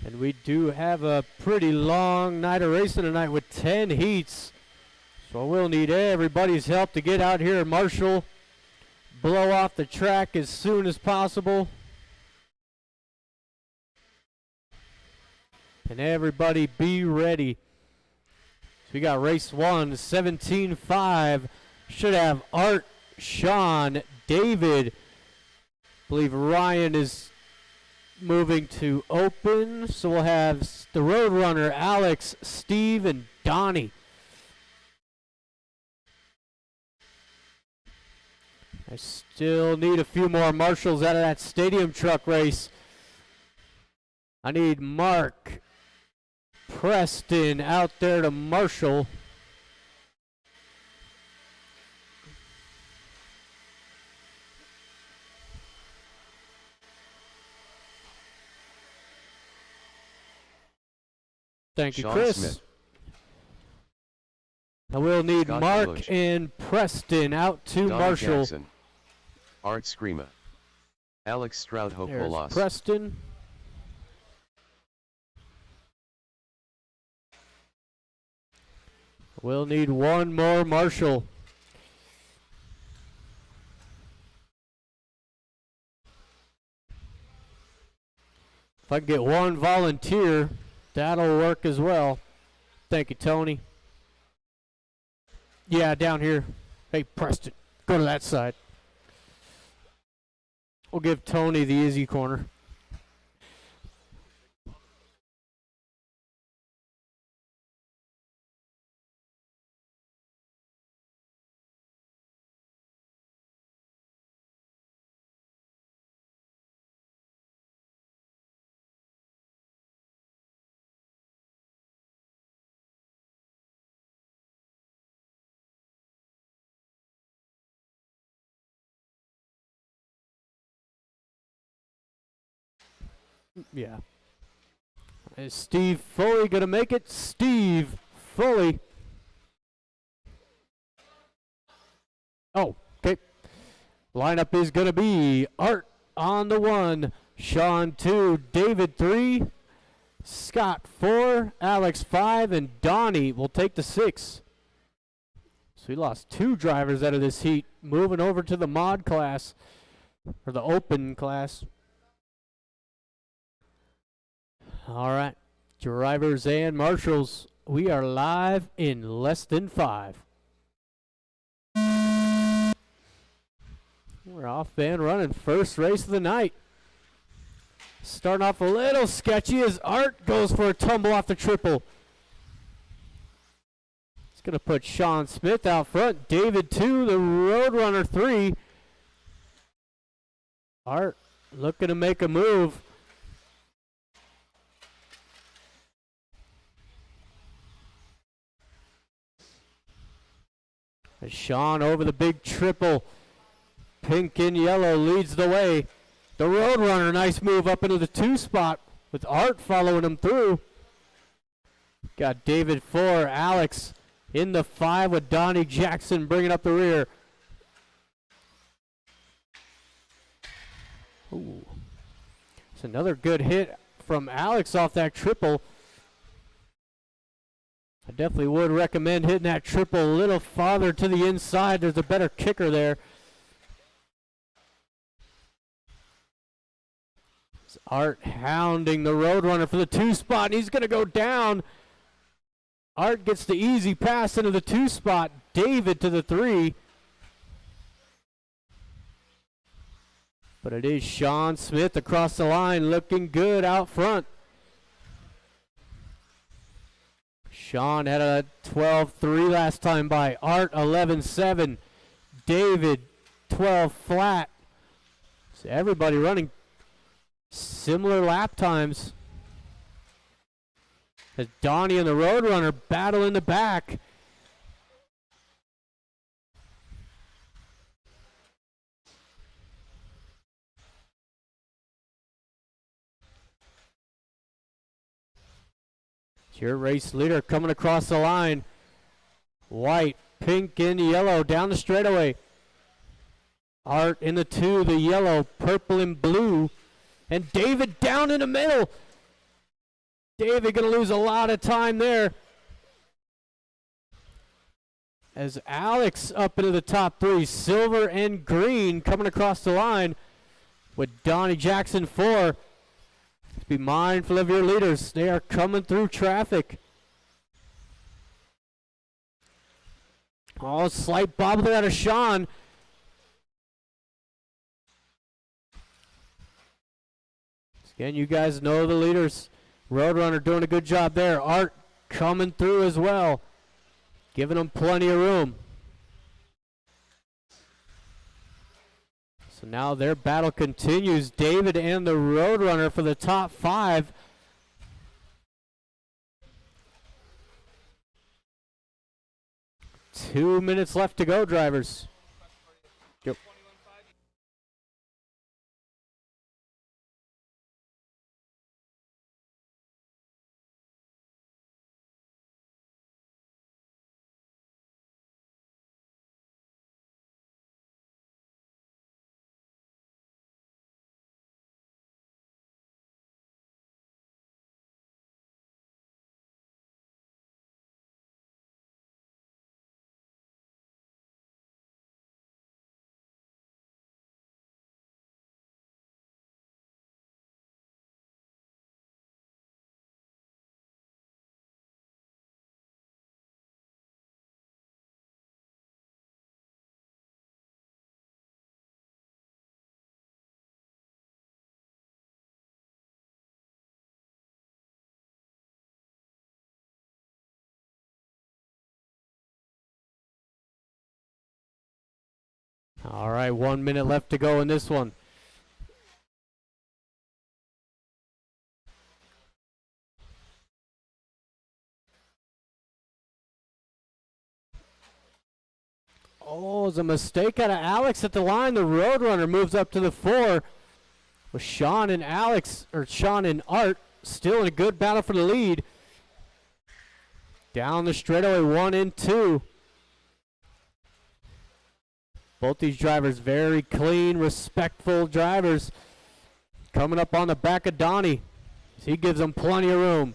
And we do have a pretty long night of racing tonight with 10 heats. So we'll need everybody's help to get out here and marshal, blow off the track as soon as possible. And everybody be ready. So we got race 1, 17.5. Should have Art, Sean, David. I believe Ryan is moving to open. So we'll have the Roadrunner, Alex, Steve, and Donnie. I still need a few more marshals out of that stadium truck race. I need Mark Preston out there to marshal. Thank you, Sean Chris. Smith. I will need Scott Mark Deloach. and Preston out to Donnie marshal. Jackson. Art Screama. Alex Stroud There's Hopolas. Preston. We'll need one more marshal. If I can get one volunteer, that'll work as well. Thank you, Tony. Yeah, down here. Hey, Preston, go to that side. We'll give Tony the easy corner. Yeah. Is Steve Foley going to make it? Steve Foley. Oh, okay. Lineup is going to be Art on the 1, Sean 2, David 3, Scott 4, Alex 5, and Donnie will take the 6. So we lost 2 drivers out of this heat, moving over to the mod class, or the open class. All right, drivers and marshals, we are live in less than 5. We're off and running, first race of the night. Starting off a little sketchy as Art goes for a tumble off the triple. It's going to put Sean Smith out front, David 2, the Roadrunner 3. Art looking to make a move. As Sean over the big triple. Pink and yellow leads the way. The Roadrunner, nice move up into the 2 spot with Art following him through. Got David 4, Alex in the 5 with Donnie Jackson bringing up the rear. Ooh. It's another good hit from Alex off that triple. I definitely would recommend hitting that triple a little farther to the inside. There's a better kicker there. It's Art hounding the Roadrunner for the 2 spot, and he's going to go down. Art gets the easy pass into the 2 spot. David to the 3. But it is Sean Smith across the line, looking good out front. Sean had a 12-3 last time by. Art 11-7. David 12 flat. So everybody running similar lap times. As Donnie and the Roadrunner battle in the back. Your race leader coming across the line. White, pink, and yellow down the straightaway. Art in the 2, the yellow, purple, and blue. And David down in the middle. David going to lose a lot of time there. As Alex up into the top three, silver and green coming across the line with Donnie Jackson 4. Be mindful of your leaders. They are coming through traffic. Oh, slight bobble there out of Sean. Again, you guys know the leaders. Roadrunner doing a good job there. Art coming through as well, giving them plenty of room. So now their battle continues. David and the Roadrunner for the top 5. Two minutes left to go, drivers. Yep. All right, 1 minute left to go in this one. Oh, it's a mistake out of Alex at the line. The Roadrunner moves up to the 4 with Sean and Sean and Art still in a good battle for the lead. Down the straightaway, 1 and 2. Both these drivers very clean, respectful drivers. Coming up on the back of Donnie. He gives them plenty of room.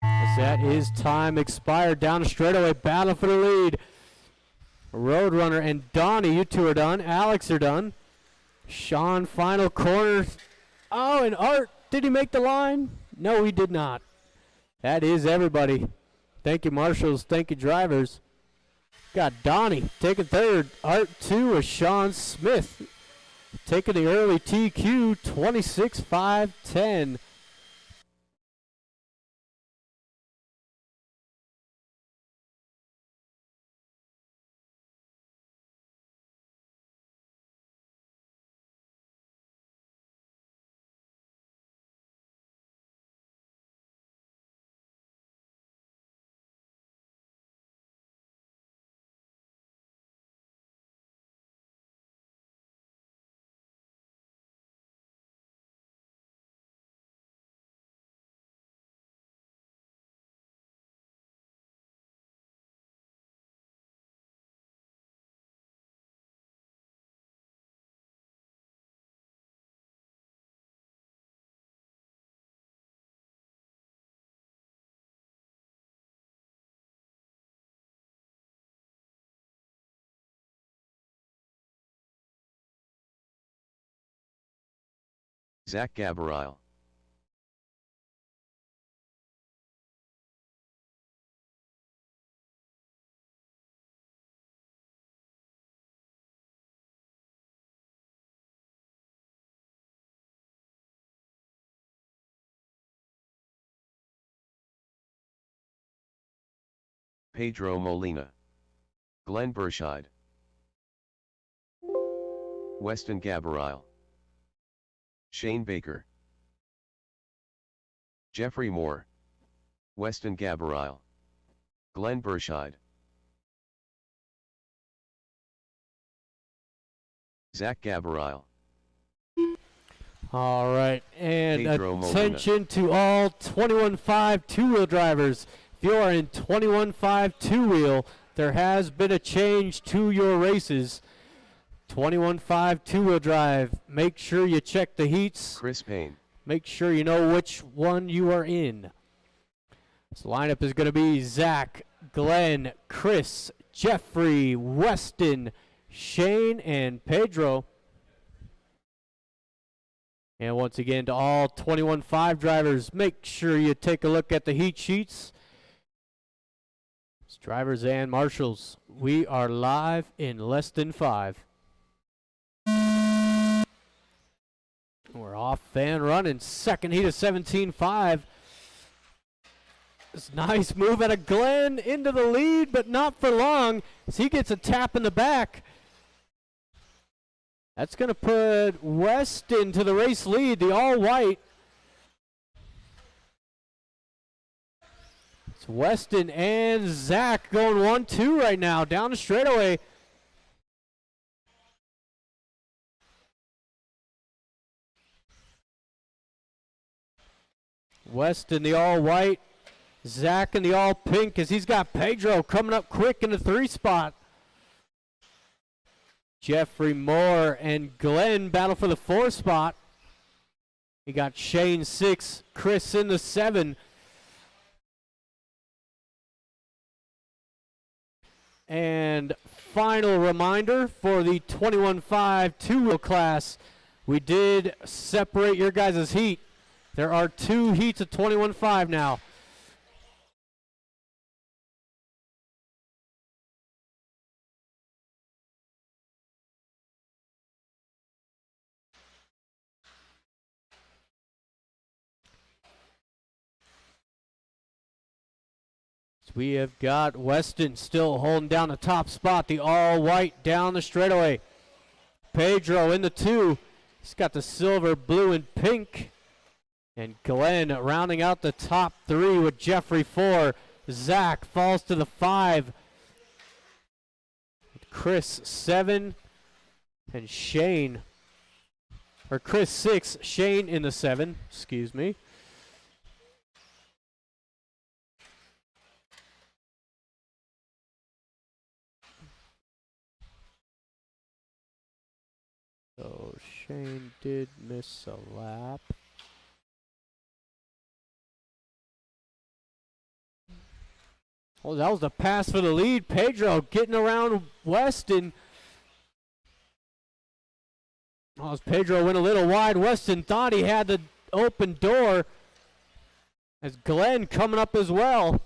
As that is time expired. Down the straightaway, battle for the lead. Roadrunner and Donnie, you two are done. Alex are done. Sean, final corner. Oh, and Art, did he make the line? No, he did not. That is everybody. Thank you, marshals. Thank you, drivers. Got Donnie taking third. Art 2 with Sean Smith taking the early TQ, 26-5-10. Zach Gabriel. Pedro Molina. Glenn Burscheid. Weston Gabriel. Shane Baker. Jeffrey Moore. Weston Gabriel. Glenn Burscheid. Zach Gabriel. All right, and Pedro attention to all 21.5 two-wheel drivers. If you are in 21.5 two-wheel, there has been a change to your races. 21.5 two-wheel drive. Make sure you check the heats. Chris Payne. Make sure you know which one you are in. This lineup is going to be Zach, Glenn, Chris, Jeffrey, Weston, Shane, and Pedro. And once again, to all 21.5 drivers, make sure you take a look at the heat sheets. It's drivers and marshals, we are live in less than 5. We're off and running. Second heat of 17.5. This nice move out of Glenn into the lead, but not for long as he gets a tap in the back. That's going to put Weston to the race lead, the all-white. It's Weston and Zach going 1-2 right now down the straightaway. Weston, the all-white. Zach in the all-pink as he's got Pedro coming up quick in the 3 spot. Jeffrey Moore and Glenn battle for the 4 spot. You got Shane 6, Chris in the 7. And final reminder for the 21.5 two-wheel class, we did separate your guys' heat. There are 2 heats of 21.5 now. We have got Weston still holding down the top spot, the all-white down the straightaway. Pedro in the 2. He's got the silver, blue, and pink. And Glenn rounding out the top 3 with Jeffrey 4. Zach falls to the 5. Chris 7. And Shane, or Chris 6, Shane in the 7, excuse me. So Shane did miss a lap. Oh, that was the pass for the lead. Pedro getting around Weston. Oh, as Pedro went a little wide, Weston thought he had the open door. As Glenn coming up as well.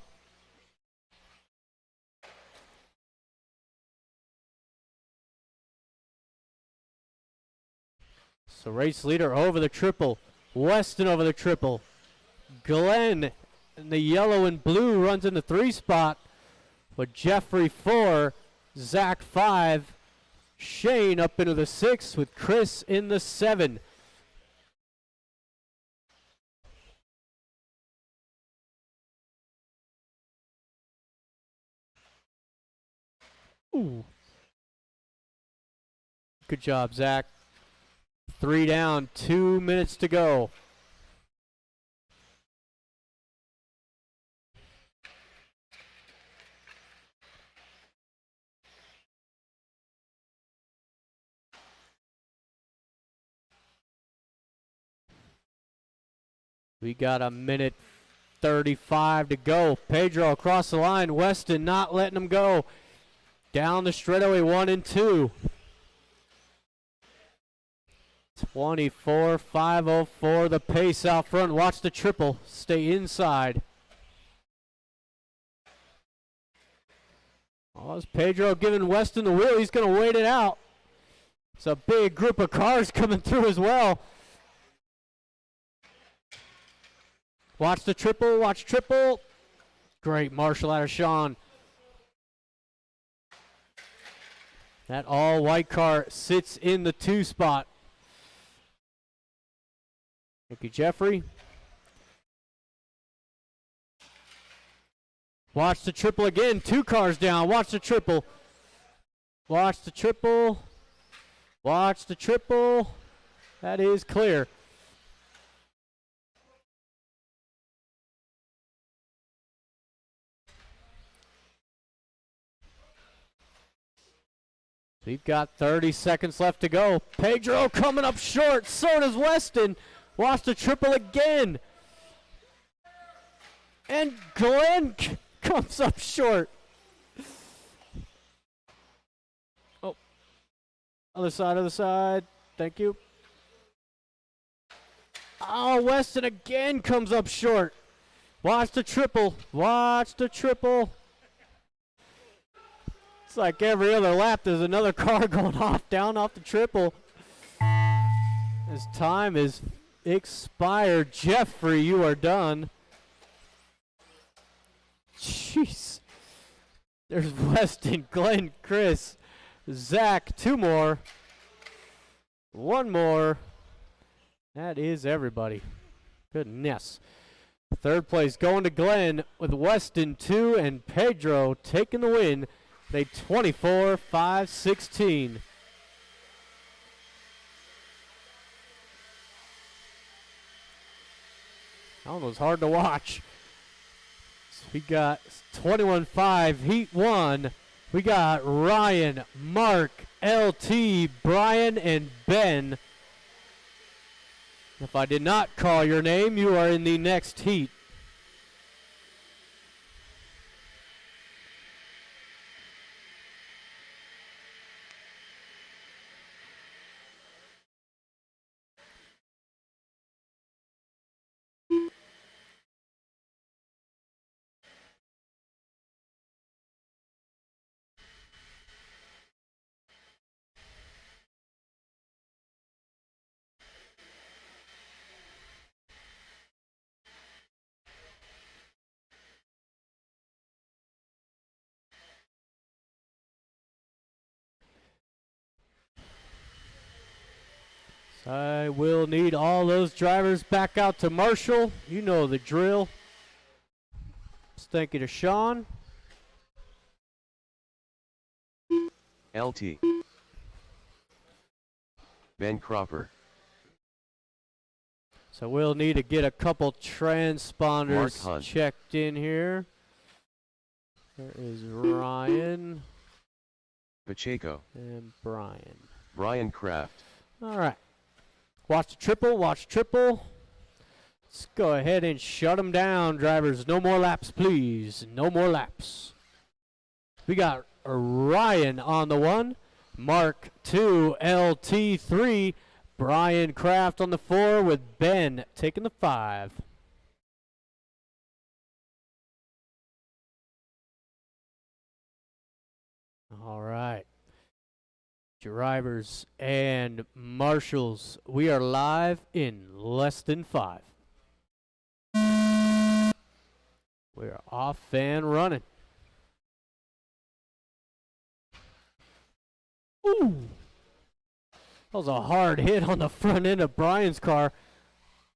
So race leader over the triple. Weston over the triple. Glenn in the yellow and blue runs in the 3 spot. With Jeffrey 4, Zach 5, Shane up into the 6 with Chris in the 7. Ooh. Good job, Zach. 3 down, 2 minutes to go. We got a minute 35 to go. Pedro across the line. Weston not letting him go. Down the straightaway, 1 and 2. 24.504 the pace out front. Watch the triple. Stay inside. Oh, is Pedro giving Weston the wheel? He's going to wait it out. It's a big group of cars coming through as well. Watch the triple. Watch triple. Great marshal out of Sean. That all-white car sits in the 2 spot. Thank you, Jeffrey. Watch the triple again. 2 cars down. Watch the triple. Watch the triple. Watch the triple. That is clear. We've got 30 seconds left to go. Pedro coming up short. So does Weston. Watch the triple again. And Glenn comes up short. Oh. Other side. Thank you. Oh, Weston again comes up short. Watch the triple. It's like every other lap there's another car going down off the triple. His time is expired. Jeffrey, you are done. Jeez. There's Weston, Glenn, Chris, Zach, 2 more. 1 more. That is everybody. Goodness. 3rd place going to Glenn with Weston 2 and Pedro taking the win. They 24-5-16. That one was hard to watch. So we got 21-5, Heat 1. We got Ryan, Mark, LT, Brian, and Ben. If I did not call your name, you are in the next heat. I will need all those drivers back out to Marshall. You know the drill. Thank you to Sean. LT. Ben Cropper. So we'll need to get a couple transponders checked in here. There is Ryan. Pacheco. And Brian. Brian Kraft. All right. Watch triple. Let's go ahead and shut them down, drivers. No more laps, please. No more laps. We got Ryan on the 1, Mark 2, LT 3, Brian Kraft on the 4 with Ben taking the 5. All right. Drivers and marshals, we are live in less than 5. We are off and running. Ooh! That was a hard hit on the front end of Brian's car.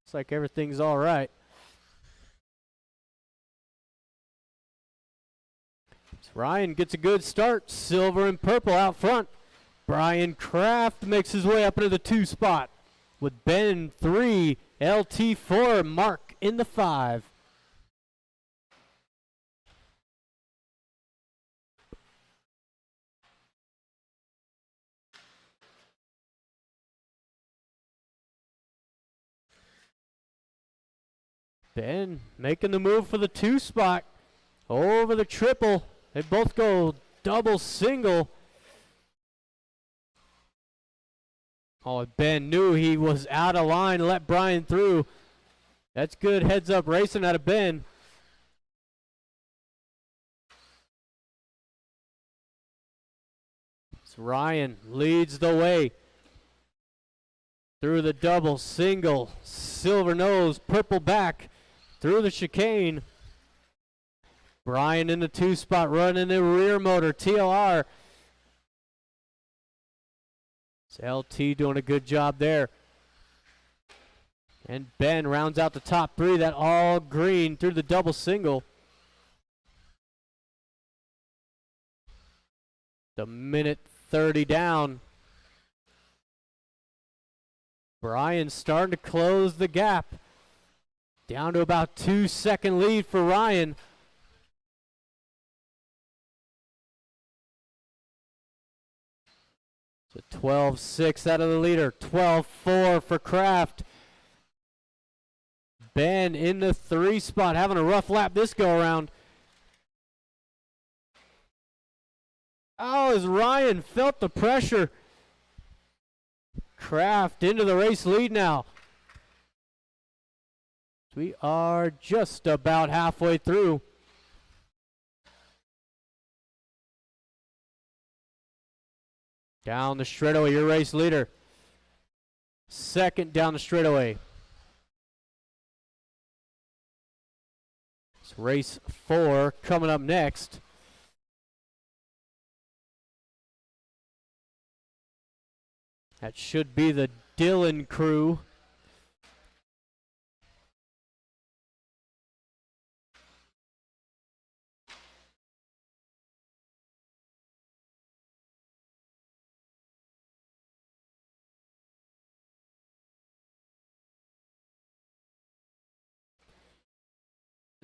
Looks like everything's all right. So Ryan gets a good start. Silver and purple out front. Brian Kraft makes his way up into the 2 spot with Ben 3, LT 4, Mark in the 5. Ben making the move for the 2 spot over the triple. They both go double single. Oh, Ben knew he was out of line, let Brian through. That's good heads up racing out of Ben. So Ryan leads the way through the double, single, silver nose, purple back, through the chicane. Brian in the 2 spot running the rear motor, TLR. So LT doing a good job there. And Ben rounds out the top 3, that all green through the double single. The minute 30 down. Brian starting to close the gap. Down to about 2-second lead for Ryan. So 12-6 out of the leader. 12-4 for Kraft. Ben in the 3 spot, having a rough lap this go around. Oh, as Ryan felt the pressure. Kraft into the race lead now. We are just about halfway through. Down the straightaway, your race leader. Second down the straightaway. It's race 4 coming up next. That should be the Dillon crew.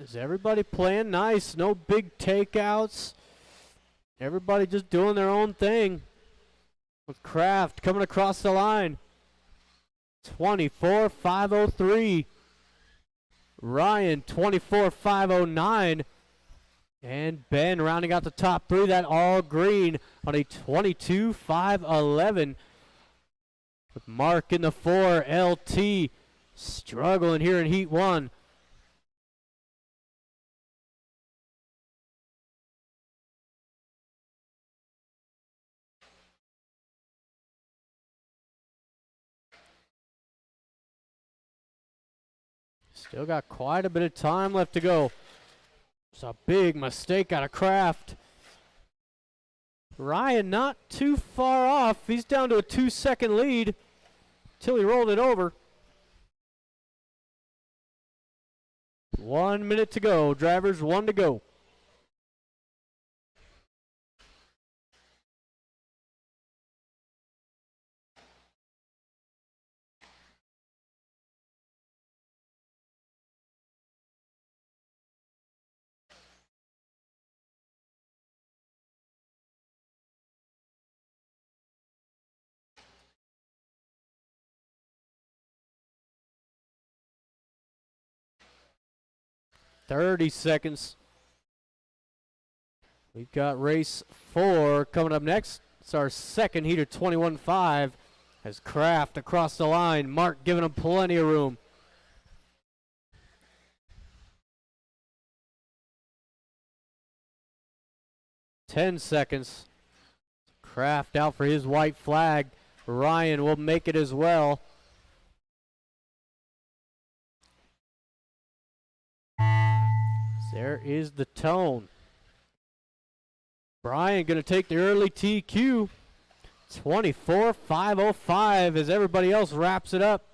Is everybody playing nice? No big takeouts. Everybody just doing their own thing. With Kraft coming across the line. 24-503. Ryan 24-509. And Ben rounding out the top 3. That all green on a 22-511. With Mark in the 4. LT struggling here in Heat 1. Still got quite a bit of time left to go. It's a big mistake out of Kraft. Ryan not too far off. He's down to a 2-second lead till he rolled it over. 1 minute to go. Drivers, 1 to go. .30 seconds. We've got race 4 coming up next. It's our second heater, 21-5. As Kraft across the line. Mark giving him plenty of room. .10 seconds. Kraft out for his white flag. Ryan will make it as well. There is the tone. Brian going to take the early TQ. 24-505 as everybody else wraps it up.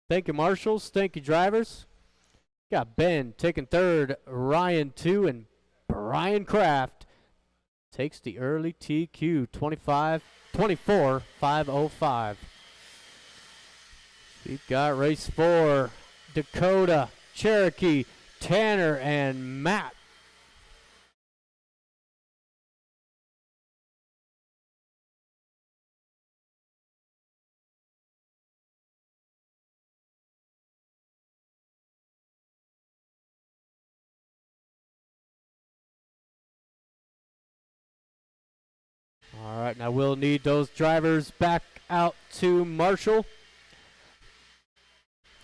Thank you, marshals. Thank you, drivers. Got Ben taking 3rd, Ryan 2, and Brian Kraft takes the early TQ. 24-505. We've got race 4. Dakota, Cherokee, Tanner, and Matt. All right, now we'll need those drivers back out to Marshall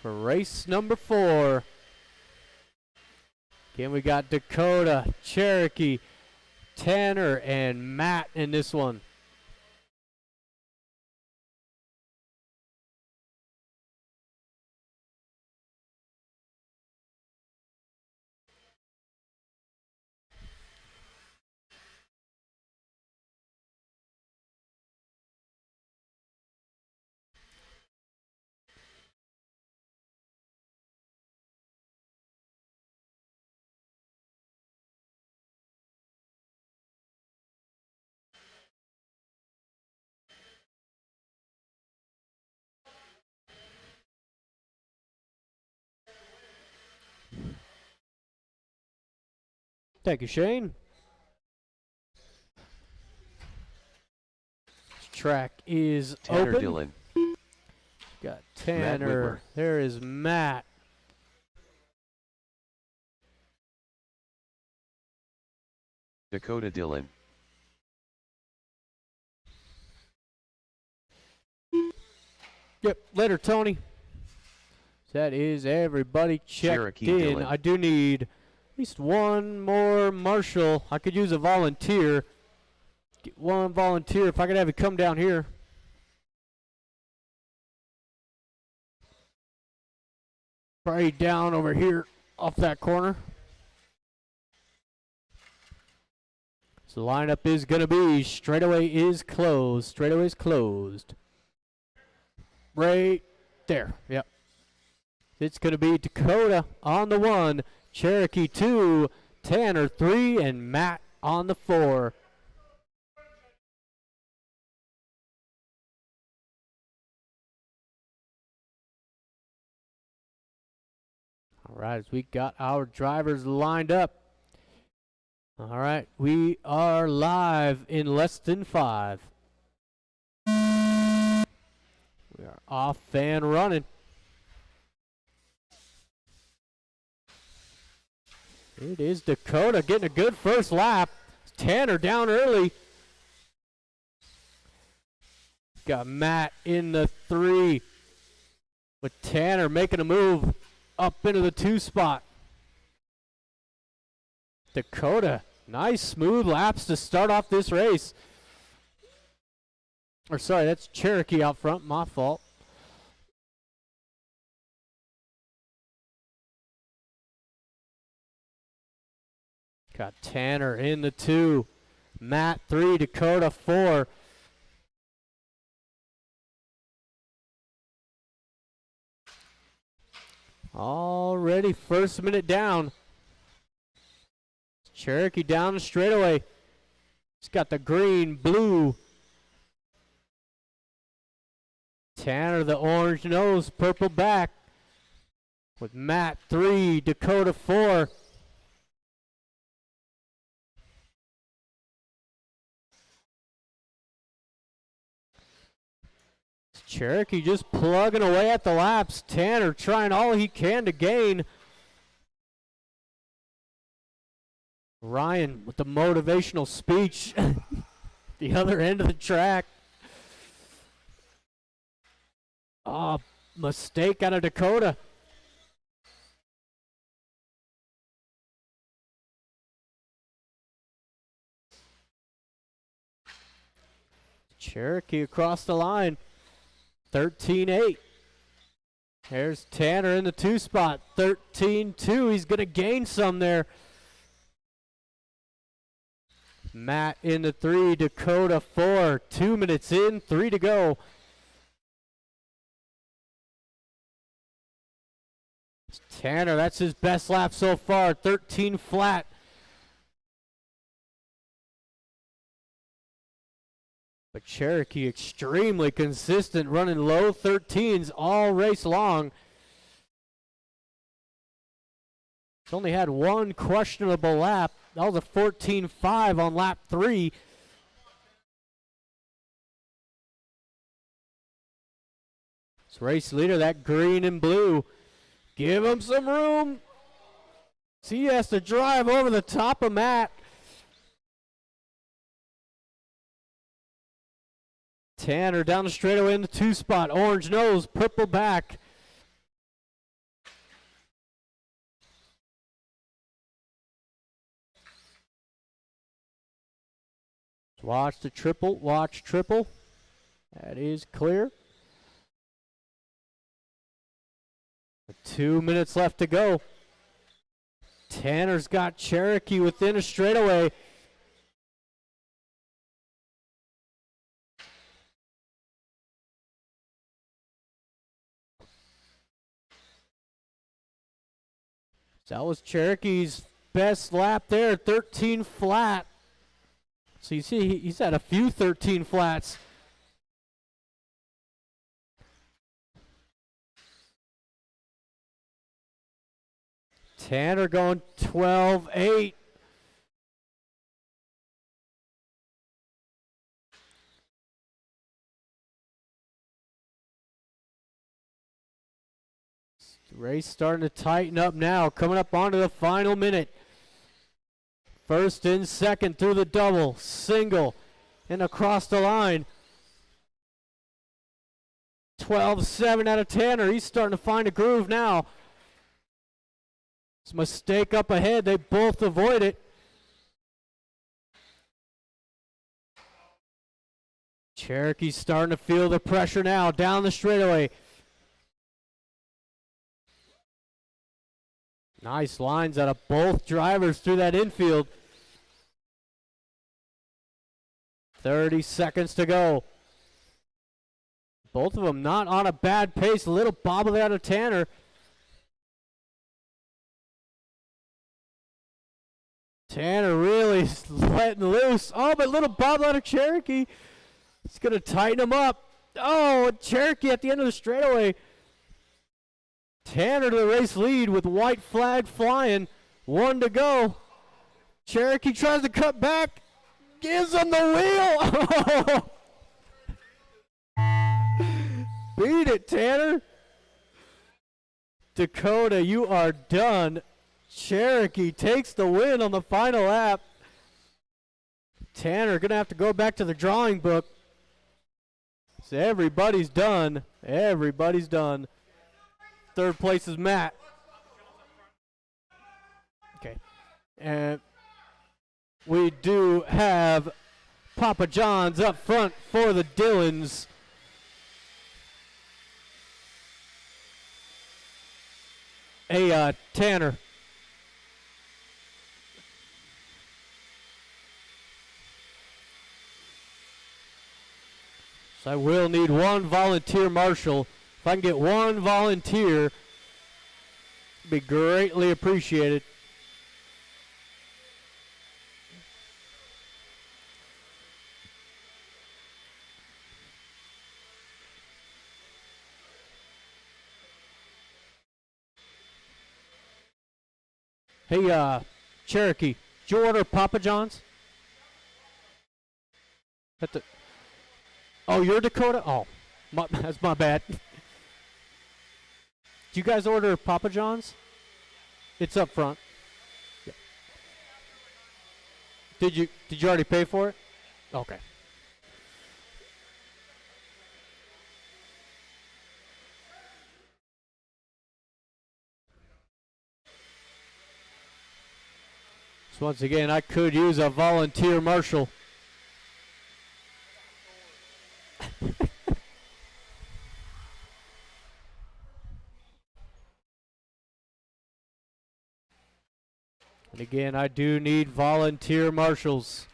for race number 4. Again, we got Dakota, Cherokee, Tanner, and Matt in this one. Thank you, Shane. track is Tanner open. Dillon. Got Tanner. There is Matt. Dakota Dillon. Yep, later, Tony. That is everybody checked Cherokee in. Dillon. I do need at least one more marshal. I could use a volunteer. Get one volunteer if I could have you come down here. Probably down over here off that corner. So the lineup is going to be straightaway is closed. Straightaway is closed. Right there. Yep. It's going to be Dakota on the 1, Cherokee 2, Tanner 3, and Matt on the 4. All right, as we got our drivers lined up. All right, we are live in less than 5. We are off and running. It is Dakota getting a good first lap. Tanner down early. Got Matt in the 3. With Tanner making a move up into the 2 spot. Dakota, nice smooth laps to start off this race. Or sorry, that's Cherokee out front, my fault. Got Tanner in the 2. Matt 3, Dakota 4. Already first minute down. Cherokee down the straightaway. He's got the green, blue. Tanner the orange nose, purple back. With Matt 3, Dakota 4. Cherokee just plugging away at the laps. Tanner trying all he can to gain. Ryan with the motivational speech. The other end of the track. Oh, mistake out of Dakota. Cherokee across the line. 13-8. There's Tanner in the 2 spot. 13-2. He's going to gain some there. Matt in the 3. Dakota 4. 2 minutes in. 3 to go. Tanner, that's his best lap so far. 13 flat. But Cherokee extremely consistent, running low 13s all race long. He's only had one questionable lap. That was a 14.5 on lap 3. This race leader, that green and blue. Give him some room. See, he has to drive over the top of Matt. Tanner down the straightaway in the 2 spot. Orange nose, purple back. Watch the triple, watch triple. That is clear. 2 minutes left to go. Tanner's got Cherokee within a straightaway. That was Cherokee's best lap there, 13 flat. So you see, he's had a few 13 flats. Tanner going 12-8. Race starting to tighten up now, coming up onto the final minute. First and second through the double, single, and across the line. 12-7 out of Tanner. He's starting to find a groove now. It's a mistake up ahead. They both avoid it. Cherokee's starting to feel the pressure now down the straightaway. Nice lines out of both drivers through that infield. 30 seconds to go. Both of them not on a bad pace. A little bobble out of Tanner. Tanner really letting loose. Oh, but little bobble out of Cherokee. It's going to tighten him up. Oh, Cherokee at the end of the straightaway. Tanner to the race lead with white flag flying. 1 to go. Cherokee tries to cut back. Gives him the wheel. Beat it, Tanner. Dakota, you are done. Cherokee takes the win on the final lap. Tanner going to have to go back to the drawing book. So everybody's done. Everybody's done. Third place is Matt. Okay. And we do have Papa John's up front for the Dillons. Hey, Tanner. So I will need one volunteer marshal. If I can get one volunteer, it'd be greatly appreciated. Hey, Cherokee, did you order Papa John's? At the Oh, you're Dakota? Oh, that's my bad. Did you guys order Papa John's? It's up front. Yeah. Did you already pay for it? Okay. So once again, I could use a volunteer marshal. And again, I do need volunteer marshals.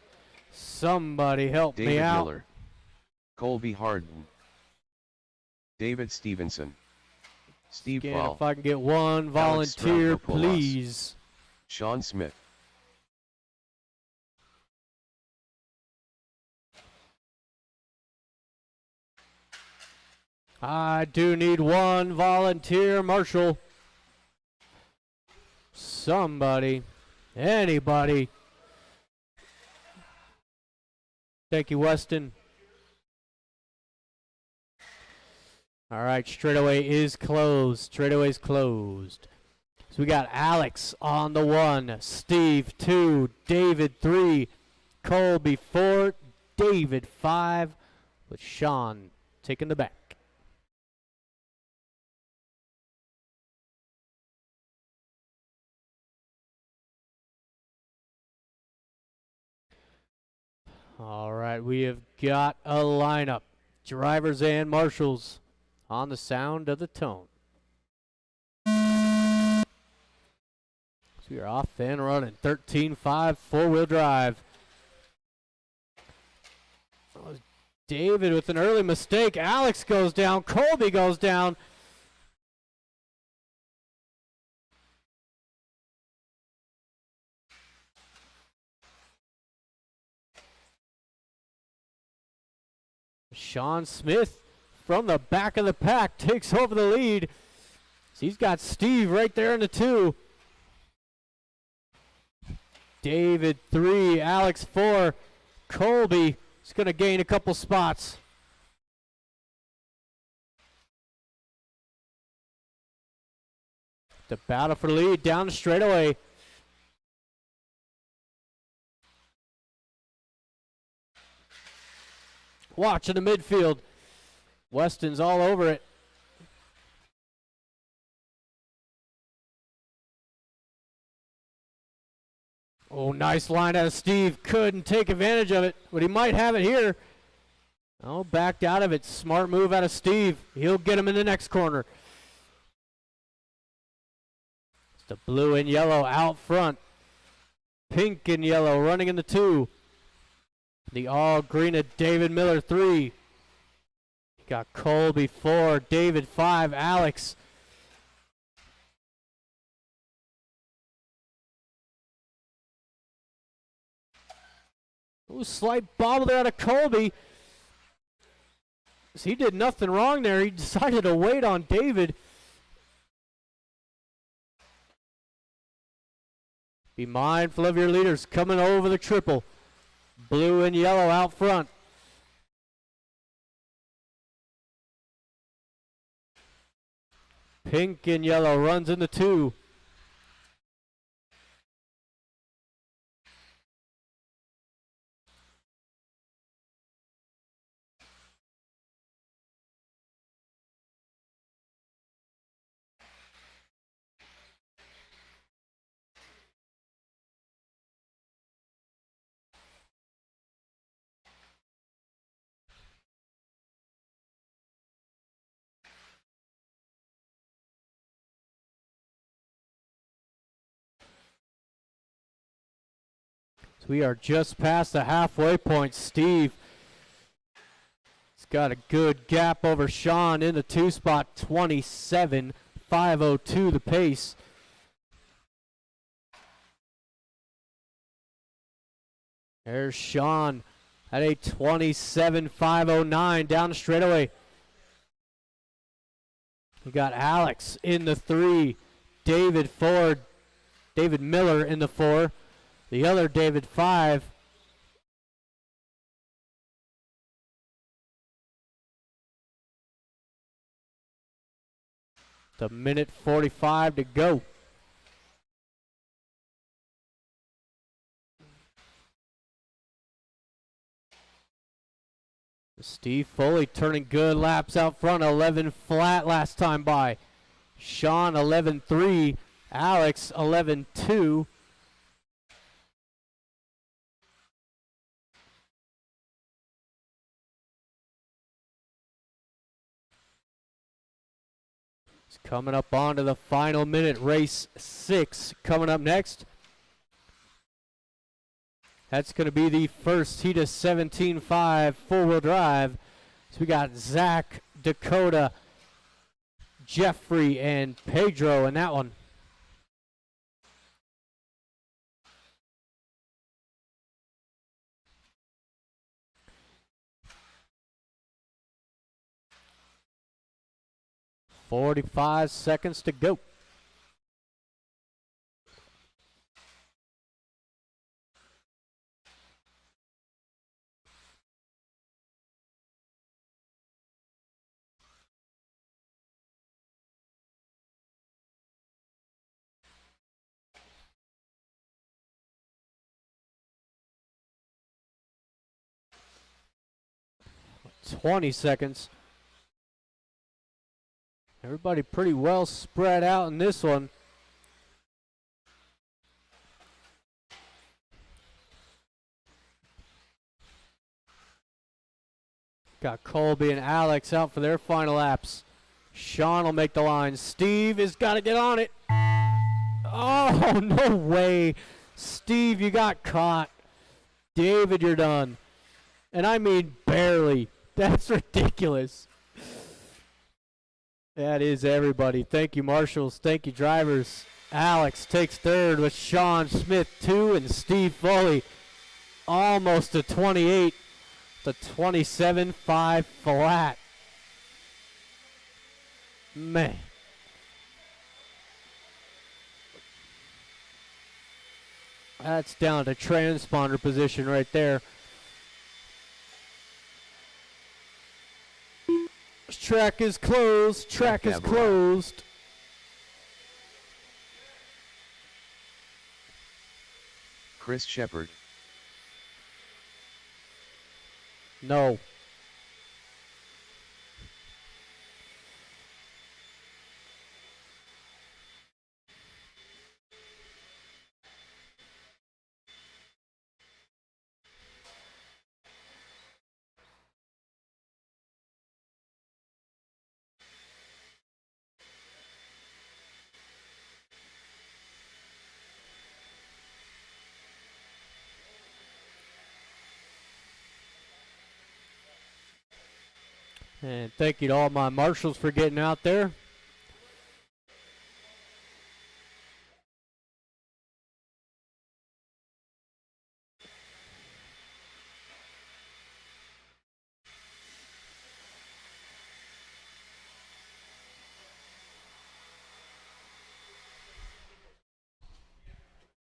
Somebody help David me out. Miller, Colby Harden, David Stevenson, Steve Again, Paul, if I can get one volunteer, Stravopoulos, please. Sean Smith. I do need one volunteer marshal. Somebody. Anybody. Thank you, Weston. All right, straightaway is closed. Straightaway's closed. So we got Alex on the 1, Steve 2, David 3, Colby 4, David 5, with Sean taking the back. All right, we have got a lineup. Drivers and marshals on the sound of the tone. So we are off and running. 13-5, four-wheel drive. David with an early mistake. Alex goes down. Colby goes down. Sean Smith from the back of the pack takes over the lead. So he's got Steve right there in the 2. David 3, Alex 4. Colby is going to gain a couple spots. The battle for the lead down the straightaway. Watch in the midfield. Weston's all over it. Oh, nice line out of Steve. Couldn't take advantage of it, but he might have it here. Oh, backed out of it. Smart move out of Steve. He'll get him in the next corner. It's the blue and yellow out front. Pink and yellow running in the 2. The all green of David Miller 3. Got Colby 4, David 5, Alex. Ooh, slight bobble there out of Colby. He did nothing wrong there. He decided to wait on David. Be mindful of your leaders coming over the triple. Blue and yellow out front. Pink and yellow runs in the 2. We are just past the halfway point. Steve has got a good gap over Sean in the 2 spot. 27.502 the pace. There's Sean at a 27.509 down the straightaway. We got Alex in the 3. David Miller in the 4. The other David 5. The minute 45 to go. Steve Foley turning good laps out front. 11 flat last time by. Sean 11.3. Alex 11.2. Coming up onto the final minute, race 6 coming up next. That's going to be the first heat of 17.5 four-wheel drive. So we got Zach, Dakota, Jeffrey, and Pedro in that one. .45 seconds to go. .20 seconds. Everybody pretty well spread out in this one. Got Colby and Alex out for their final laps. Sean will make the line. Steve has got to get on it. Oh, no way. Steve, you got caught. David, you're done. And I mean barely. That's ridiculous. That is everybody. Thank you, marshals. Thank you, drivers. Alex takes third with Sean Smith 2 and Steve Foley almost to 28. The 27.5 flat. Man. That's down to transponder position right there. Track is closed. Track is closed. Chris Shepard. No. And thank you to all my marshals for getting out there.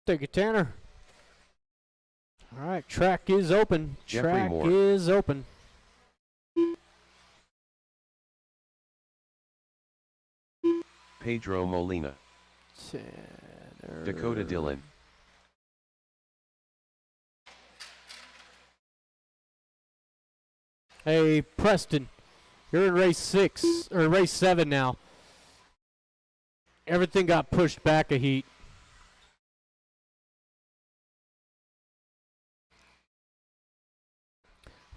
Thank you, Tanner. All right, track is open. Jeffrey Track Moore. is open. Pedro Molina. Tanner. Dakota Dillon. Hey, Preston, you're in race 6, or race 7 now. Everything got pushed back a heat.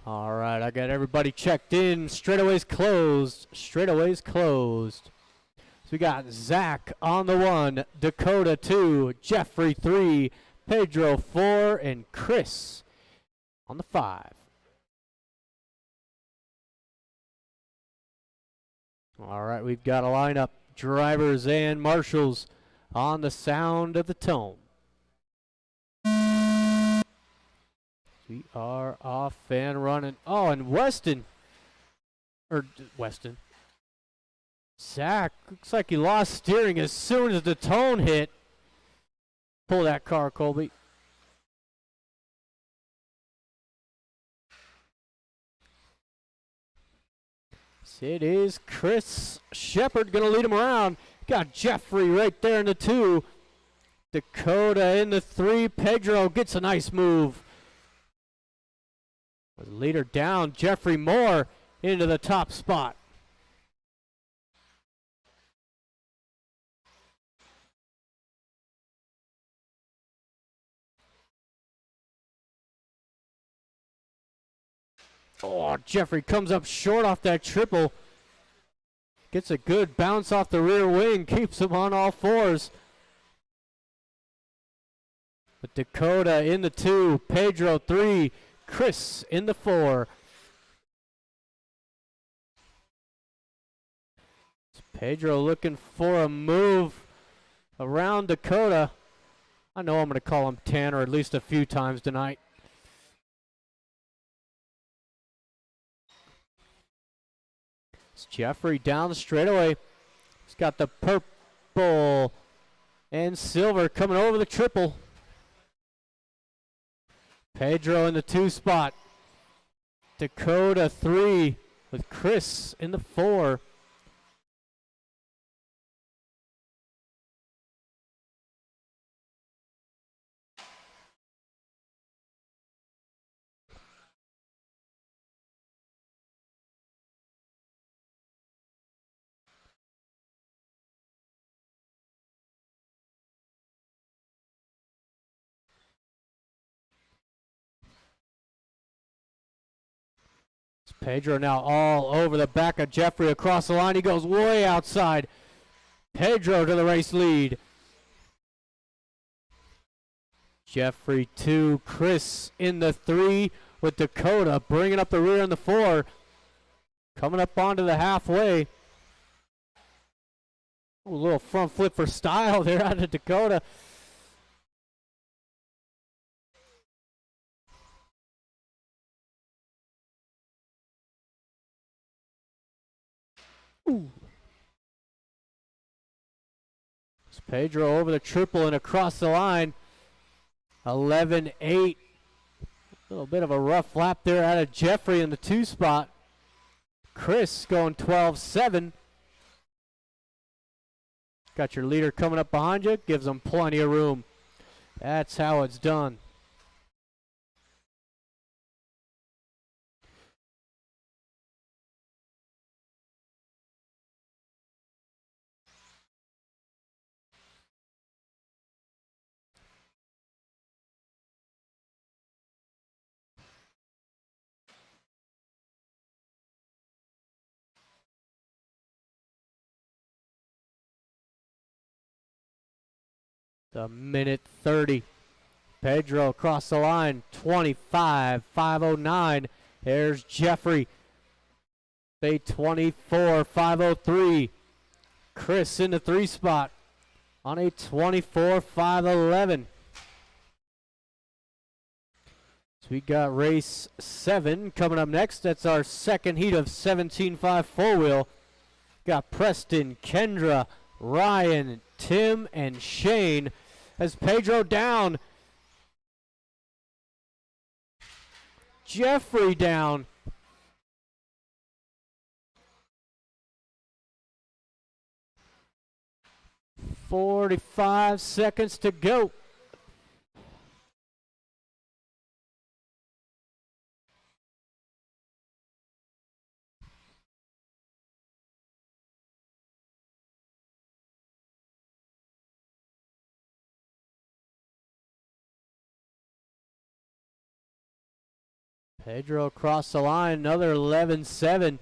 All right, I got everybody checked in. Straightaways closed. Straightaways closed. So we got Zach on the 1, Dakota 2, Jeffrey 3, Pedro 4, and Chris on the 5. All right, we've got a lineup, drivers and marshals on the sound of the tone. We are off and running. Oh, and Weston. Zach, looks like he lost steering as soon as the tone hit. Pull that car, Colby. It is Chris Shepard going to lead him around. Got Jeffrey right there in the 2. Dakota in the 3. Pedro gets a nice move. With leader down, Jeffrey Moore into the top spot. Oh, Jeffrey comes up short off that triple. Gets a good bounce off the rear wing, keeps him on all fours. But Dakota in the 2, Pedro 3, Chris in the 4. It's Pedro looking for a move around Dakota. I know I'm going to call him Tanner at least a few times tonight. It's Jeffrey down the straightaway. He's got the purple and silver coming over the triple. Pedro in the 2 spot. Dakota 3 with Chris in the 4. Pedro now all over the back of Jeffrey across the line. He goes way outside. Pedro to the race lead. Jeffrey 2, Chris in the 3 with Dakota bringing up the rear in the 4. Coming up onto the halfway. A little front flip for style there out of Dakota. Ooh. It's Pedro over the triple and across the line. 11-8. A little bit of a rough lap there out of Jeffrey in the 2 spot. Chris going 12-7. Got your leader coming up behind you. Gives them plenty of room. That's how it's done. The minute 30. Pedro across the line, 25.509. There's Jeffrey. They 24.503. Chris in the 3 spot on a 24.511. So we got race 7 coming up next. That's our second heat of 17.5 4-wheel. Got Preston, Kendra, Ryan, Tim, and Shane. As Pedro down. Jeffrey down. "45 seconds to go." Pedro across the line, another 11.7.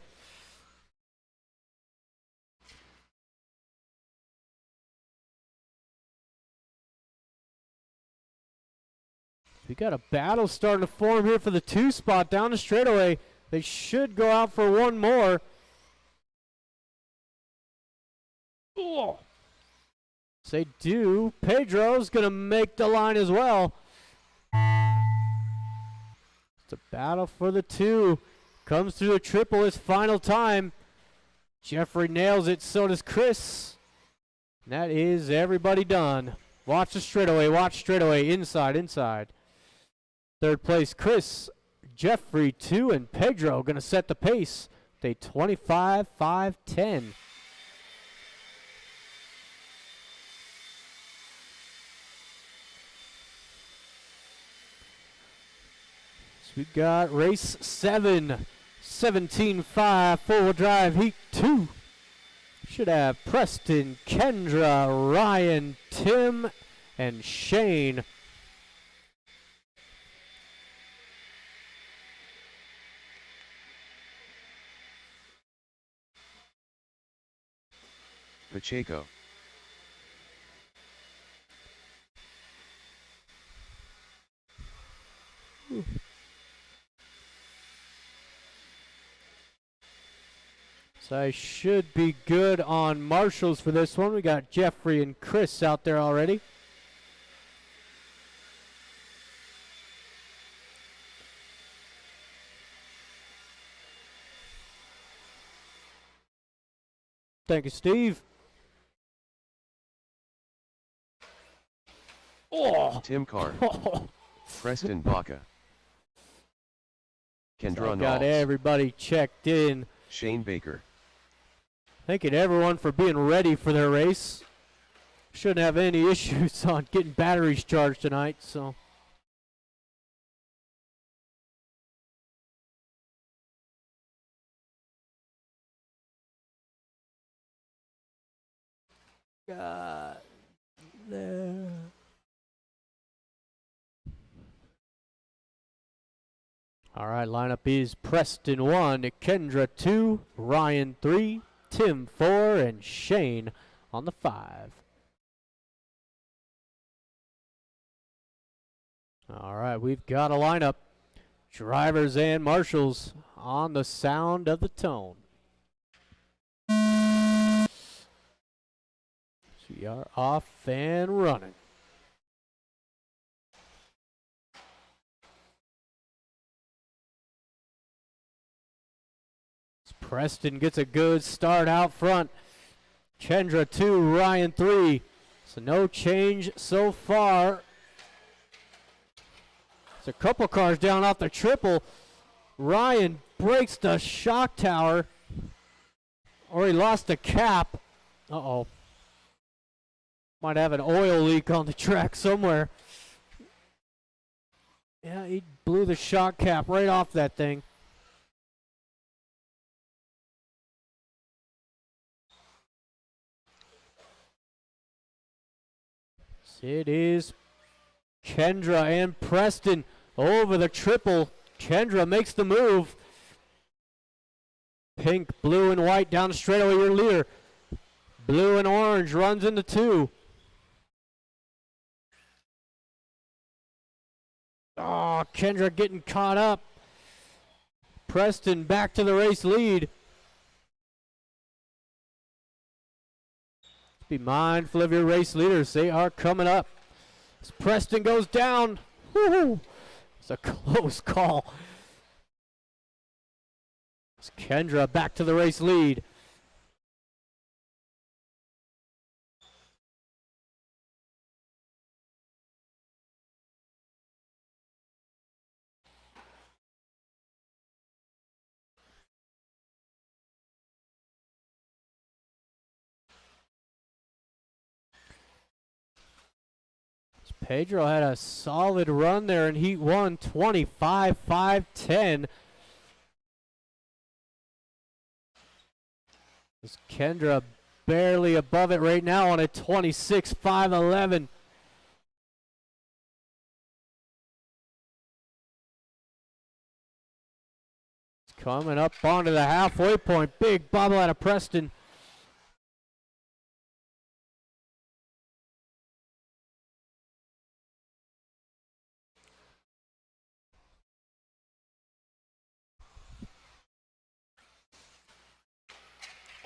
We got a battle starting to form here for the 2 spot down the straightaway. They should go out for one more. Oh. So they do. Pedro's going to make the line as well. It's a battle for the 2. Comes through the triple his final time. Jeffrey nails it, so does Chris. And that is everybody done. Watch the straightaway, watch straightaway, inside, inside. 3rd place, Chris, Jeffrey, 2, and Pedro going to set the pace. They 25.510. We got race 7, 17.5 4-wheel drive heat 2. Should have Preston, Kendra, Ryan, Tim, and Shane. Pacheco. So I should be good on marshals for this one. We got Jeffrey and Chris out there already. Thank you, Steve. Oh! Tim Carr. Preston Baca. Kendra So got Knowles. everybody checked in. Shane Baker. Thanking everyone for being ready for their race. Shouldn't have any issues on getting batteries charged tonight, so. Got there. All right, lineup is Preston 1, Kendra 2, Ryan 3, Tim 4, and Shane on the 5. All right, we've got a lineup. Drivers and marshals on the sound of the tone. So we are off and running. Preston gets a good start out front. Kendra 2, Ryan 3. So no change so far. There's a couple cars down off the triple. Ryan breaks the shock tower. Or he lost the cap. Uh-oh. Might have an oil leak on the track somewhere. Yeah, he blew the shock cap right off that thing. It is Kendra and Preston over the triple. Kendra makes the move. Pink, blue, and white down the straightaway, your leader. Blue and orange runs into 2. Oh, Kendra getting caught up. Preston back to the race lead. Be mindful of your race leaders. They are coming up. As Preston goes down. Woo-hoo. It's a close call. As Kendra back to the race lead. Pedro had a solid run there in Heat 1, 25-5-10. As Kendra barely above it right now on a 26-5-11. It's coming up onto the halfway point. Big bobble out of Preston.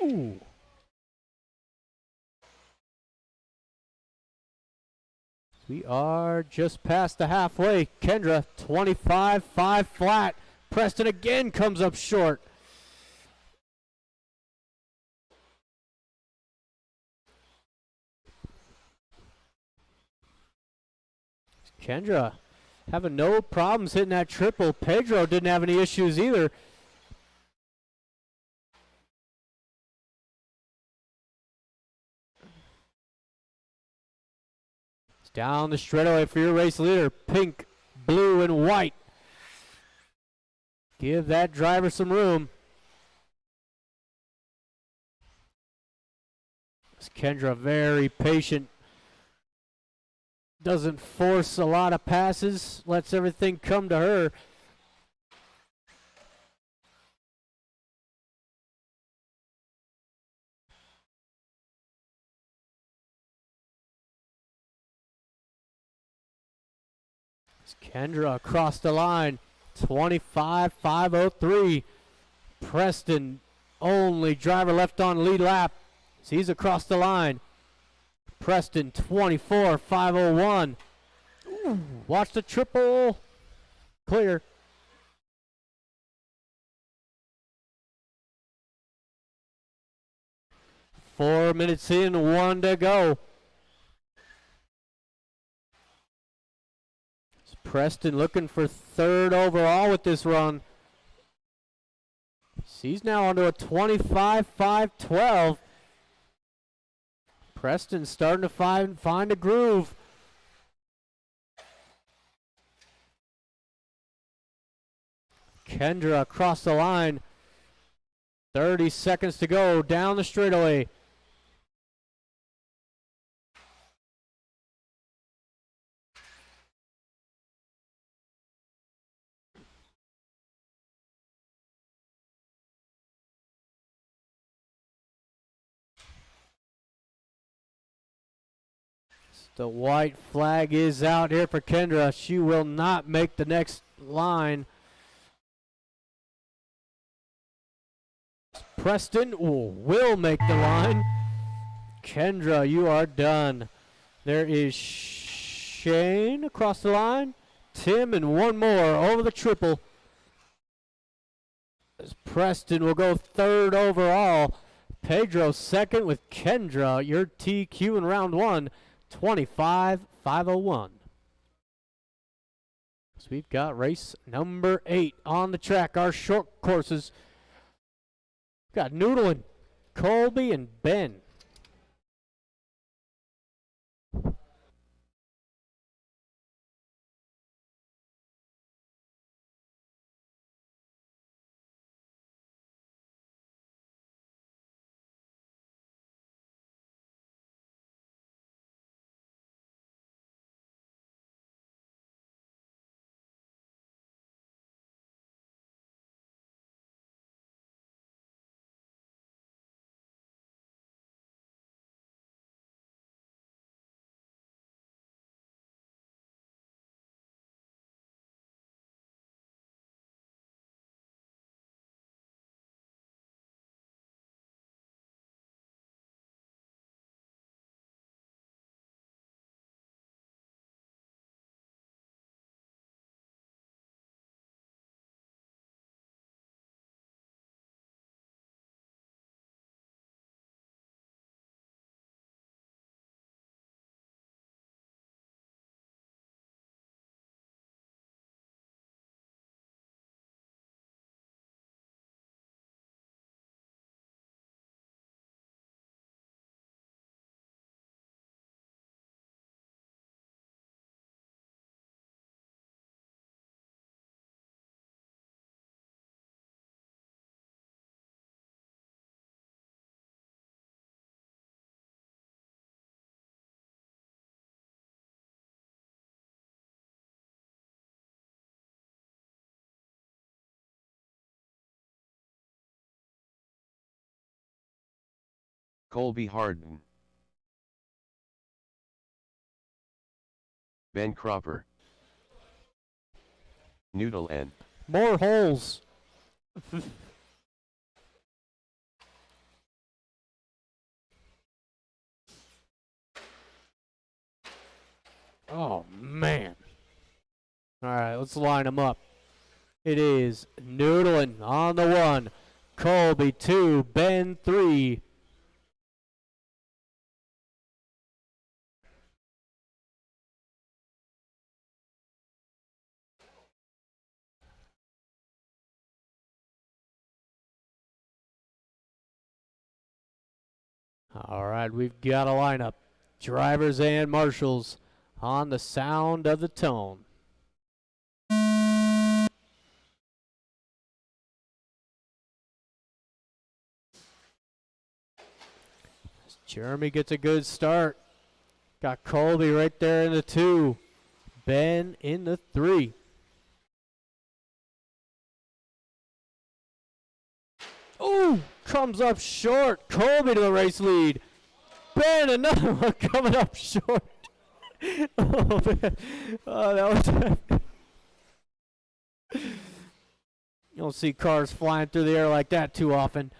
Ooh. We are just past the halfway. Kendra, 25-5 flat. Preston again comes up short. Kendra having no problems hitting that triple. Pedro didn't have any issues either. Down the straightaway for your race leader. Pink, blue, and white. Give that driver some room. Kendra very patient. Doesn't force a lot of passes. Lets everything come to her. Kendra across the line, 25-5-03. Preston, only driver left on lead lap. So he's across the line. Preston, 24-5-01. Watch the triple. Clear. Four minutes in, one to go. Preston looking for third overall with this run. He's now onto a 25-5-12. Preston starting to find a groove. Kendra across the line. 30 seconds to go down the straightaway. The white flag is out here for Kendra. She will not make the next line. Preston will make the line. Kendra, you are done. There is Shane across the line. Tim and one more over the triple. As Preston will go third overall. Pedro second with Kendra, your TQ in round one. 25-5-01. So we've got race number 8 on the track. Our short courses. We've got Noodlin, Colby, and Ben. Colby Harden. Ben Cropper. Noodle N. More holes. Oh, man. All right, let's line them up. It is Noodlin on the 1, Colby 2, Ben 3. All right, we've got a lineup. Drivers and marshals on the sound of the tone. Jeremy gets a good start. Got Colby right there in the 2. Ben in the 3. Ooh, comes up short. Colby to the race lead. Ben, another one coming up short. Oh, man. Oh, that was... You don't see cars flying through the air like that too often.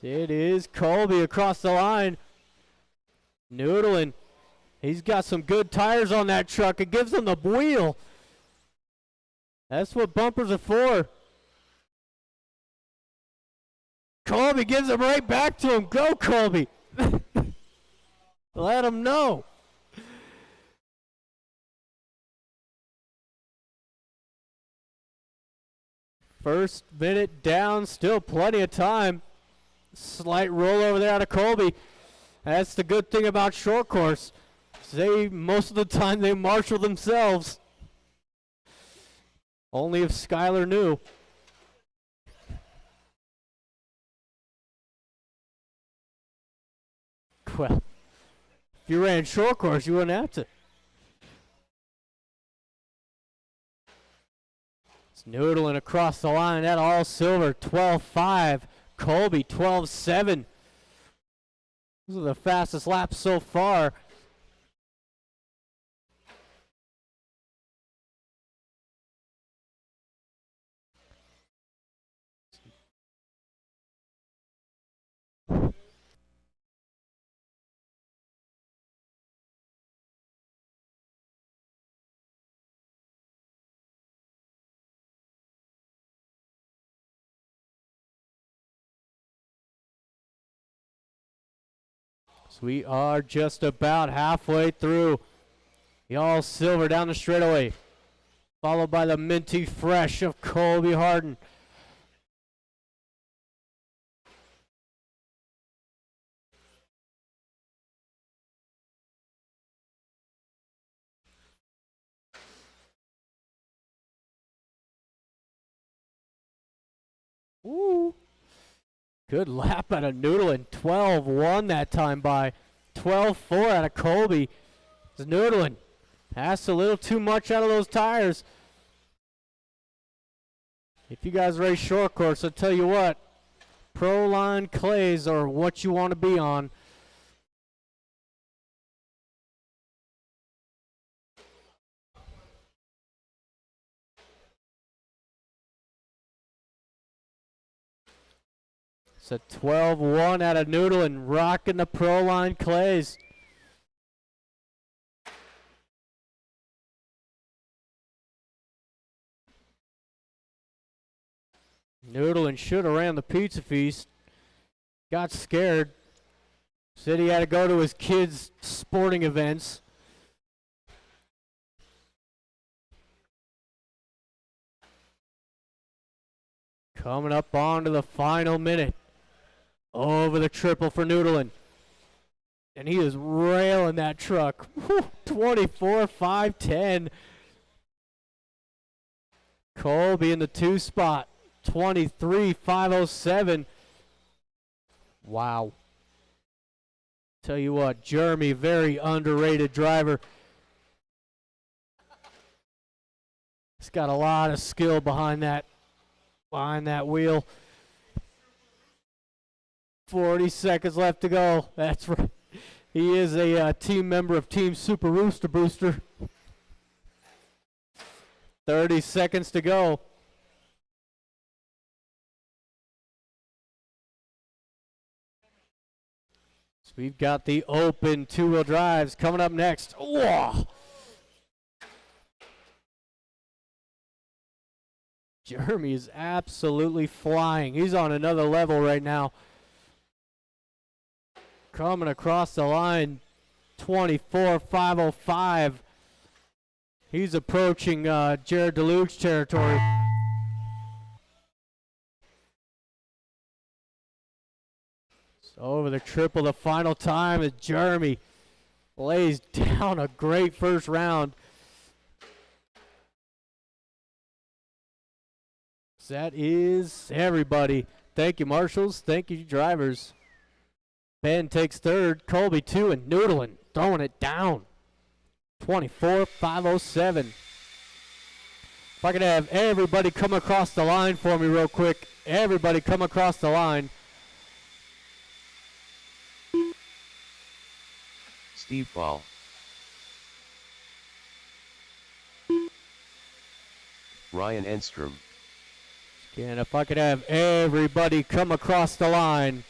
It is Colby across the line. Noodling. He's got some good tires on that truck. It gives him the wheel. That's what bumpers are for. Colby gives it right back to him. Go, Colby. Let him know. First minute down, still plenty of time. Slight rollover there out of Colby. That's the good thing about short course. Most of the time they marshal themselves. Only if Skyler knew. Well, if you ran short course, you wouldn't have to. It's noodling across the line. That all silver, 12.5. Colby, 12.7. Those are the fastest laps so far. So we are just about halfway through. The all silver down the straightaway, followed by the minty fresh of Colby Harden. Ooh. Good lap out of Noodlin. 12-1 that time by 12-4 out of Colby. It's Noodlin. Passed a little too much out of those tires. If you guys race short course, I'll tell you what, pro line clays are what you want to be on. It's a 12-1 out of Noodlin, rocking the pro line clays. Noodlin should have ran the pizza feast. Got scared. Said he had to go to his kids' sporting events. Coming up onto the final minute. Over the triple for Noodlin. And he is railing that truck. 24-5-10. Colby in the 2 spot. 23-5-07. Wow. Tell you what, Jeremy, very underrated driver. He's got a lot of skill behind that wheel. 40 seconds left to go. That's right. He is a team member of Team Super Rooster Booster. 30 seconds to go. So we've got the open two-wheel drives coming up next. Whoa! Jeremy is absolutely flying. He's on another level right now. Coming across the line, 24.505. He's approaching Jared DeLuge territory. So over the triple, the final time as Jeremy lays down a great first round. That is everybody. Thank you, marshals. Thank you, drivers. Ben takes third, Colby 2, and Noodlin throwing it down. 24.507. If I could have everybody come across the line for me real quick. Everybody come across the line. Steve Ball. Ryan Enstrom. Again, if I could have everybody come across the line.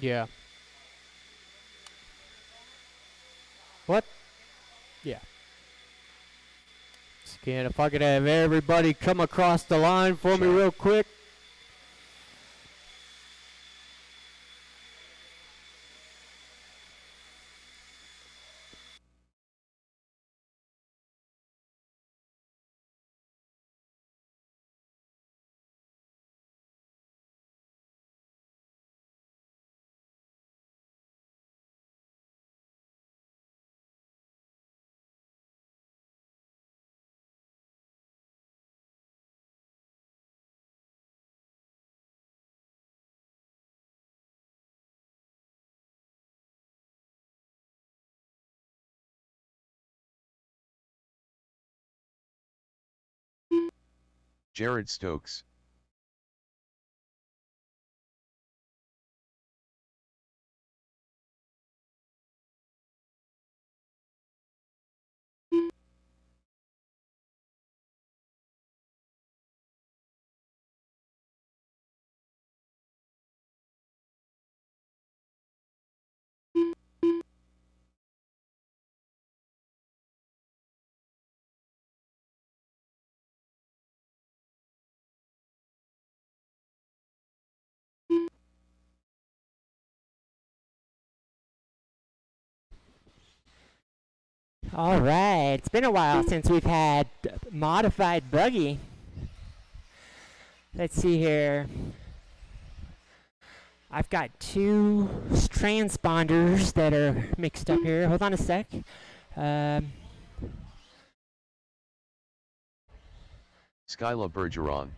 Yeah. What? Yeah. Again, if I could have everybody come across the line for me real quick. Jared Stokes. All right, it's been a while since we've had modified buggy. Let's see here. I've got two transponders that are mixed up here. Hold on a sec. Skyla Bergeron.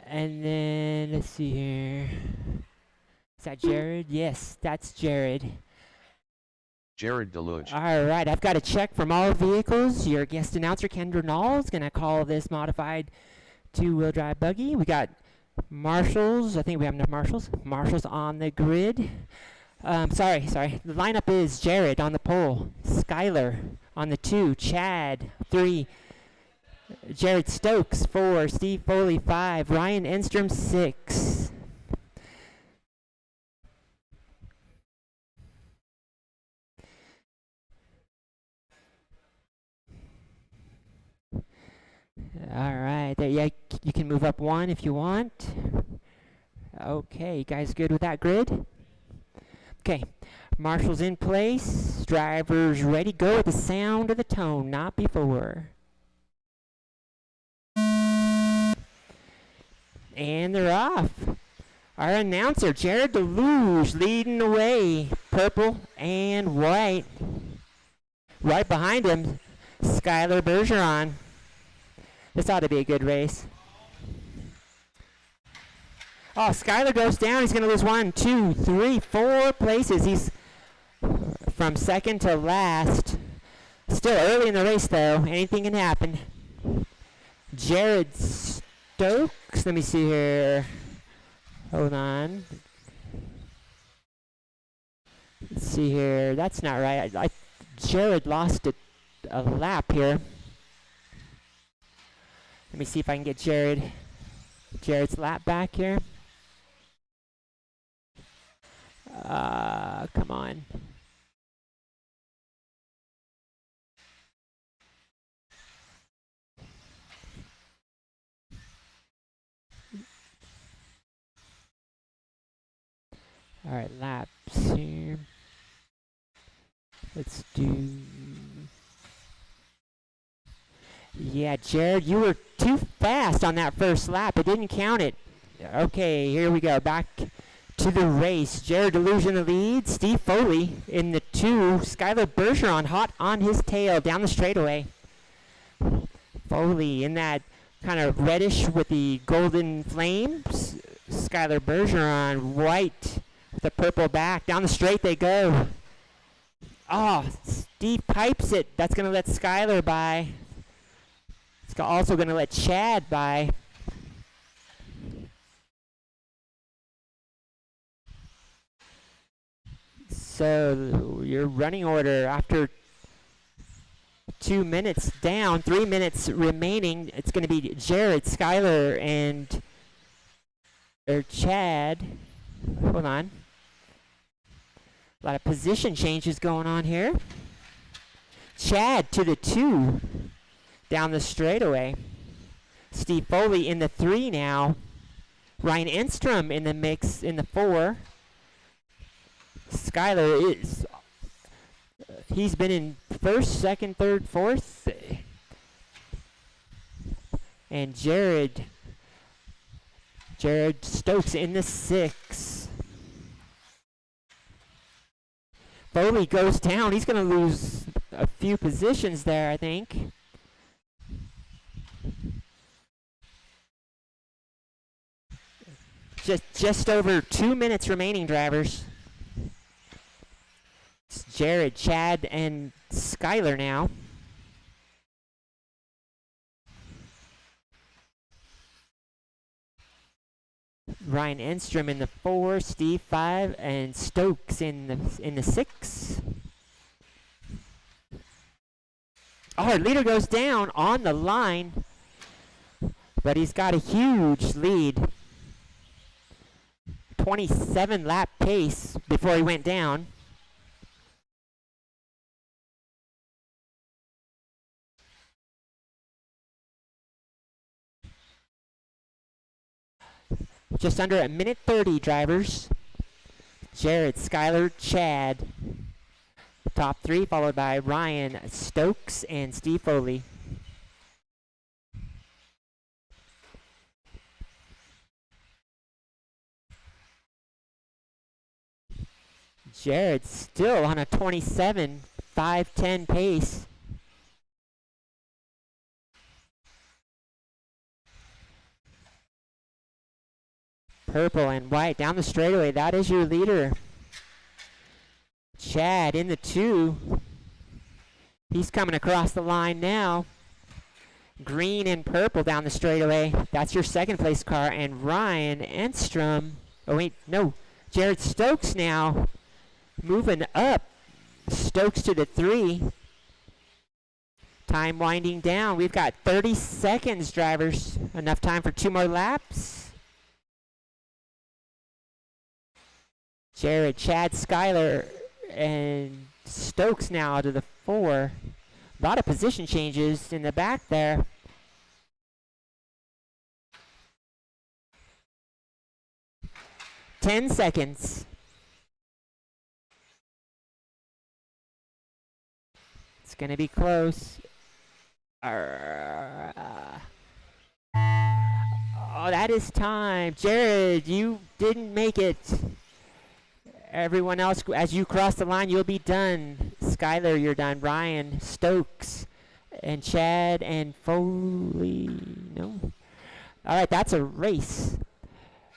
And then, let's see here. Is that Jared? Yes, that's Jared. Jared DeLuge. All right, I've got a check from all vehicles. Your guest announcer, Kendra Knoll, is going to call this modified two-wheel drive buggy. We got marshals. I think we have enough marshals. Marshals on the grid. Sorry. The lineup is Jared on the pole, Skylar on the 2, Chad 3, Jared Stokes 4, Steve Foley 5, Ryan Enstrom 6. All right, there, yeah, you can move up one if you want. Okay, you guys good with that grid? Okay, marshals in place, drivers ready, go with the sound of the tone, not before. And they're off. Our announcer, Jared Deluge, leading the way. Purple and white. Right behind him, Skylar Bergeron. This ought to be a good race. Oh, Skylar goes down. He's going to lose 1, 2, 3, 4 places. He's from second to last. Still early in the race, though. Anything can happen. Jared Stokes. Let me see here. Hold on. Let's see here. That's not right. Jared lost a lap here. Let me see if I can get Jared's lap back here. Come on. All right, laps here. Let's do. Yeah, Jared, you were too fast on that first lap. It didn't count it. Okay, here we go. Back to the race. Jared Deluge in the lead. Steve Foley in the 2. Skylar Bergeron hot on his tail down the straightaway. Foley in that kind of reddish with the golden flames. Skylar Bergeron white with the purple back. Down the straight they go. Oh, Steve pipes it. That's going to let Skylar by. It's also going to let Chad by. So your running order after 2 minutes down, 3 minutes remaining, it's going to be Jared, Skylar, and Chad. Hold on. A lot of position changes going on here. Chad to the 2 down the straightaway. Steve Foley in the 3 now. Ryan Enstrom in the mix in the 4. Skylar is, he's been in first, second, third, fourth. And Jared Stokes in the 6. Foley goes down. He's going to lose a few positions there, I think. Just over 2 minutes remaining, drivers. It's Jared, Chad, and Skylar now. Ryan Enstrom in the 4, Steve 5, and Stokes in the 6. Oh, our leader goes down on the line, but he's got a huge lead. 27 lap pace before he went down. Just under a minute 30, drivers. Jared, Skylar, Chad. Top 3, followed by Ryan, Stokes, and Steve Foley. Jared still on a 27, 5:10 pace. Purple and white down the straightaway. That is your leader. Chad in the 2. He's coming across the line now. Green and purple down the straightaway. That's your second place car. And Ryan Enstrom. Oh, wait, no. Jared Stokes now moving up. Stokes to the 3. Time winding down. We've got 30 seconds, drivers. Enough time for 2 more laps. Jared, Chad, Skylar, and Stokes now to the 4. A lot of position changes in the back there. Ten seconds. It's going to be close. Oh, that is time. Jared, you didn't make it. Everyone else, as you cross the line, you'll be done. Skylar, you're done. Ryan, Stokes, and Chad, and Foley. No. All right, that's a race.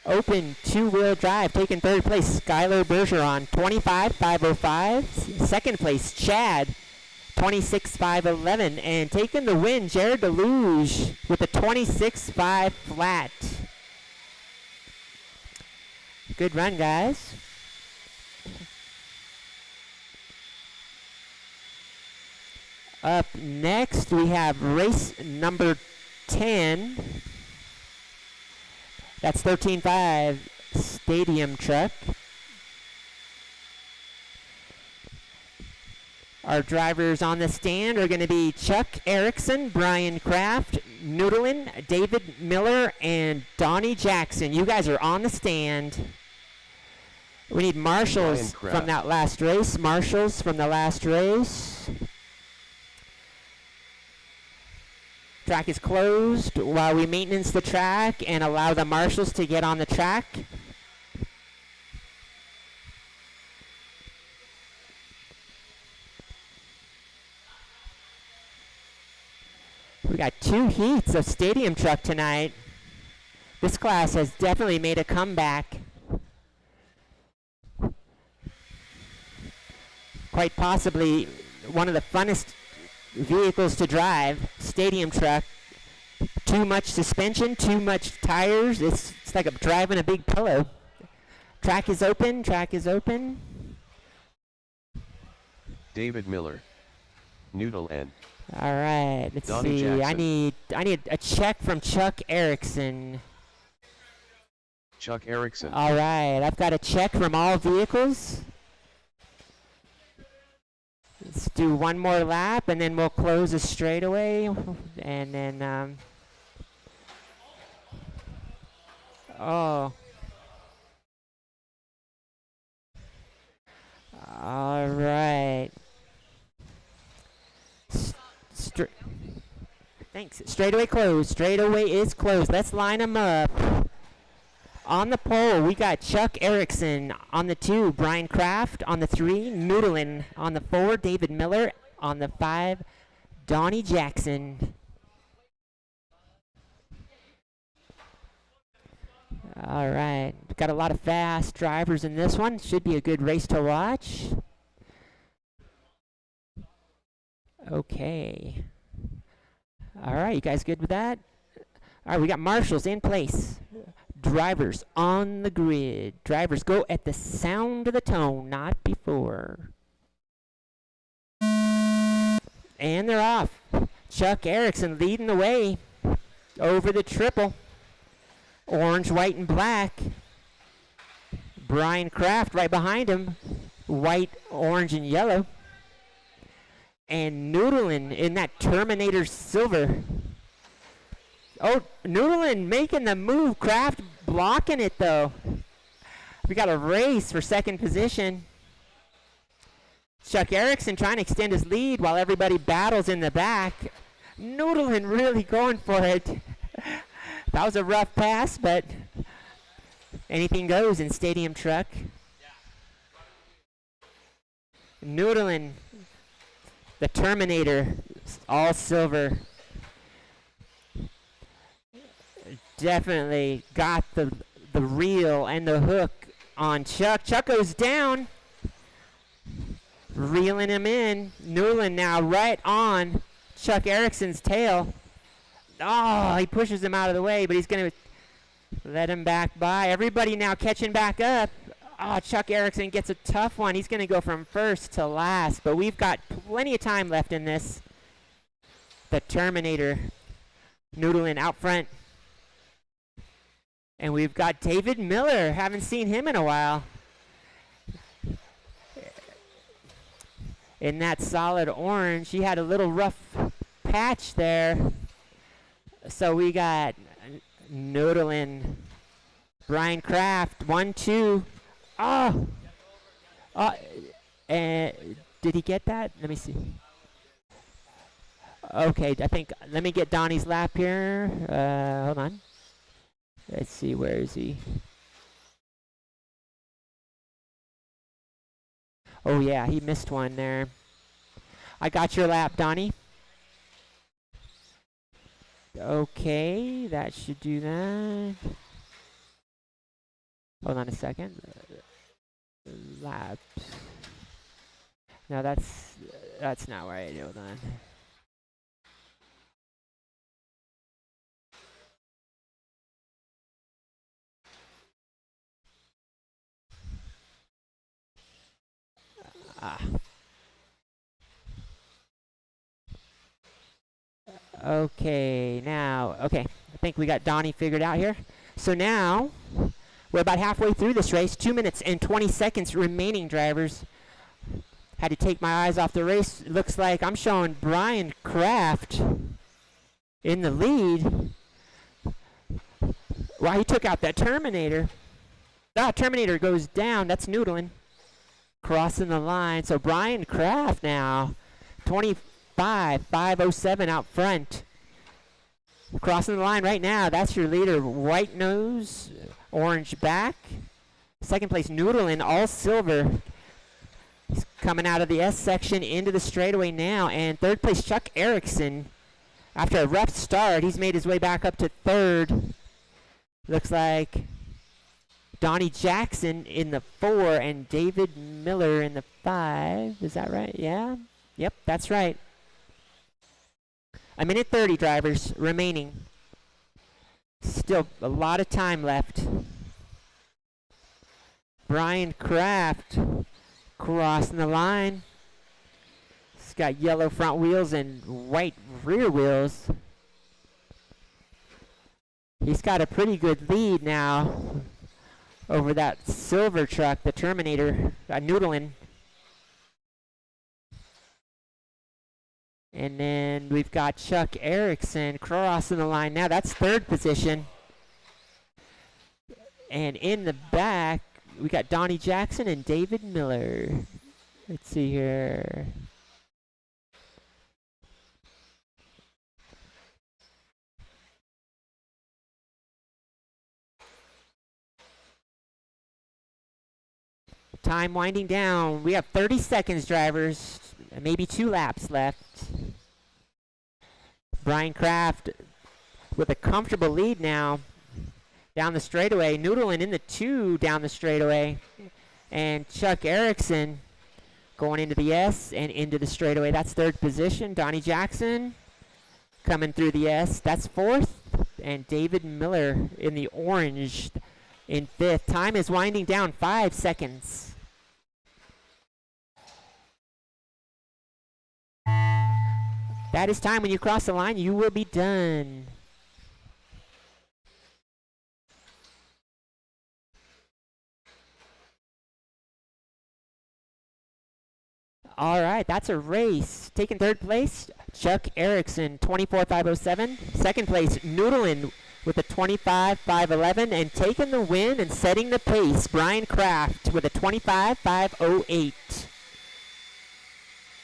Open two-wheel drive, taking third place, Skylar Bergeron, 25.505. Second place, Chad, 26.511. And taking the win, Jared Deluge with a 26.5 flat. Good run, guys. Up next, we have race number 10. That's 13.5 Stadium Truck. Our drivers on the stand are going to be Chuck Erickson, Brian Kraft, Noodlin, David Miller, and Donnie Jackson. You guys are on the stand. We need marshals from that last race. Marshals from the last race. Track is closed while we maintenance the track and allow the marshals to get on the track. We got 2 heats of Stadium Truck tonight. This class has definitely made a comeback. Quite possibly one of the funnest vehicles to drive. Stadium Truck. Too much suspension, too much tires. It's like driving a big pillow. Track is open, track is open. David Miller. Noodle N. All right, let's Donnie see. Jackson. I need a check from Chuck Erickson. Chuck Erickson. All right, I've got a check from all vehicles. Let's do one more lap, and then we'll close a straightaway, and then oh. All right. Thanks. Straightaway closed. Straightaway is closed. Let's line them up. On the pole, we got Chuck Erickson on the 2, Brian Kraft on the 3, Noodlin on the 4, David Miller on the 5, Donnie Jackson. All right, got a lot of fast drivers in this one. Should be a good race to watch. Okay. All right, you guys good with that? All right, we got marshals in place. Drivers on the grid. Drivers go at the sound of the tone, not before. And they're off. Chuck Erickson leading the way over the triple. Orange, white, and black. Brian Kraft right behind him. White, orange, and yellow. And Noodlin in that Terminator silver. Oh, Noodlin making the move. Kraft blocking it, though. We got a race for second position. Chuck Erickson trying to extend his lead while everybody battles in the back. Noodlin really going for it. That was a rough pass, but anything goes in Stadium Truck. Noodlin, the Terminator, all silver. Definitely got the reel and the hook on Chuck. Chuck goes down. Reeling him in. Noodlin now right on Chuck Erickson's tail. Oh, he pushes him out of the way, but he's going to let him back by. Everybody now catching back up. Oh, Chuck Erickson gets a tough one. He's going to go from first to last, but we've got plenty of time left in this. The Terminator. Noodlin out front. And we've got David Miller. Haven't seen him in a while. In that solid orange, he had a little rough patch there. So we got Noodlin, Brian Kraft, 1, 2. Oh! Did he get that? Let me see. Okay, I think, let me get Donnie's lap here. Hold on. Let's see, where is he? Oh yeah, he missed one there. I got your lap, Donnie. Okay, that should do that. Hold on a second. Laps. No, that's not right. Hold on. Ah. Okay, now, okay. I think we got Donnie figured out here. So now, we're about halfway through this race. 2 minutes and 20 seconds remaining, drivers. Had to take my eyes off the race. It looks like I'm showing Brian Kraft in the lead. Wow, he took out that Terminator. That Terminator goes down. That's noodling. Crossing the line. So Brian Kraft now, 25.507 out front. Crossing the line right now. That's your leader. White nose, orange back. Second place, noodling, all silver. He's coming out of the S section into the straightaway now. And third place, Chuck Erickson. After a rough start, he's made his way back up to third. Looks like Donnie Jackson in the 4 and David Miller in the 5. Is that right? Yeah? Yep, that's right. A minute 30, drivers, remaining. Still a lot of time left. Brian Kraft crossing the line. He's got yellow front wheels and white rear wheels. He's got a pretty good lead now over that silver truck, the Terminator, noodling. And then we've got Chuck Erickson crossing the line now. That's third position. And in the back, we got Donnie Jackson and David Miller. Let's see here. Time winding down. We have 30 seconds, drivers. Maybe 2 laps left. Brian Kraft with a comfortable lead now down the straightaway. Noodling in the 2 down the straightaway. And Chuck Erickson going into the S and into the straightaway. That's third position. Donnie Jackson coming through the S. That's fourth. And David Miller in the orange in fifth. Time is winding down. 5 seconds. That is time. When you cross the line, you will be done. All right, that's a race. Taking third place, Chuck Erickson, 24.507. Second place, Noodlin with a 25.511. And taking the win and setting the pace, Brian Kraft with a 25.508.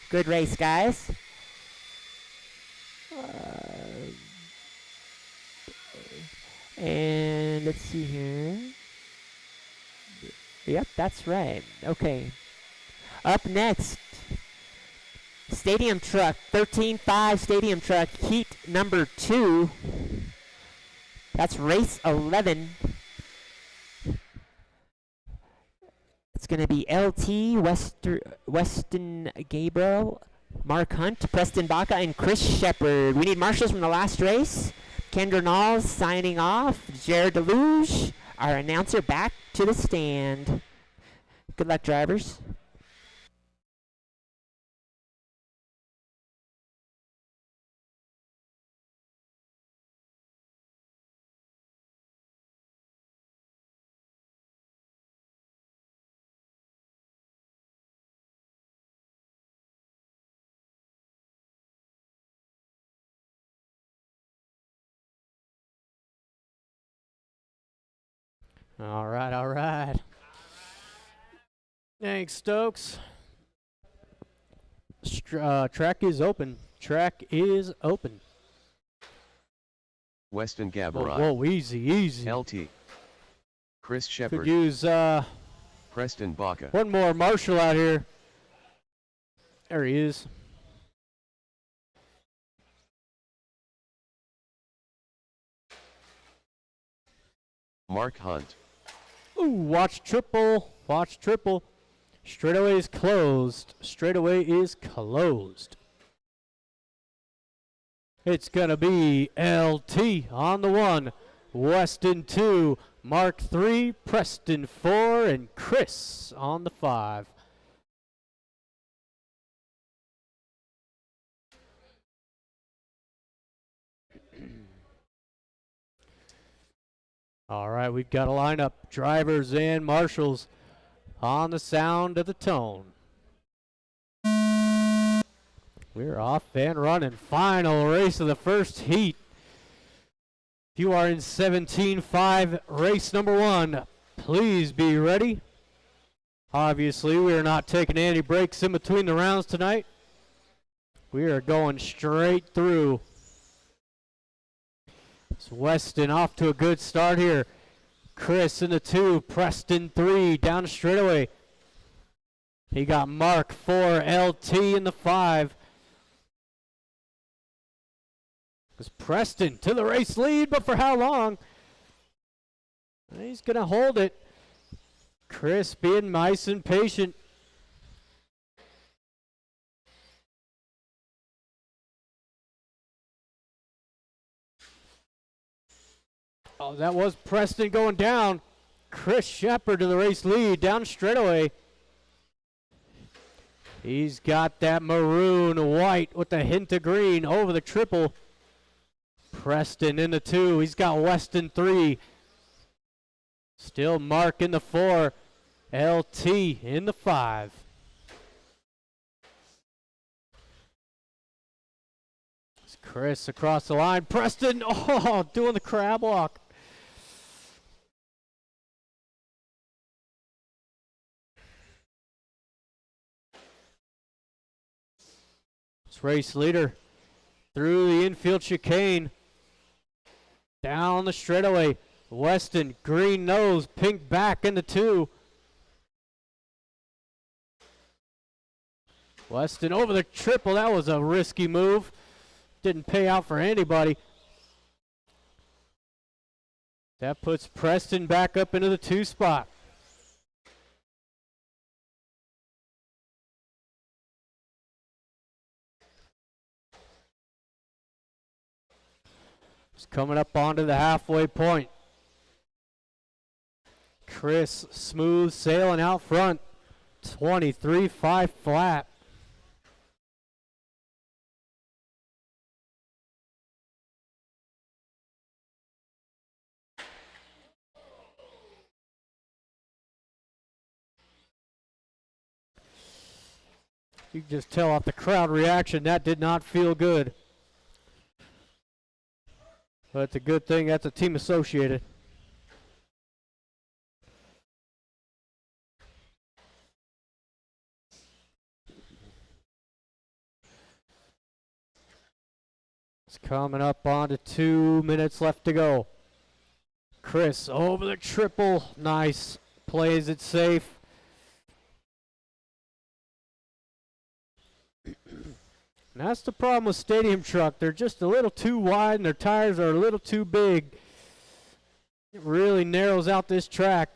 Good race, guys. And let's see here. Yep, that's right. Okay. Up next, Stadium Truck, 13.5 Stadium Truck, heat number 2. That's race 11. It's going to be LT, Weston Gabriel, Mark Hunt, Preston Baca, and Chris Shepard. We need marshals from the last race. Kendra Knowles signing off. Jared Deluge, our announcer, back to the stand. Good luck, drivers. All right, all right. Thanks, Stokes. Track is open. Track is open. Weston Whoa, Gabarai. whoa, easy, easy. LT. Chris Could Shepard. use Preston Baca. one more Marshall out here. There he is. Mark Hunt. Ooh, watch triple. Watch triple. Straightaway is closed. Straightaway is closed. It's going to be LT on the 1. Weston 2. Mark 3. Preston 4. And Chris on the 5. All right, we've got a lineup. Drivers and marshals on the sound of the tone. We're off and running. Final race of the first heat. If you are in 17.5, race number 1, please be ready. Obviously, we are not taking any breaks in between the rounds tonight. We are going straight through. It's Weston off to a good start here. Chris in the 2, Preston 3, down the straightaway. He got Mark 4, LT in the 5. It's Preston to the race lead, but for how long? He's going to hold it. Chris being nice and patient. Oh, that was Preston going down. Chris Shepard to the race lead, down straightaway. He's got that maroon white with a hint of green over the triple. Preston in the 2. He's got Weston 3. Still Mark in the 4. LT in the 5. It's Chris across the line. Preston, oh, doing the crab walk. It's race leader through the infield chicane. Down the straightaway. Weston, green nose, pink back in the 2. Weston over the triple. That was a risky move. Didn't pay out for anybody. That puts Preston back up into the 2 spot. Coming up onto the halfway point. Chris smooth sailing out front. 23.5 flat. You can just tell off the crowd reaction that did not feel good. But it's a good thing that's a team associated. It's coming up on to 2 minutes left to go. Chris over the triple. Nice. Plays it safe. And that's the problem with Stadium Truck. They're just a little too wide and their tires are a little too big. It really narrows out this track.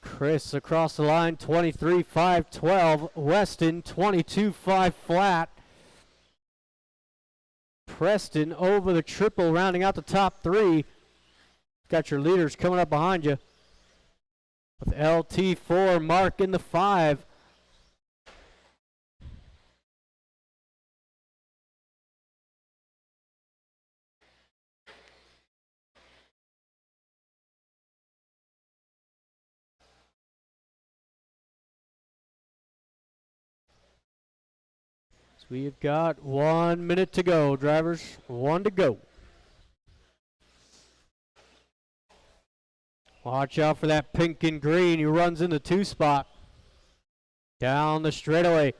Chris across the line, 23.512. Weston, 22.5 flat. Preston over the triple, rounding out the top 3. Got your leaders coming up behind you. With LT4, Mark in the 5. We've got 1 minute to go, drivers. 1 to go. Watch out for that pink and green. He runs in the 2 spot. Down the straightaway.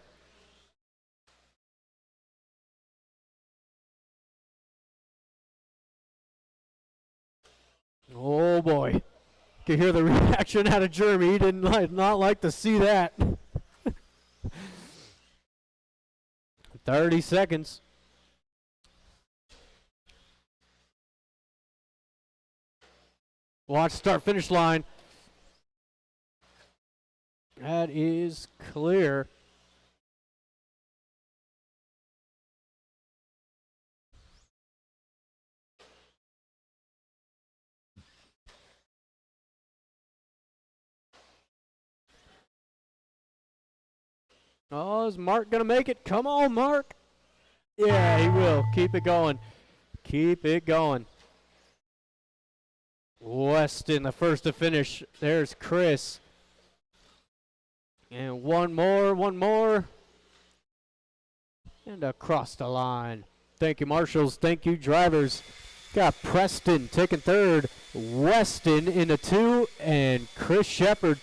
Oh boy. You can hear the reaction out of Jeremy. He did not like to see that. 30 seconds. Watch start finish line. That is clear. Oh, is Mark going to make it? Come on, Mark. Yeah, he will. Keep it going. Keep it going. Weston, the first to finish. There's Chris. And one more. And across the line. Thank you, marshals. Thank you, drivers. Got Preston taking third. Weston in the 2. And Chris Shepard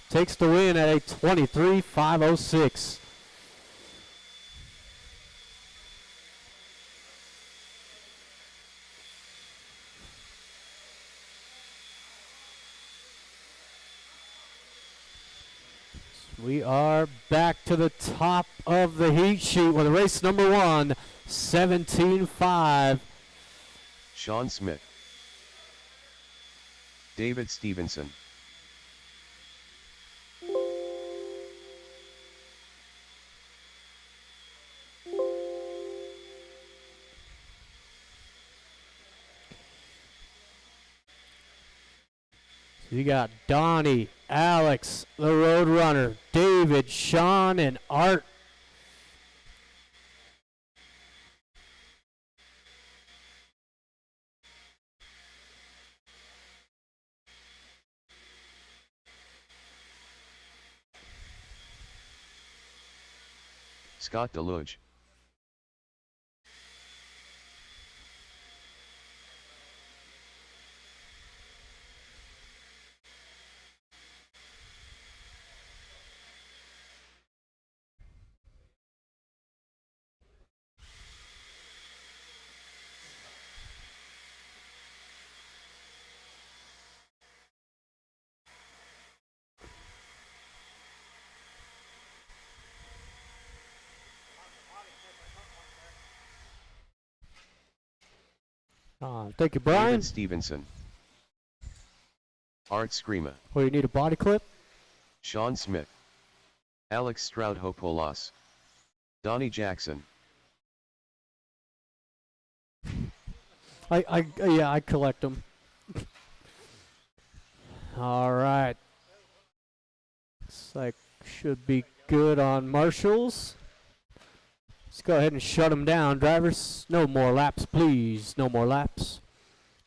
takes the win at a 23.506. We are back to the top of the heat sheet with race number 1, 17.5. Sean Smith. David Stevenson. You got Donnie, Alex, the Roadrunner, David, Sean, and Art. Scott Deluge. Thank you, Brian. David Stevenson. Art Screama. Oh, you need a body clip? Sean Smith. Alex Stroudhopoulos. Donnie Jackson. I collect them. All right. Looks like should be good on marshals. Let's go ahead and shut them down, drivers. No more laps, please. No more laps.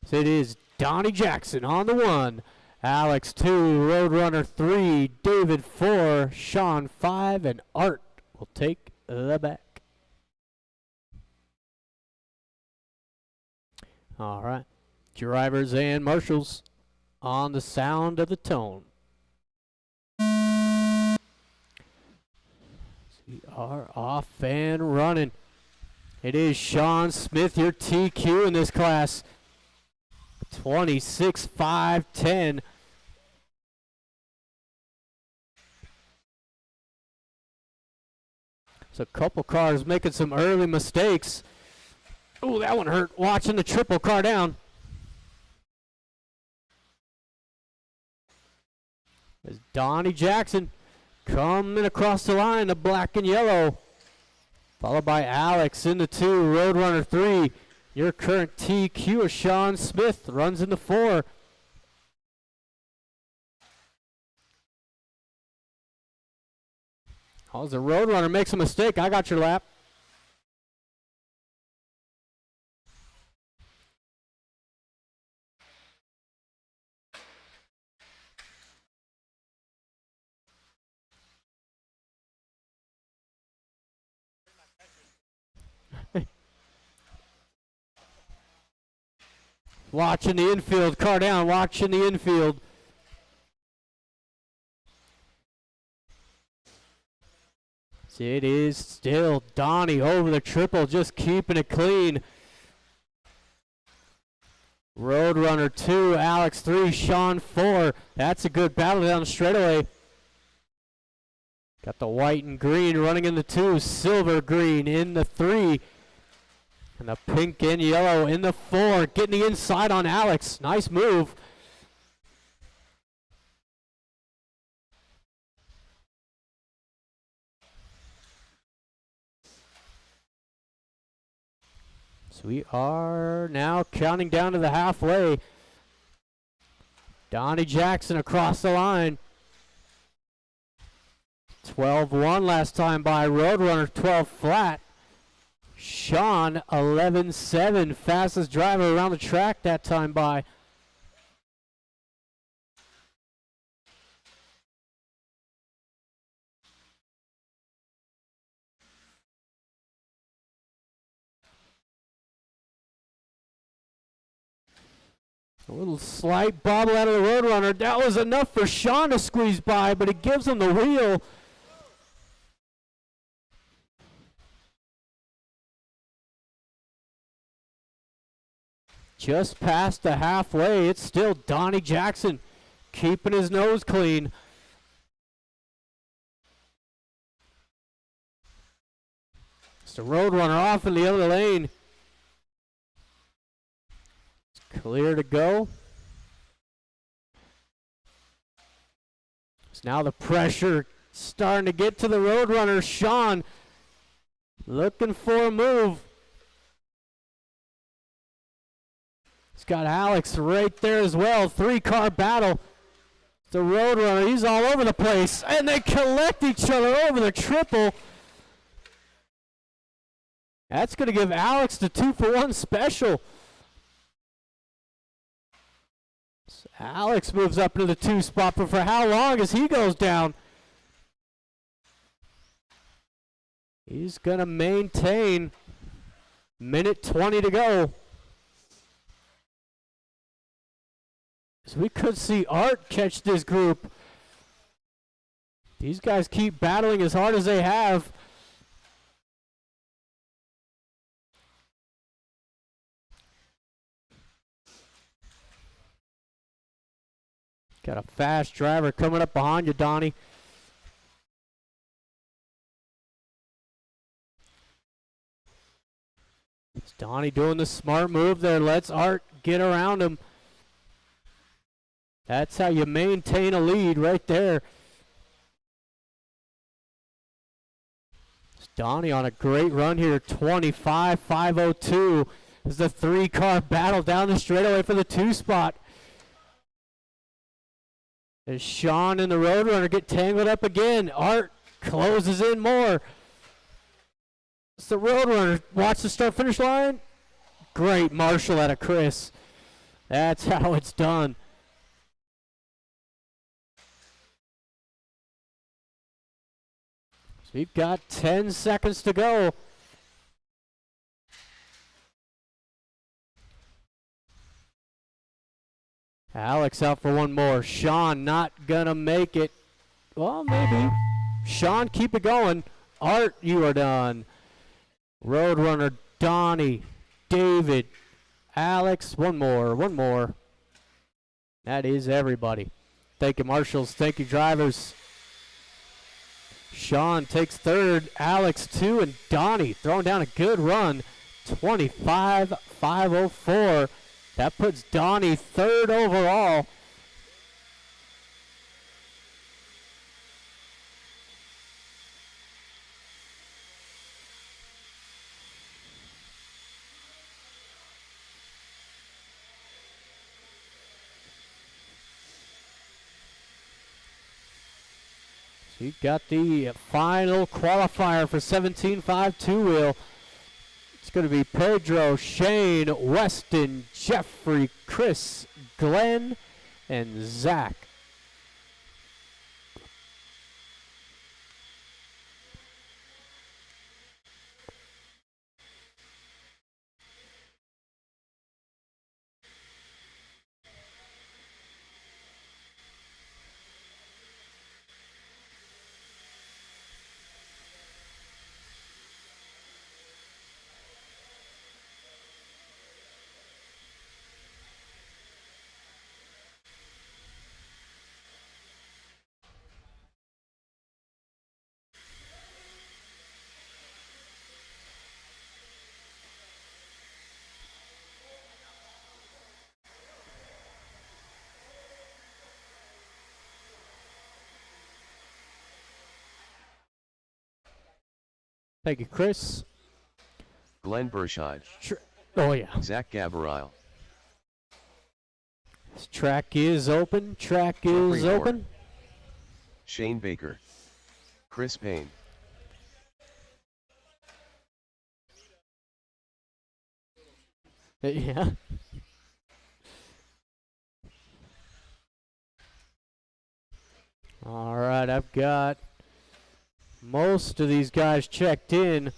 So it is Donnie Jackson on the 1, Alex 2, Roadrunner 3, David 4, Sean 5, and Art will take the back. All right. Drivers and marshals on the sound of the tone. We are off and running. It is Sean Smith, your TQ in this class. 26.510. So a couple cars making some early mistakes. Oh, that one hurt. Watching the triple car down. There's Donnie Jackson coming across the line, the black and yellow. Followed by Alex in the 2, Roadrunner 3. Your current TQ is Sean Smith, runs in the 4. Oh, the Roadrunner makes a mistake. I got your lap. Watching the infield, car down, watching the infield. It is still Donnie over the triple, just keeping it clean. Roadrunner 2, Alex 3, Sean 4. That's a good battle down the straightaway. Got the white and green running in the 2, silver green in the 3. And the pink and yellow in the 4. Getting the inside on Alex. Nice move. So we are now counting down to the halfway. Donnie Jackson across the line. 12-1 last time by Roadrunner, 12 flat. Sean 11-7, fastest driver around the track that time by. A little slight bobble out of the Roadrunner. That was enough for Sean to squeeze by, but it gives him the wheel. Just past the halfway, it's still Donnie Jackson keeping his nose clean. It's the Roadrunner off in the other lane. It's clear to go. So now the pressure starting to get to the Roadrunner. Sean looking for a move. He's got Alex right there as well. 3-car battle. The Roadrunner, he's all over the place. And they collect each other over the triple. That's going to give Alex the 2-for-1 special. So Alex moves up to the 2 spot, but for how long as he goes down? He's going to maintain. Minute 20 to go. So we could see Art catch this group. These guys keep battling as hard as they have. Got a fast driver coming up behind you, Donnie. It's Donnie doing the smart move there. Lets Art get around him. That's how you maintain a lead right there. It's Donnie on a great run here. 25-502 is the 3-car battle down the straightaway for the 2 spot. As Sean and the Roadrunner get tangled up again. Art closes in more. It's the Roadrunner. Watch the start-finish line. Great Marshall out of Chris. That's how it's done. So we've got 10 seconds to go. Alex out for one more. Sean not gonna make it. Well, maybe. Sean, keep it going. Art, you are done. Roadrunner, Donnie, David, Alex, one more. That is everybody. Thank you, marshals. Thank you, drivers. Sean takes third, Alex 2, and Donnie throwing down a good run. 25-504. That puts Donnie third overall. So you got the final qualifier for 17.5 two-wheel. It's going to be Pedro, Shane, Weston, Jeffrey, Chris, Glenn, and Zach. Thank you, Chris. Glenn Burscheid. Oh, yeah. Zach Gabriel. This track is open. Track Jeffrey is Moore. open. Shane Baker. Chris Payne. Yeah. All right, I've got most of these guys checked in.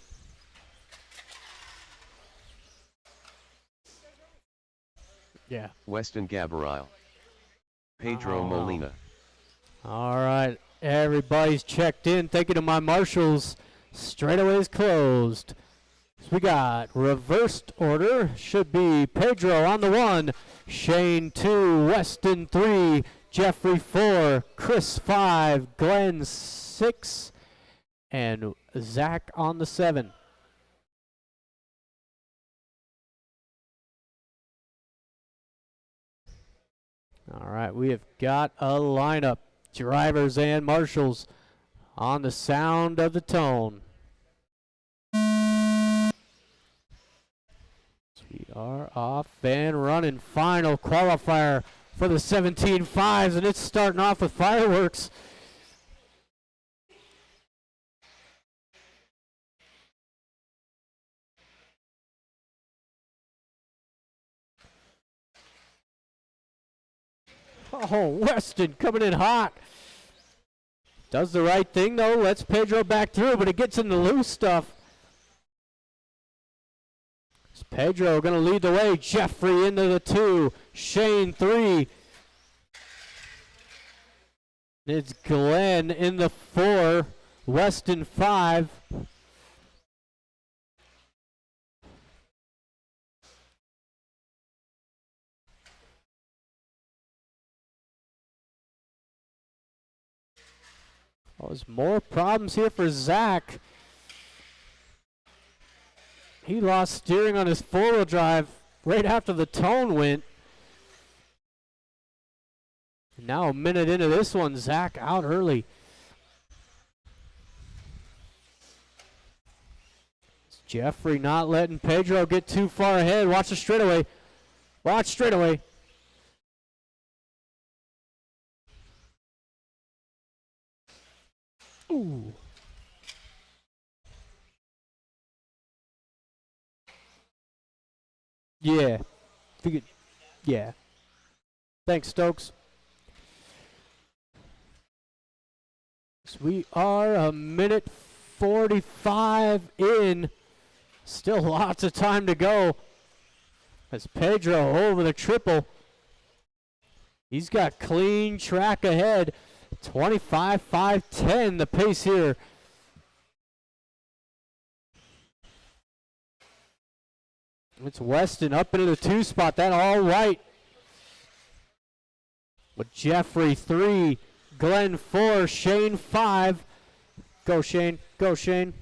Yeah. Weston Gabriel. Pedro Oh. Molina. All right, everybody's checked in. Thank you to my marshals. Straightaways closed. So we got reversed order. Should be Pedro on the 1, Shane 2, Weston 3, Jeffrey 4, Chris 5, Glenn 6, and Zach on the 7. All right, we have got a lineup. Drivers and marshals on the sound of the tone. We are off and running. Final qualifier for the 17.5s, and it's starting off with fireworks. Oh, Weston coming in hot. Does the right thing, though. Lets Pedro back through, but it gets in the loose stuff. It's Pedro going to lead the way. Jeffrey into the 2. Shane 3. It's Glenn in the 4. Weston 5. Oh, there's more problems here for Zach. He lost steering on his four-wheel drive right after the tone went. And now a minute into this one, Zach out early. It's Jeffrey not letting Pedro get too far ahead. Watch the straightaway. Watch straightaway. Ooh. Yeah. Yeah. Thanks, Stokes. So we are a minute 45 in. Still lots of time to go. As Pedro over the triple. He's got clean track ahead. 25-5-10 the pace here. It's Weston up into the 2 spot. That all right. With Jeffrey 3, Glenn 4, Shane 5. Go Shane, go Shane.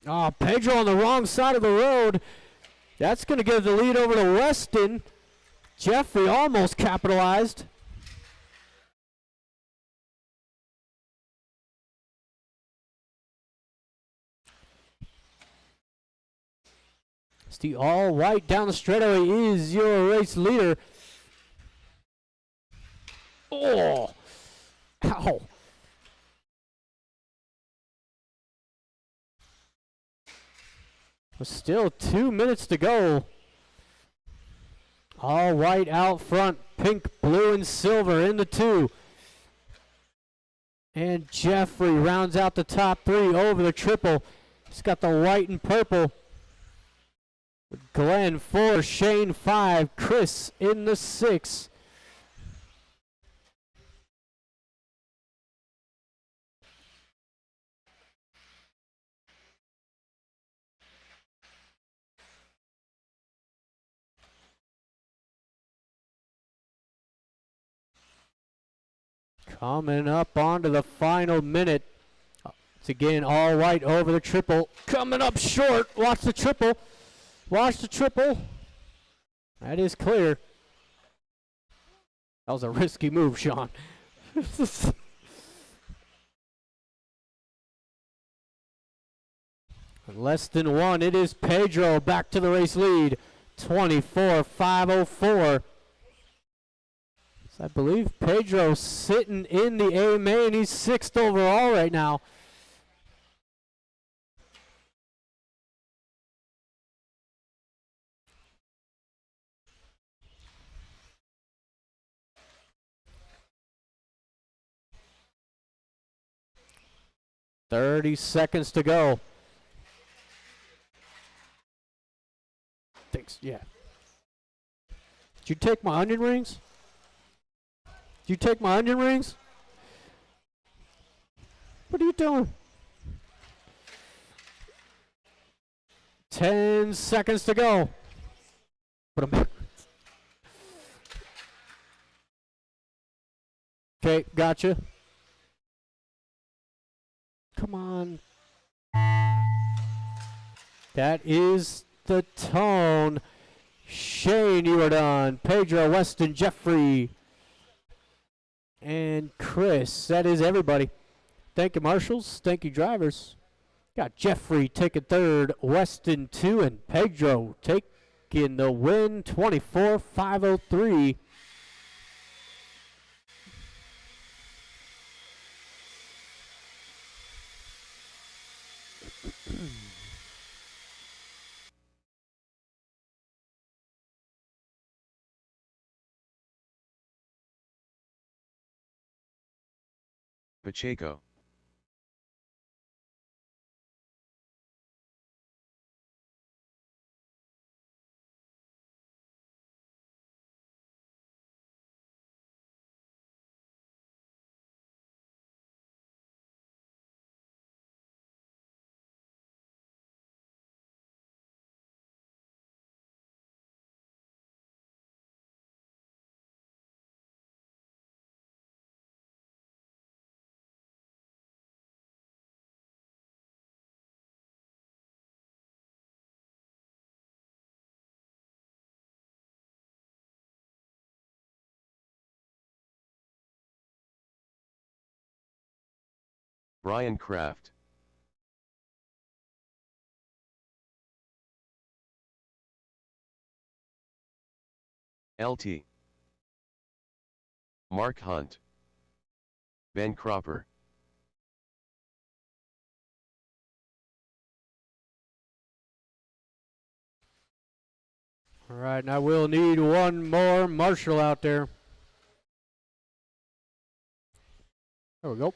Oh, Pedro on the wrong side of the road. That's going to give the lead over to Weston. Jeffrey almost capitalized. It's the all white down the straightaway is your race leader. Oh, ow. Still 2 minutes to go. All white out front, pink, blue, and silver in the 2. And Jeffrey rounds out the top 3 over the triple. He's got the white and purple. Glenn 4, Shane 5, Chris in the 6. Coming up onto the final minute. It's again all white over the triple. Coming up short. Watch the triple. Watch the triple. That is clear. That was a risky move, Sean. Less than one. It is Pedro back to the race lead. 24.504. So I believe Pedro sitting in the AMA, and he's 6th overall right now. $30 to go. Thanks. Yeah. Did you take my onion rings? Did you take my onion rings? What are you doing? 10 seconds to go. Put them back. Okay, gotcha. Come on. That is the tone. Shane, you are done. Pedro, Weston, Jeffrey, and Chris. That is everybody. Thank you, marshals. Thank you, drivers. Got Jeffrey taking 3rd, Weston 2, and Pedro taking the win, 24.503. Pacheco. Brian Kraft. LT. Mark Hunt. Ben Cropper. All right, now we'll need one more marshal out there. There we go.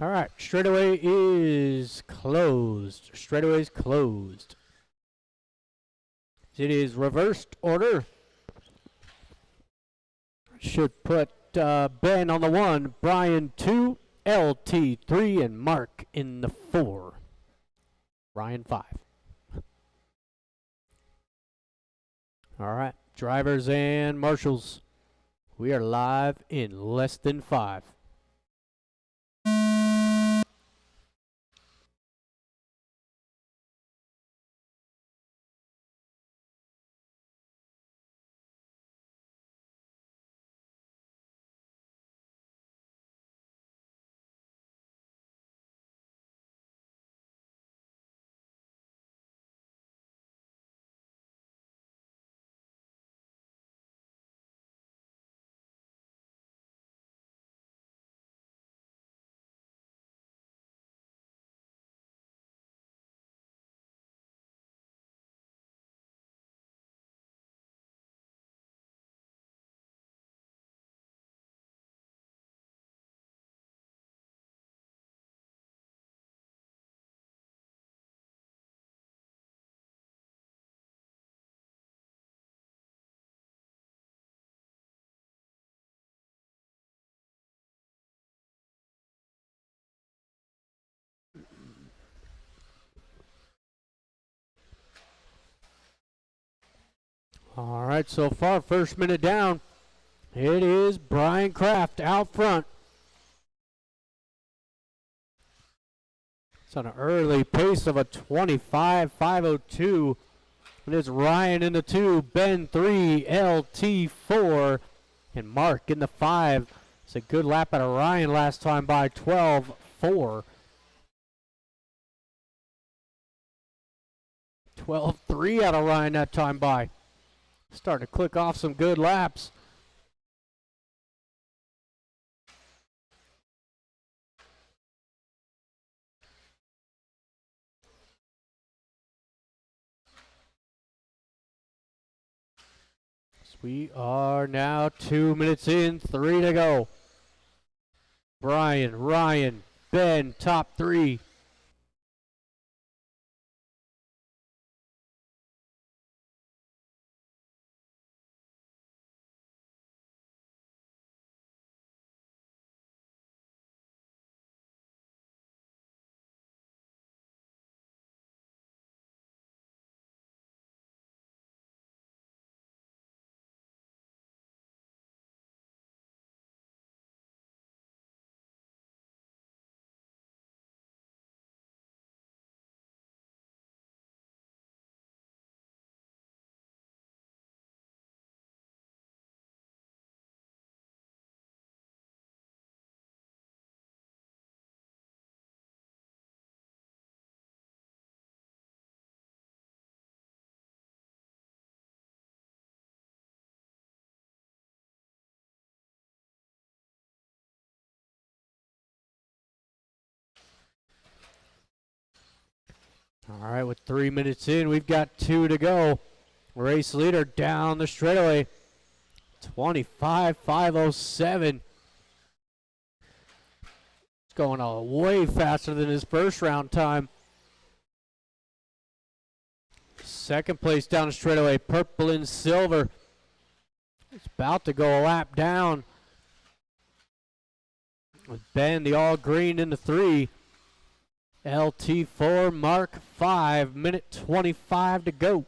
All right, straightaway is closed. Straightaway is closed. It is reversed order. Should put Ben on the 1, Brian 2, LT 3, and Mark in the 4. Ryan 5. All right, drivers and marshals. We are live in less than 5. All right, so far, first minute down. It is Brian Kraft out front. It's on an early pace of a 25.502. And it's Ryan in the 2, Ben 3, LT 4, and Mark in the 5. It's a good lap out of Ryan last time by 12.4. 12.3 out of Ryan that time by. Starting to click off some good laps. We are now 2 minutes in, 3 to go. Brian, Ryan, Ben, top 3. All right, with 3 minutes in, we've got 2 to go. Race leader down the straightaway. 25.507. It's going way faster than his first round time. Second place down the straightaway, purple and silver. It's about to go a lap down. With Ben, the all green in the 3. LT4, Mark 5, minute 25 to go.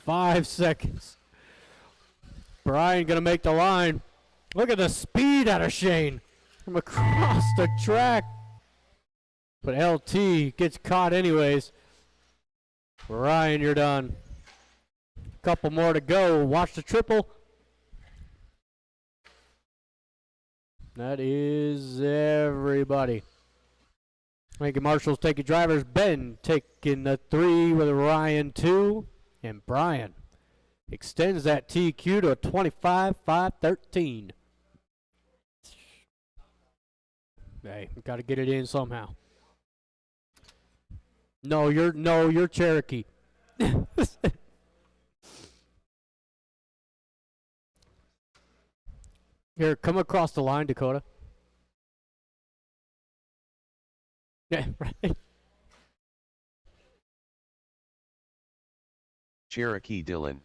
Five seconds. Brian gonna make the line. Look at the speed out of Shane from across the track. But LT gets caught anyways. Brian, you're done. Couple more to go. Watch the triple. That is everybody. Thank you, marshals. Take your drivers. Ben taking the 3 with Ryan 2. And Brian extends that TQ to a 25.513. Hey, we got to get it in somehow. No, you're Cherokee. Here, come across the line, Dakota. Yeah, right. Cherokee Dylan.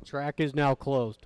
Track is now closed.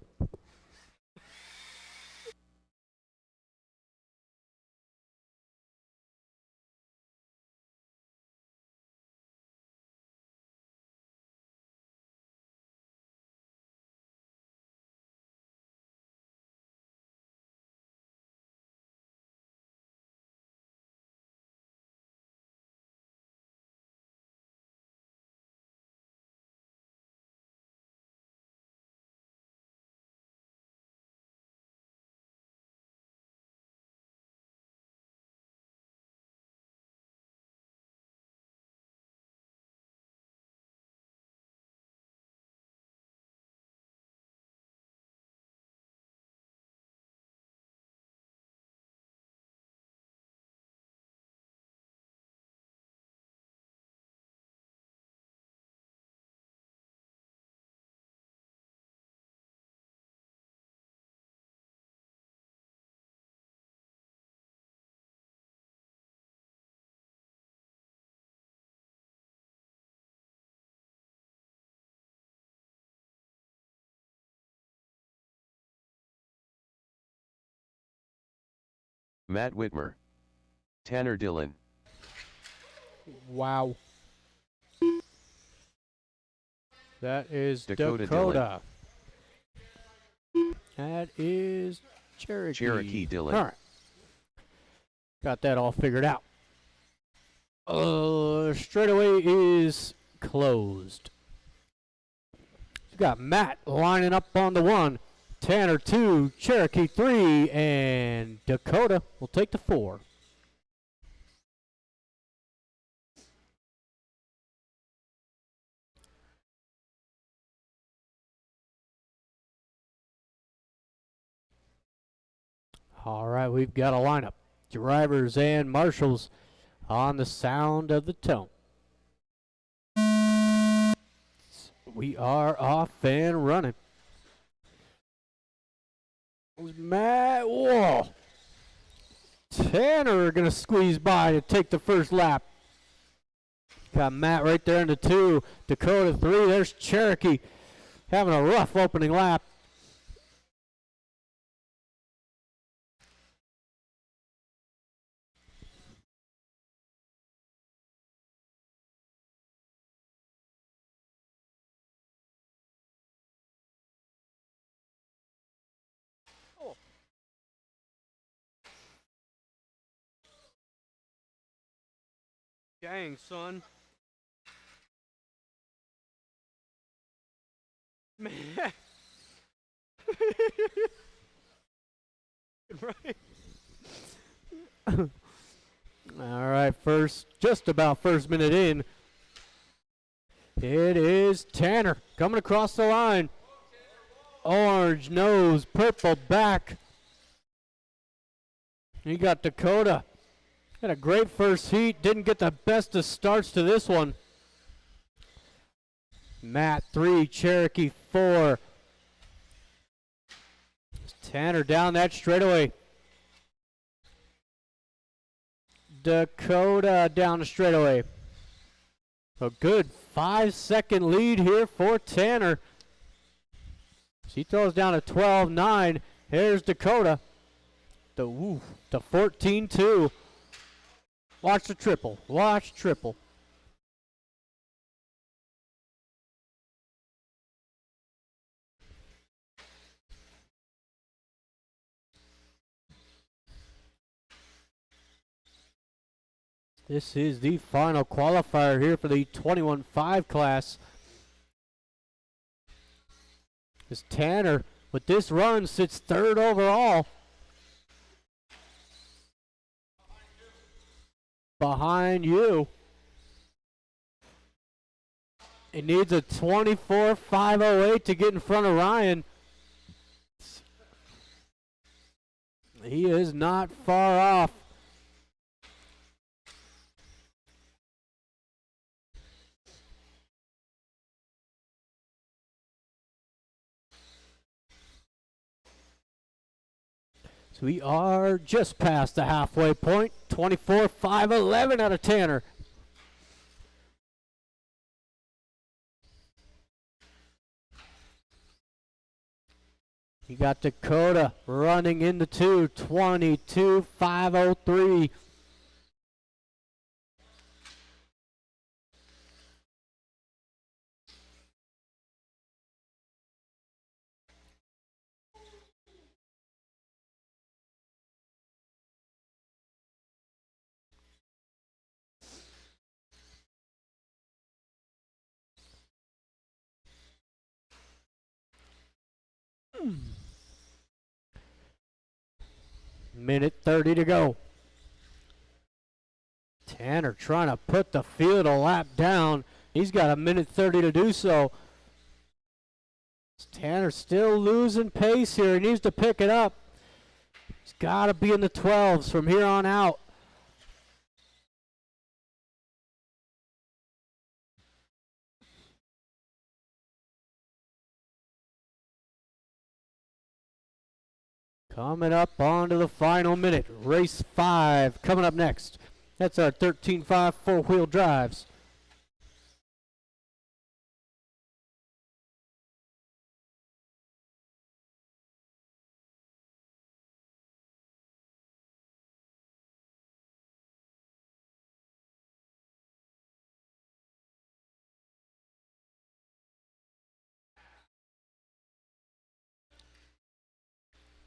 Matt Whitmer. Tanner Dillon. Wow. That is Dakota Dakota. That is Cherokee. Cherokee Dillon. All right. Got that all figured out. Straightaway is closed. We got Matt lining up on the 1, Tanner 2, Cherokee 3, and Dakota will take the 4. All right, we've got a lineup. Drivers and marshals on the sound of the tone. We are off and running. Matt, whoa. Tanner going to squeeze by to take the first lap. Got Matt right there in the 2. Dakota 3. There's Cherokee having a rough opening lap. Dang, son. Man. Right. All right, just about first minute in. It is Tanner coming across the line. Orange nose, purple back. You got Dakota. Had a great first heat. Didn't get the best of starts to this one. Matt 3, Cherokee 4. Tanner down that straightaway. Dakota down the straightaway. A good 5-second lead here for Tanner. She throws down a 12-9. Here's Dakota. The 14-2. Watch the triple. Watch triple. This is the final qualifier here for the 21.5 class. As Tanner, with this run, sits 3rd overall. Behind you. It needs a 24.508 to get in front of Ryan. He is not far off. So we are just past the halfway point. 24.511 out of Tanner. You got Dakota running in the 2. 22.503. Minute 30 to go. Tanner trying to put the field a lap down. He's got a minute 30 to do so. Tanner still losing pace here. He needs to pick it up. He's got to be in the 12s from here on out. Coming up onto the final minute. Race 5 coming up next. That's our 13.5 four-wheel drives.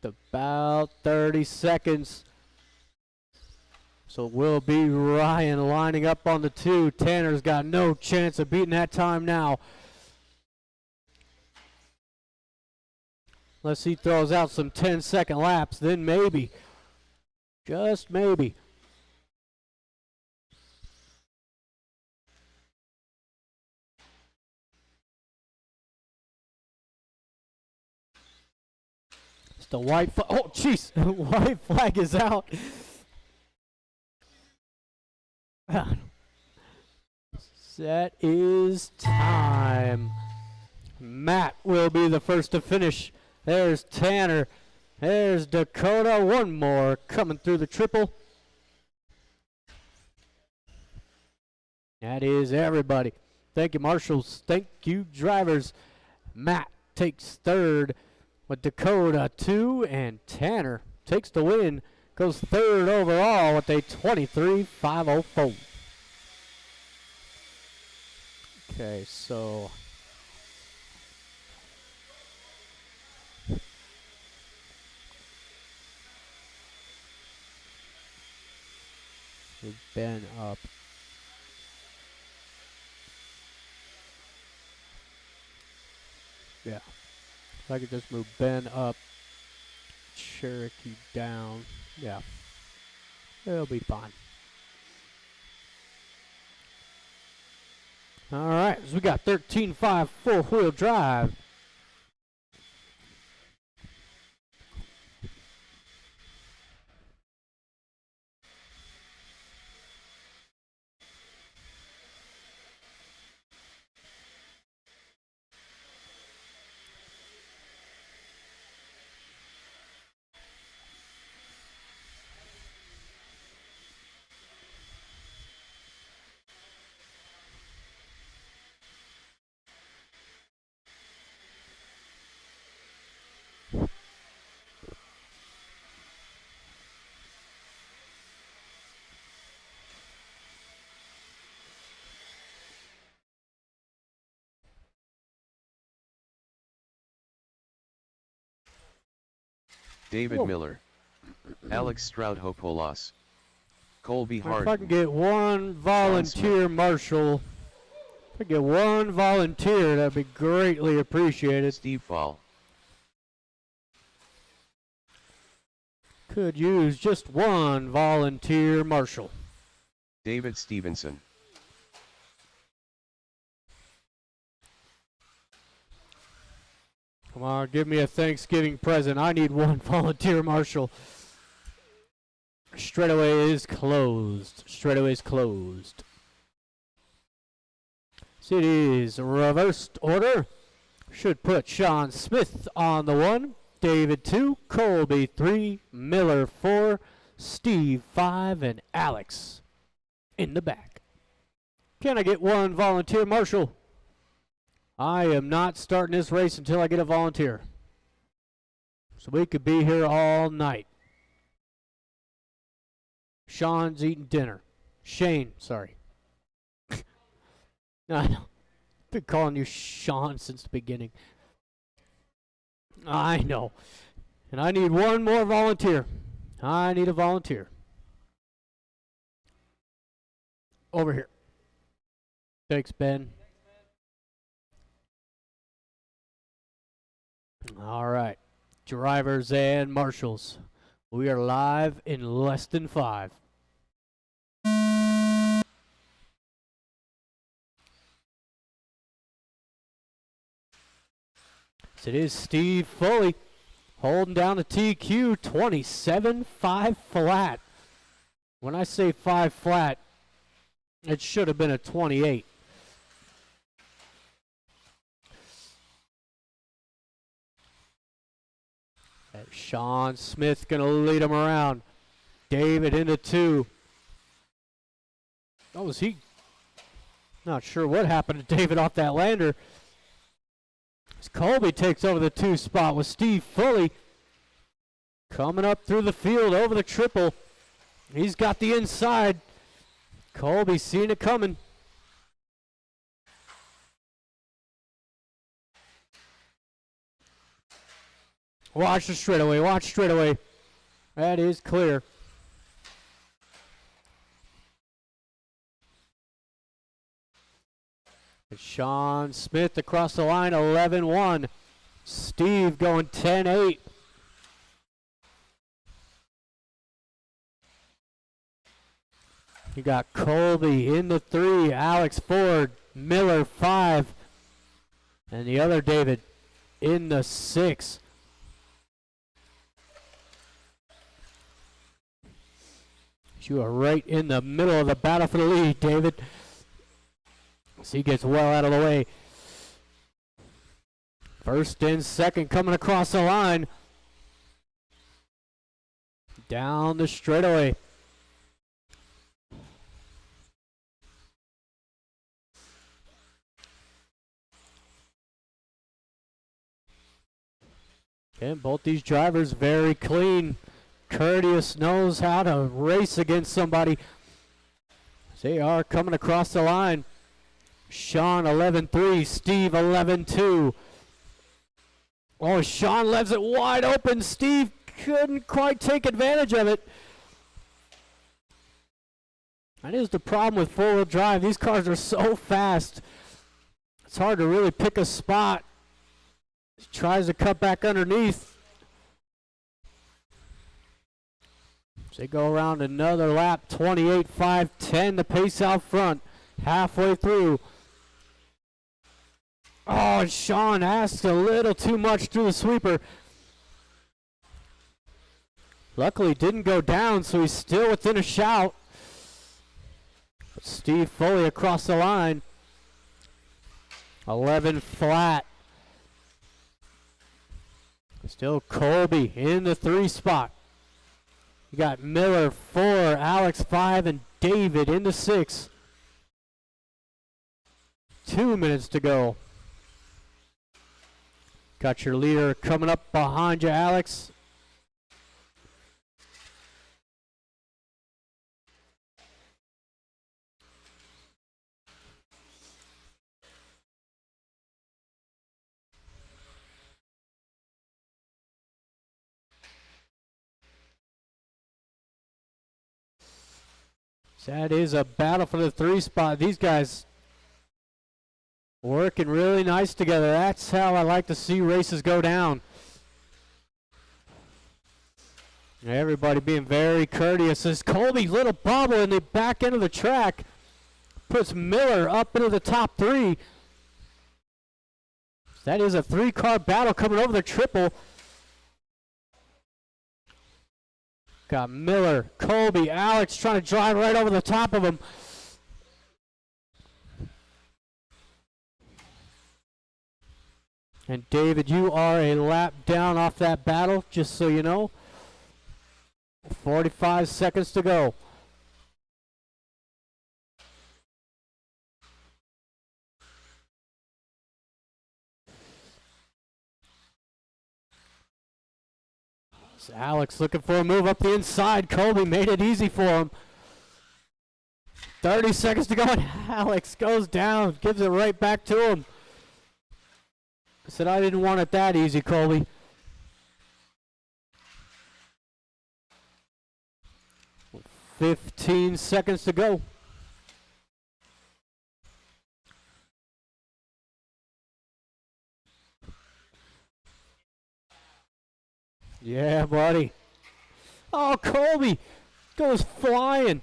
about 30 seconds. So it will be Ryan lining up on the 2. Tanner's got no chance of beating that time now. Unless he throws out some 10-second laps, then maybe. Just maybe. It's the white flag. Oh, jeez. White flag is out. That is time. Matt will be the first to finish. There's Tanner. There's Dakota. One more coming through the triple. That is everybody. Thank you, marshals. Thank you, drivers. Matt takes third with Dakota 2, and Tanner takes the win. Goes third overall with a 23.504. Okay, so we've been up. Yeah. If I could just move Ben up, Cherokee down. Yeah. It'll be fine. All right, so we got 13.5 four-wheel drive. David Whoa. Miller, Alex Stroudhopolos, Colby If I Hardin, can get one volunteer marshal, if I get one volunteer, that'd be greatly appreciated. Steve Fall, Could use just one volunteer marshal. David Stevenson, Come on, give me a Thanksgiving present. I need one volunteer marshal. Straightaway is closed. Straightaway is closed. So it is reversed order. Should put Sean Smith on the 1, David 2, Colby 3, Miller 4, Steve 5, and Alex in the back. Can I get one volunteer marshal? I am not starting this race until I get a volunteer. So we could be here all night. Sean's eating dinner. Shane, sorry. I know. Been calling you Sean since the beginning. I know. And I need one more volunteer. I need a volunteer. Over here. Thanks, Ben. All right. Drivers and marshals. We are live in less than 5. It is Steve Foley holding down the TQ 27.5 flat. When I say 5 flat, it should have been a 28. And Sean Smith going to lead him around. David into 2. Oh, was he? Not sure what happened to David off that lander. Colby takes over the 2 spot with Steve Foley coming up through the field over the triple. He's got the inside. Colby seeing it coming. Watch the straightaway. Watch straightaway. That is clear. Sean Smith across the line, 11-1. Steve going 10-8. You got Colby in the 3, Alex Ford, Miller 5, and the other David in the 6. You are right in the middle of the battle for the lead, David. So he gets well out of the way. First and second coming across the line. Down the straightaway. And both these drivers very clean. Courteous, knows how to race against somebody. They are coming across the line. Sean 11-3, Steve 11-2. Oh, Sean leaves it wide open. Steve couldn't quite take advantage of it. That is the problem with four-wheel drive. These cars are so fast. It's hard to really pick a spot. He tries to cut back underneath. So they go around another lap, 28-5-10, the pace out front, halfway through. Oh, and Sean asked a little too much through the sweeper. Luckily didn't go down, so he's still within a shout. But Steve Foley across the line. 11 flat. Still Colby in the 3 spot. You got Miller 4, Alex 5, and David in the 6. 2 minutes to go. Got your leader coming up behind you, Alex. That is a battle for the 3 spot. These guys working really nice together. That's how I like to see races go down. Everybody being very courteous. This Colby little bobble in the back end of the track puts Miller up into the top 3. That is a 3-car battle coming over the triple. Got Miller, Colby, Alex trying to drive right over the top of him. And David, you are a lap down off that battle, just so you know. 45 seconds to go. Alex looking for a move up the inside. Colby made it easy for him. 30 seconds to go, and Alex goes down, gives it right back to him. I said I didn't want it that easy, Colby. With 15 seconds to go. Yeah, buddy. Oh, Colby goes flying.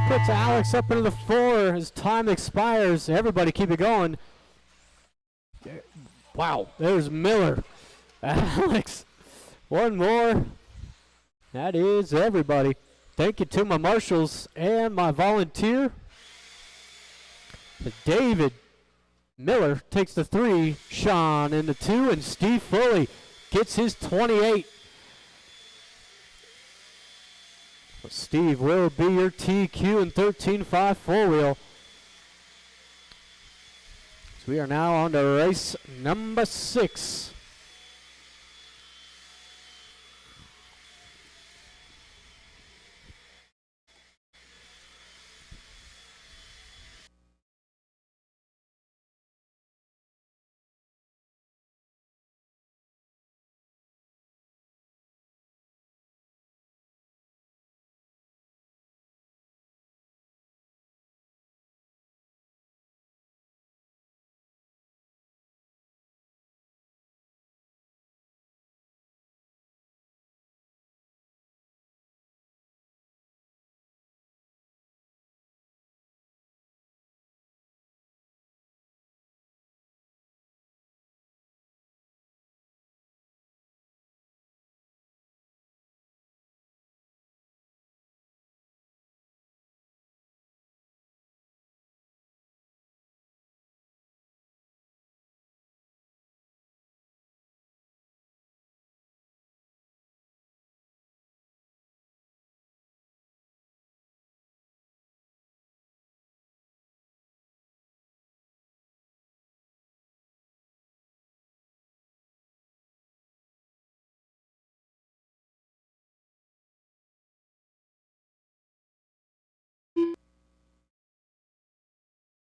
Puts Alex up into the 4. His time expires. Everybody keep it going. Wow, there's Miller. Alex, one more. That is everybody. Thank you to my marshals and my volunteer. David Miller takes the 3. Sean in the 2. And Steve Foley gets his 28. Well, Steve will be your TQ in 13.5 4-wheel. So we are now on to race number 6.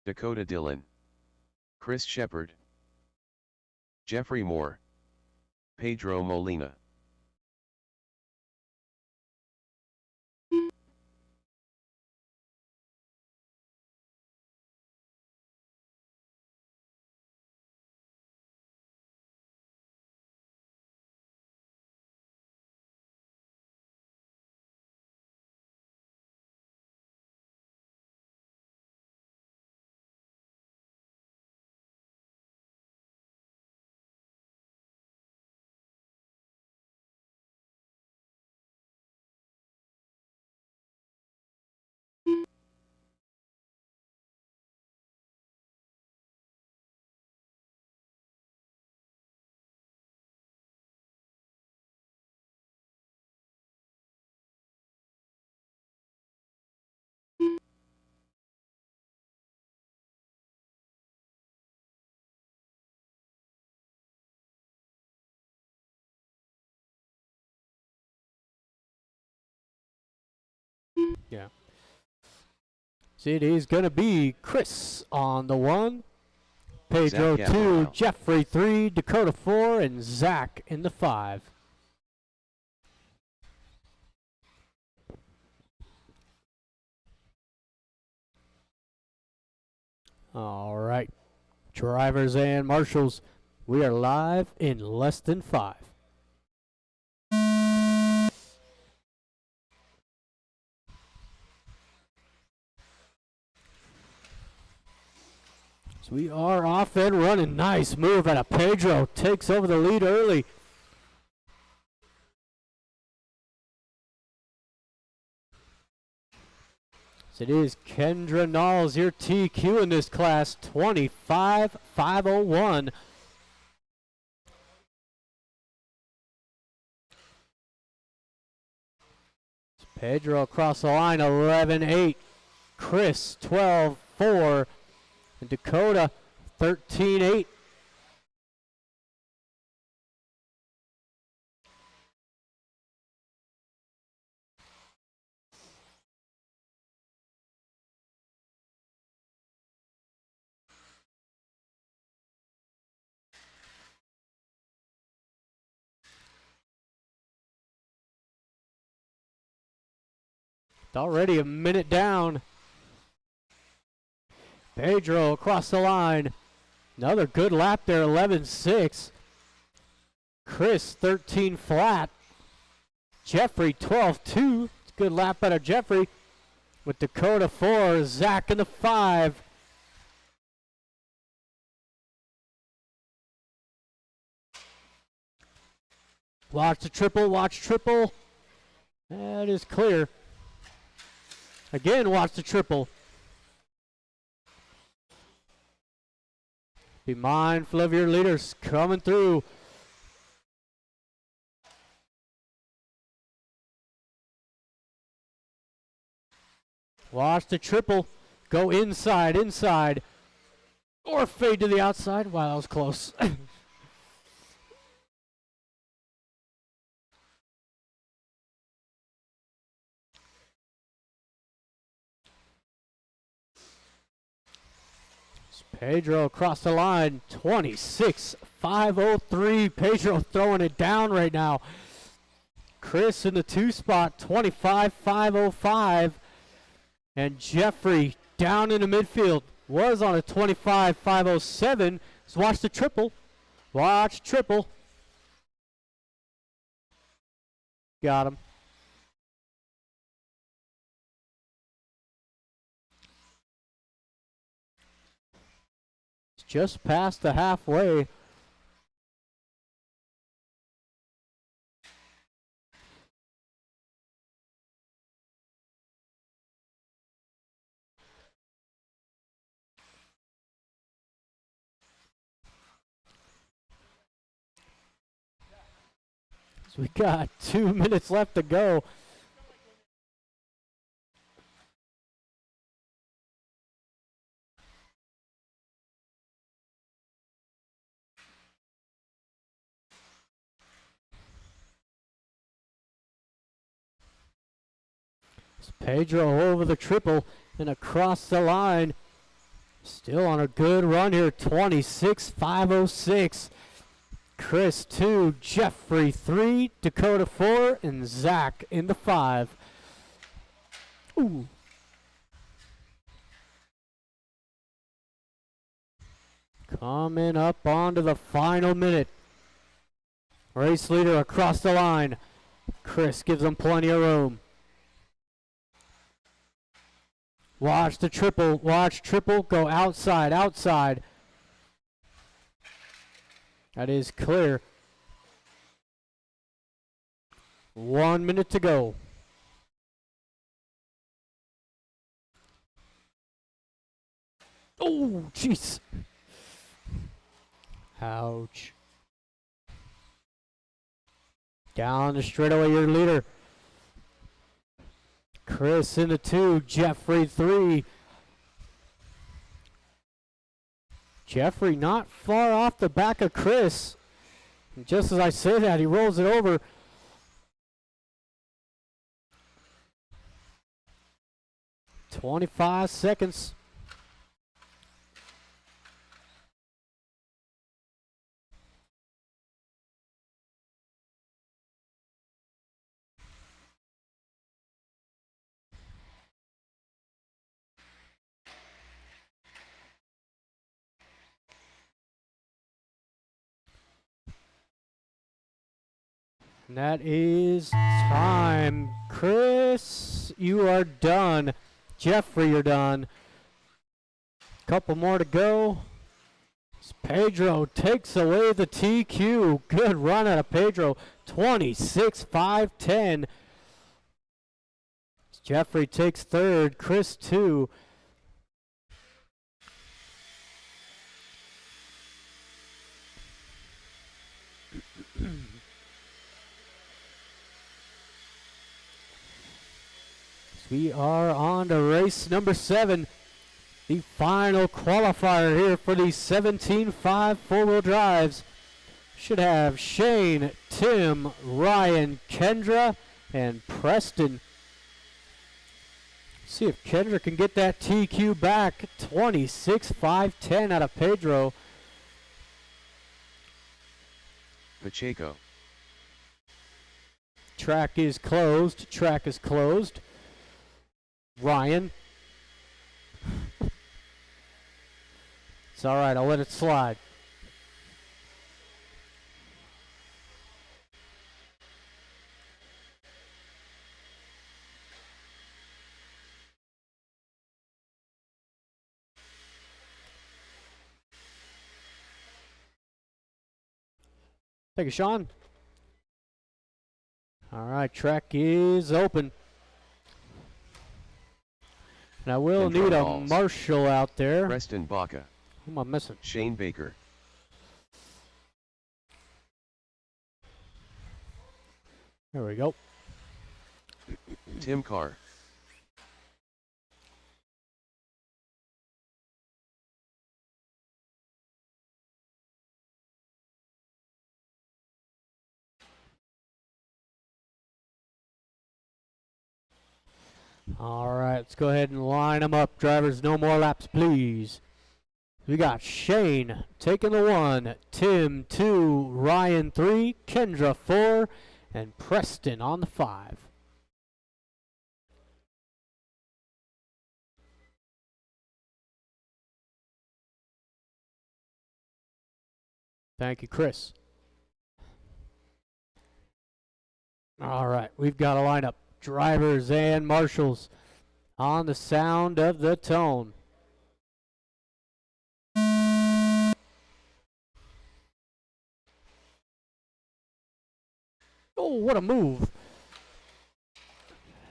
Dakota Dillon, Chris Shepard, Jeffrey Moore, Pedro Molina. Yeah. So it is going to be Chris on the 1, Pedro Zach 2, Gabriel. Jeffrey 3, Dakota 4, and Zach in the 5. All right. Drivers and marshals, we are live in less than 5. So we are off and running. Nice move out of Pedro. Takes over the lead early. So it is Kendra Knowles, your TQ in this class, 25,501. Pedro across the line, 11-8. Chris, 12-4. And Dakota, 13-8. It's already a minute down. Pedro across the line. Another good lap there, 11-6. Chris, 13 flat. Jeffrey, 12-2. Good lap out of Jeffrey. With Dakota 4, Zach in the 5. Watch the triple, watch triple. That is clear. Again, watch the triple. Be mindful of your leaders coming through. Watch the triple. Go inside, inside. Or fade to the outside. Wow, that was close. Pedro across the line, 26,503. Pedro throwing it down right now. Chris in the 2 spot, 25,505. And Jeffrey down in the midfield was on a 25,507. So watch the triple. Watch triple. Got him. Just past the halfway. So we got 2 minutes left to go. Pedro over the triple and across the line. Still on a good run here, 26,506. Chris 2, Jeffrey 3, Dakota 4, and Zach in the 5. Ooh. Coming up onto the final minute. Race leader across the line. Chris gives him plenty of room. Watch the triple. Watch triple go outside. Outside. That is clear. 1 minute to go. Oh, jeez. Ouch. Down the straightaway, your leader. Chris in the 2, Jeffrey 3. Jeffrey not far off the back of Chris. And just as I say that, he rolls it over. "25 seconds. And that is time. Chris, you are done. Jeffrey, you're done. Couple more to go. Pedro takes away the TQ. Good run out of Pedro. 26,510. Jeffrey takes third. Chris 2. We are on to race number 7, the final qualifier here for the 17.5 four-wheel drives. Should have Shane, Tim, Ryan, Kendra, and Preston. See if Kendra can get that TQ back. 26,510 out of Pedro. Pacheco. Track is closed. Track is closed. Ryan. It's all right. I'll let it slide. Thank you, Sean. All right, track is open. And I will need a marshal out there. Preston Baca. Who am I missing? Shane Baker. There we go. Tim Carr. All right, let's go ahead and line them up. Drivers, no more laps, please. We got Shane taking the 1, Tim 2, Ryan 3, Kendra 4, and Preston on the 5. Thank you, Chris. All right, we've got a lineup. Drivers and marshals on the sound of the tone. Oh, what a move.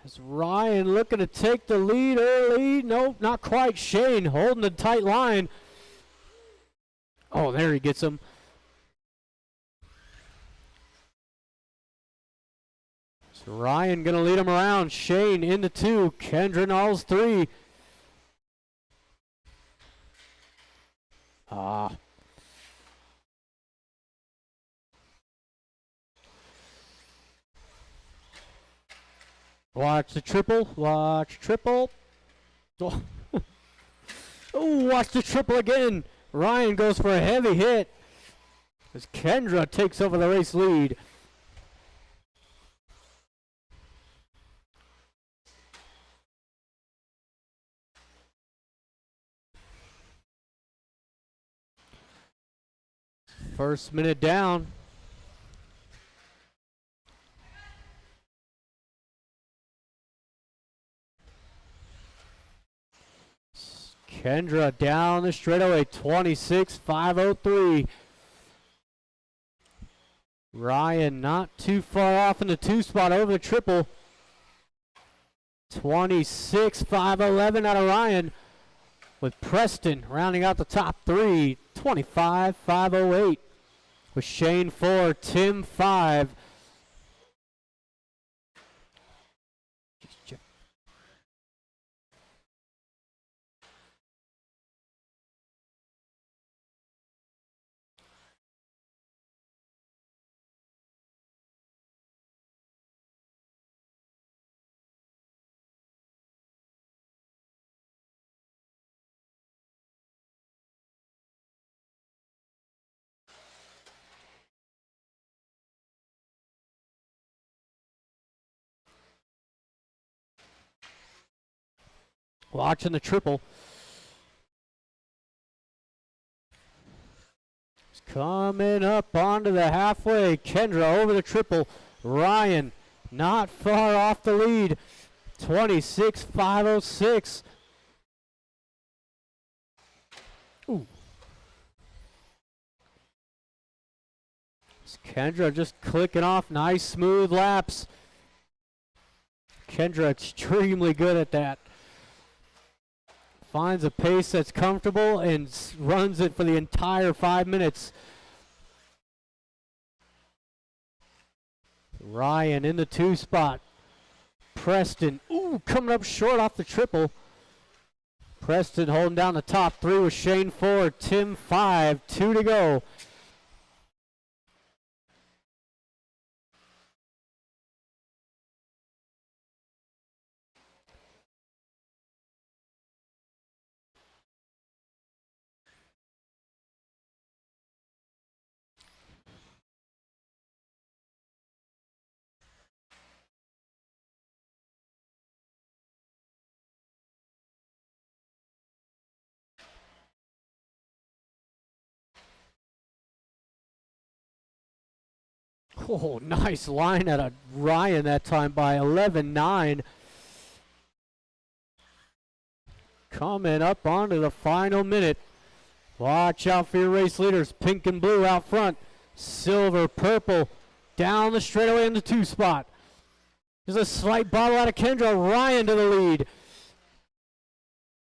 Is Ryan looking to take the lead early? Nope, not quite. Shane holding the tight line. Oh, there he gets him. So Ryan going to lead him around. Shane into 2. Kendra Knowles 3. Watch the triple. Watch triple. Oh, Oh, watch the triple again. Ryan goes for a heavy hit as Kendra takes over the race lead. First minute down. Kendra down the straightaway, 26.503. Ryan not too far off in the 2 spot over the triple. 26.511 out of Ryan, with Preston rounding out the top 3, 25.508. With Shane 4, Tim 5. Watching the triple. It's coming up onto the halfway. Kendra over the triple. Ryan not far off the lead. 26.506. Ooh. It's Kendra just clicking off nice smooth laps. Kendra extremely good at that. Finds a pace that's comfortable and runs it for the entire 5 minutes. Ryan in the 2 spot. Preston, ooh, coming up short off the triple. Preston holding down the top 3 with Shane 4, Tim 5, 2 to go. Oh, nice line out of Ryan that time by 11.9. Coming up onto the final minute. Watch out for your race leaders. Pink and blue out front. Silver, purple, down the straightaway in the 2 spot. There's a slight bobble out of Kendra. Ryan to the lead.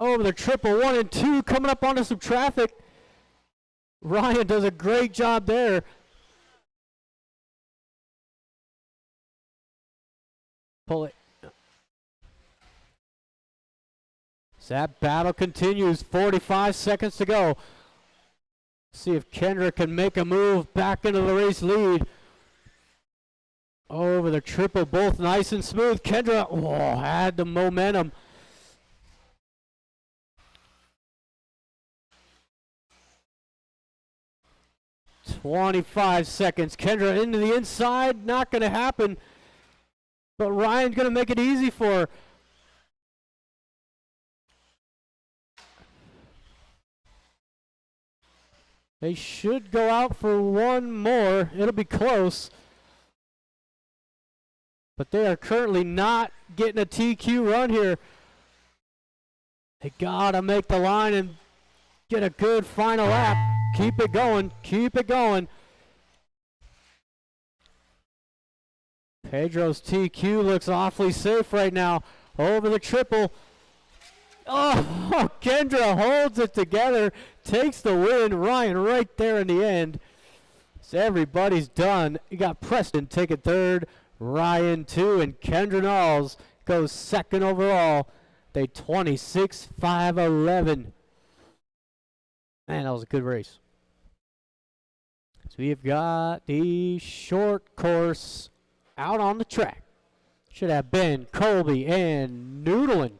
Over the triple, 1 and 2, coming up onto some traffic. Ryan does a great job there. Pull it. So that battle continues. 45 seconds to go. See if Kendra can make a move back into the race lead. Over the triple, both nice and smooth. Kendra had the momentum. "25 seconds. Kendra into the inside. Not going to happen. But Ryan's going to make it easy for her. They should go out for one more. It'll be close. But they are currently not getting a TQ run here. They got to make the line and get a good final lap. Keep it going. Keep it going. Pedro's TQ looks awfully safe right now. Over the triple. Oh, Kendra holds it together. Takes the win. Ryan right there in the end. So everybody's done. You got Preston taking 3rd. Ryan 2. And Kendra Knowles goes 2nd overall. They 26.511. Man, that was a good race. So we've got the short course out on the track. Should have Ben, Colby, and Noodlin.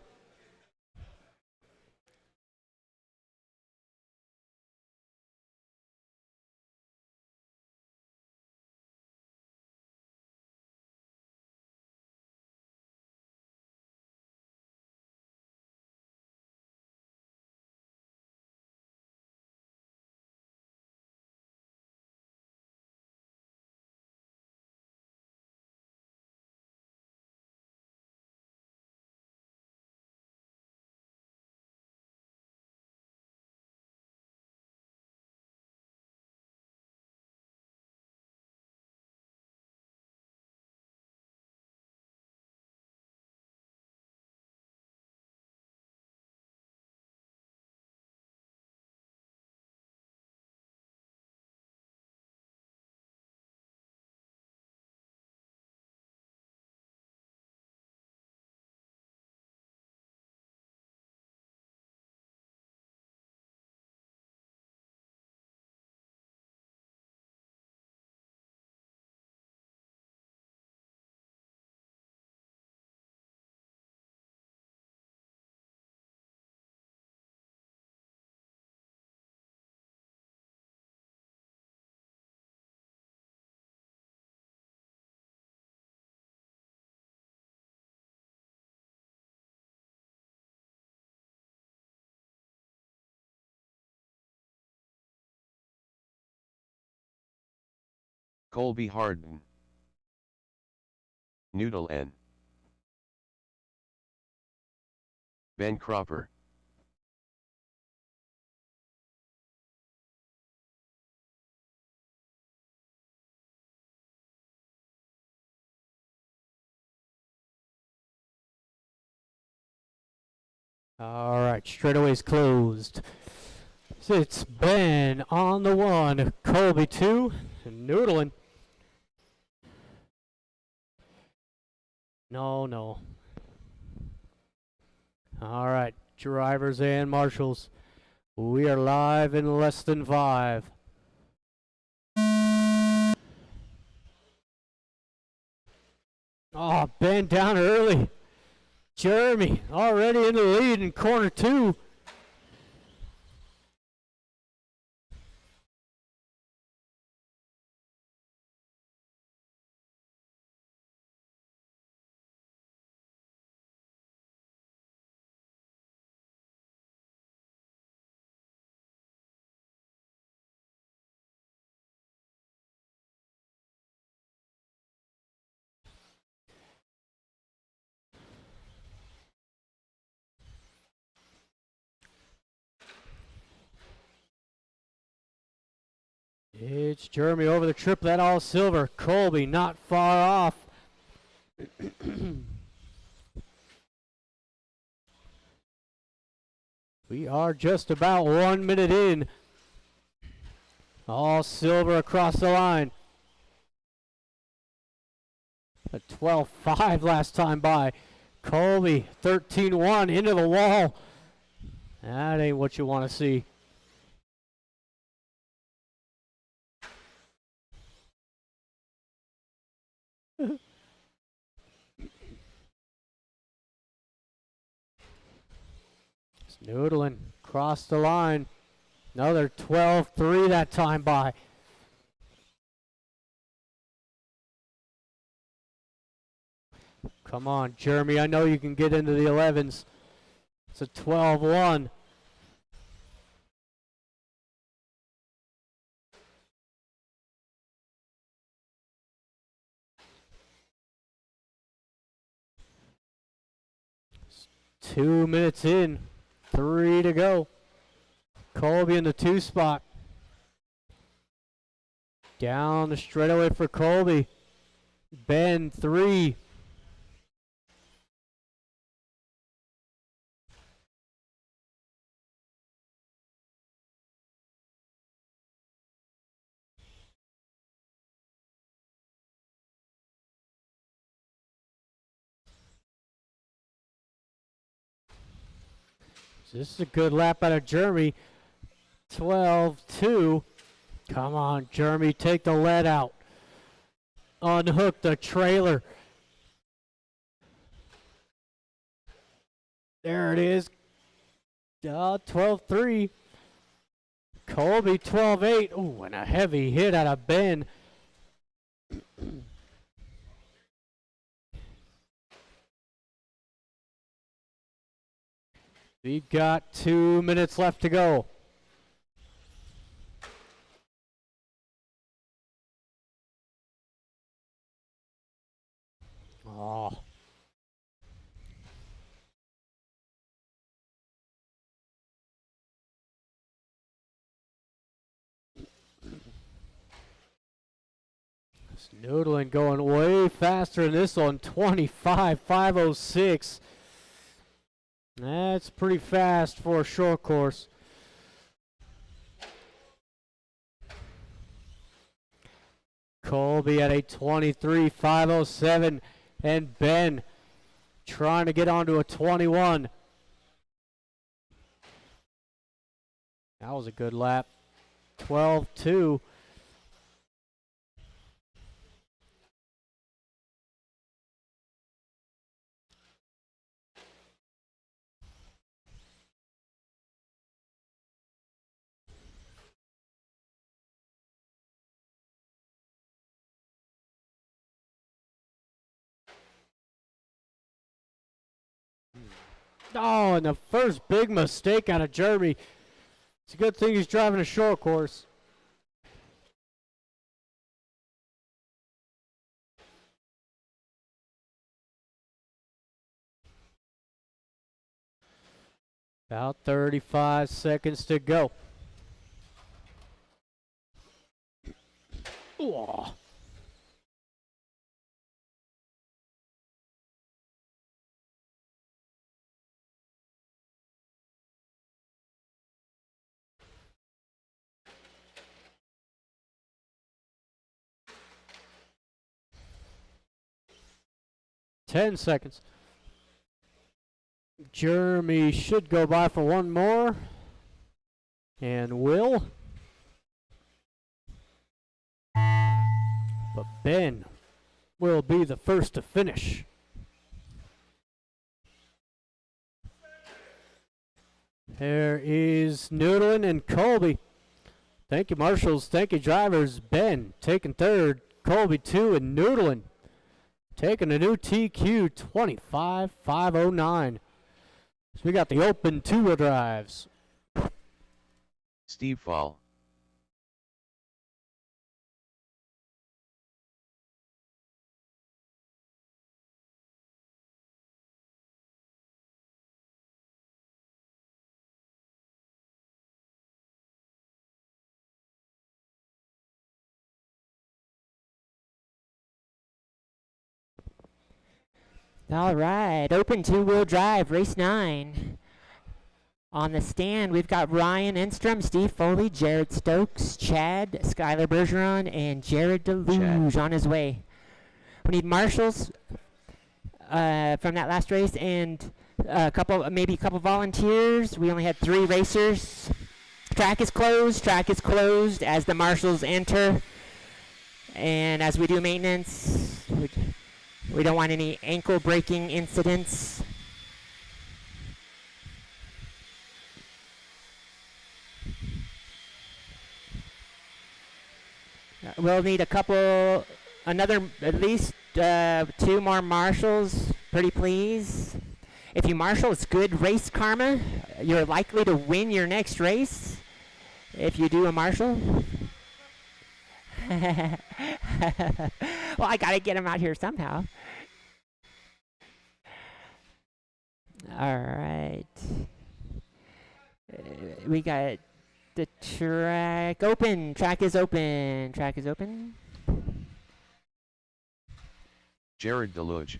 Colby Harden. Noodle N. Ben Cropper. All right, straightaway's closed. It's Ben on the 1, Colby 2, and noodling. No. All right, drivers and marshals. We are live in less than 5. Oh, Ben down early. Jeremy already in the lead in corner 2. It's Jeremy over the triplet, all silver. Colby not far off. We are just about 1 minute in. All silver across the line. A 12-5 last time by. Colby 13-1 into the wall. That ain't what you want to see. Noodling across the line. Another 12-3 that time by. Come on, Jeremy. I know you can get into the 11s. It's a 12-1. It's 2 minutes in. 3 to go. Colby in the 2 spot. Down the straightaway for Colby. Ben 3. This is a good lap out of Jeremy. 12-2. Come on, Jeremy, take the lead out. Unhook the trailer. There it is. 12-3. Colby 12-8. Ooh, and a heavy hit out of Ben. We've got 2 minutes left to go. Oh. Noodling going way faster in this one. 25.506. That's pretty fast for a short course. Colby at a 23.507, and Ben trying to get onto a 21. That was a good lap. 12-2. Oh, and the first big mistake out of Jeremy. It's a good thing he's driving a short course. About 35 seconds to go. Ooh. Ten seconds. Jeremy should go by for one more. And will. But Ben will be the first to finish. There is Noodlin and Colby. Thank you, marshals. Thank you, drivers. Ben taking third. Colby 2 and Noodlin taking a new TQ 25.509. So we got the open two-wheel drives. Steve Fall. All right, open two-wheel drive, race 9. On the stand, we've got Ryan Enstrom, Steve Foley, Jared Stokes, Chad, Skylar Bergeron, and Jared DeLuge on his way. We need marshals from that last race and maybe a couple volunteers. We only had 3 racers. Track is closed as the marshals enter. And as we do maintenance, we don't want any ankle breaking incidents. We'll need at least 2 more marshals, pretty please. If you marshal, it's good race karma. You're likely to win your next race if you do a marshal. Well, I gotta get him out here somehow. All right. We got the track open. Track is open. Jared DeLuge.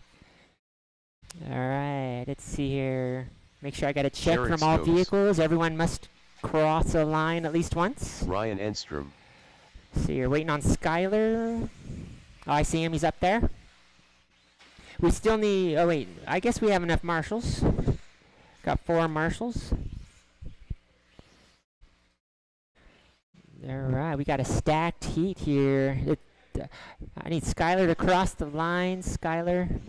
All right. Let's see here. Make sure I got a check Jared from all Stokes. vehicles. Everyone must cross a line at least once. Ryan Enstrom. So you're waiting on Skylar. Oh, I see him. He's up there. We still need... Oh, wait. I guess we have enough marshals. Got 4 marshals. All right. We got a stacked heat here. I need Skylar to cross the line. Skylar.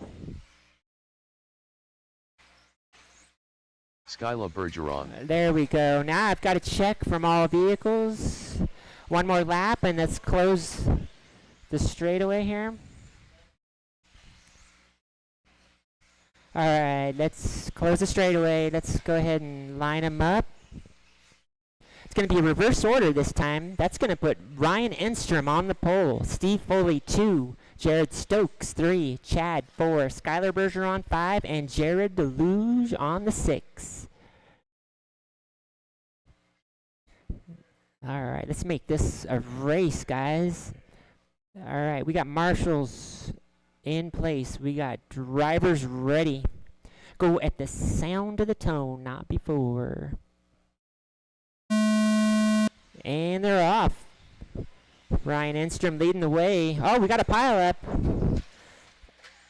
Skylar Bergeron. There we go. Now I've got a check from all vehicles. One more lap, and let's close the straightaway here. All right, let's close the straightaway. Let's go ahead and line them up. It's going to be reverse order this time. That's going to put Ryan Enstrom on the pole. Steve Foley, 2. Jared Stokes, 3. Chad, 4. Skylar Bergeron, 5. And Jared DeLuge on the 6. All right, let's make this a race, guys. All right, we got marshals in place. We got drivers ready. Go at the sound of the tone, not before. And they're off. Ryan Enstrom leading the way. Oh, we got a pile up.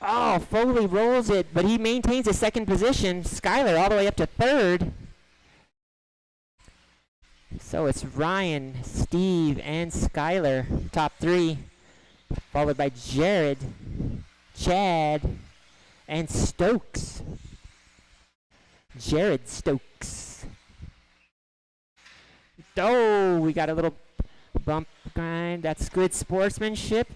Oh, Foley rolls it, but he maintains a second position. Skylar all the way up to 3rd. So it's Ryan, Steve, and Skylar, top 3, followed by Jared, Chad, and Stokes. Jared Stokes. Oh, we got a little bump grind. That's good sportsmanship.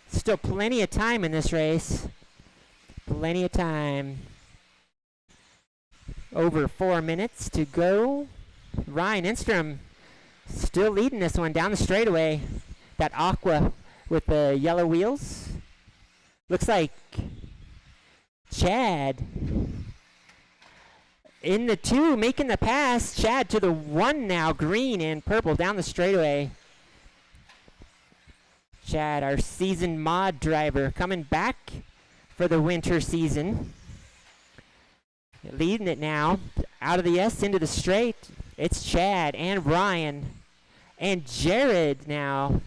Still plenty of time in this race. Plenty of time. Over 4 minutes to go. Ryan Enstrom still leading this one down the straightaway. That aqua with the yellow wheels. Looks like Chad in the 2, making the pass. Chad to the 1 now. Green and purple down the straightaway. Chad, our seasoned mod driver, coming back for the winter season. Leading it now. Out of the S into the straight. It's Chad and Ryan. And Jared now.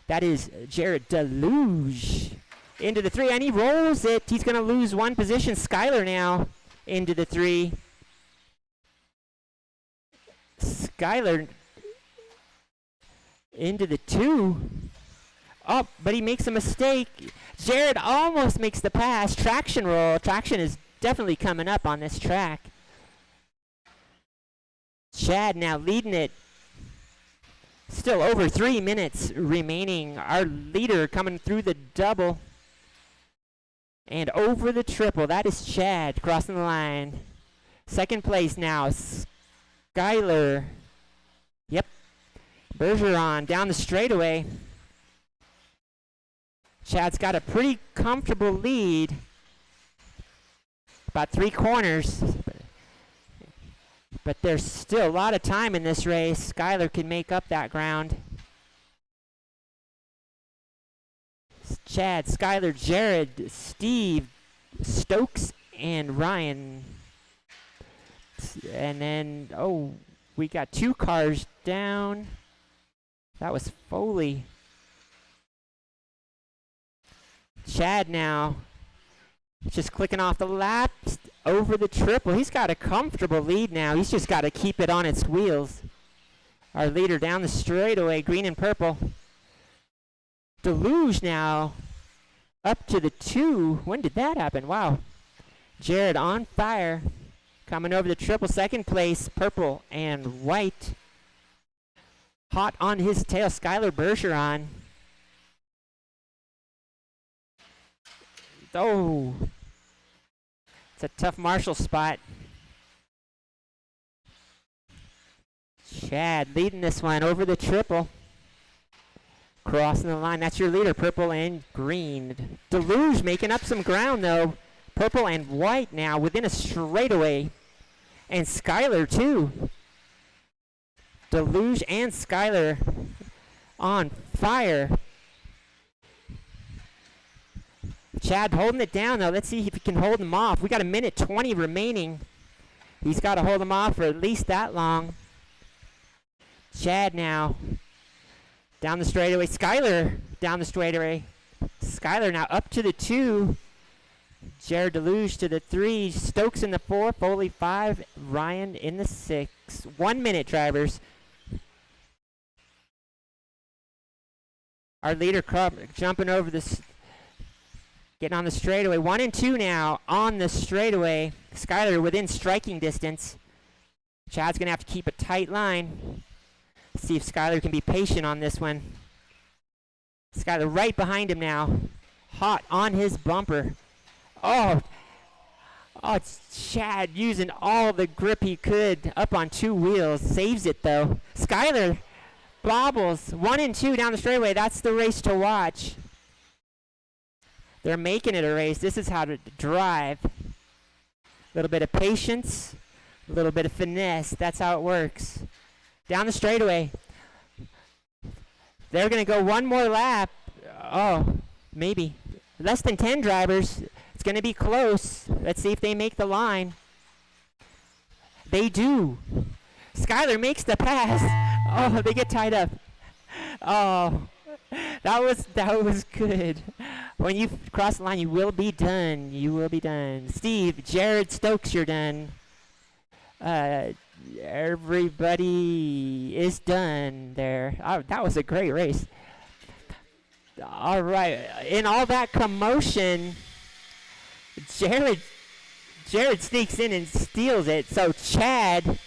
That is Jared Deluge. Into the 3, and he rolls it. He's going to lose 1 position. Skylar now into the 3. Skylar into the 2. Oh, but he makes a mistake. Jared almost makes the pass. Traction roll. Traction is definitely coming up on this track. Chad now leading it. Still over 3 minutes remaining. Our leader coming through the double. And over the triple. That is Chad crossing the line. Second place now. Skylar. Yep. Bergeron down the straightaway. Chad's got a pretty comfortable lead. About 3 corners. But there's still a lot of time in this race. Skylar can make up that ground. Chad, Skylar, Jared, Steve, Stokes, and Ryan. And then, oh, we got 2 cars down. That was Foley. Chad now just clicking off the laps over the triple. He's got a comfortable lead now. He's just got to keep it on its wheels. Our leader down the straightaway, green and purple. Deluge now up to the 2. When did that happen? Wow. Jared on fire. Coming over the triple, second place, purple and white. Hot on his tail, Skylar Bergeron. Oh. It's a tough Marshall spot. Chad leading this one over the triple. Crossing the line. That's your leader, purple and green. Deluge making up some ground, though. Purple and white now within a straightaway. And Skylar, too. Deluge and Skylar on fire. Chad holding it down, though. Let's see if he can hold him off. We got 1:20 remaining. He's got to hold him off for at least that long. Chad now down the straightaway. Skylar down the straightaway. Skylar now up to the 2. Jared Deluge to the 3. Stokes in the 4. Foley 5. Ryan in the 6. 1 minute, drivers. Our leader jumping over this. Getting on the straightaway. 1 and 2 now on the straightaway. Skylar within striking distance. Chad's going to have to keep a tight line. See if Skylar can be patient on this one. Skylar right behind him now. Hot on his bumper. Oh, it's Chad using all the grip he could up on 2 wheels. Saves it, though. Skylar bobbles. 1 and 2 down the straightaway. That's the race to watch. They're making it a race. This is how to drive. A little bit of patience, a little bit of finesse. That's how it works. Down the straightaway. They're going to go 1 more lap. Oh, maybe. Less than 10 drivers. It's going to be close. Let's see if they make the line. They do. Skylar makes the pass. Oh, they get tied up. Oh, that was good. When you cross the line, you will be done. You will be done. Steve, Jared, Stokes, you're done. Everybody is done there. Oh, that was a great race. All right. In all that commotion, Jared sneaks in and steals it. So Chad,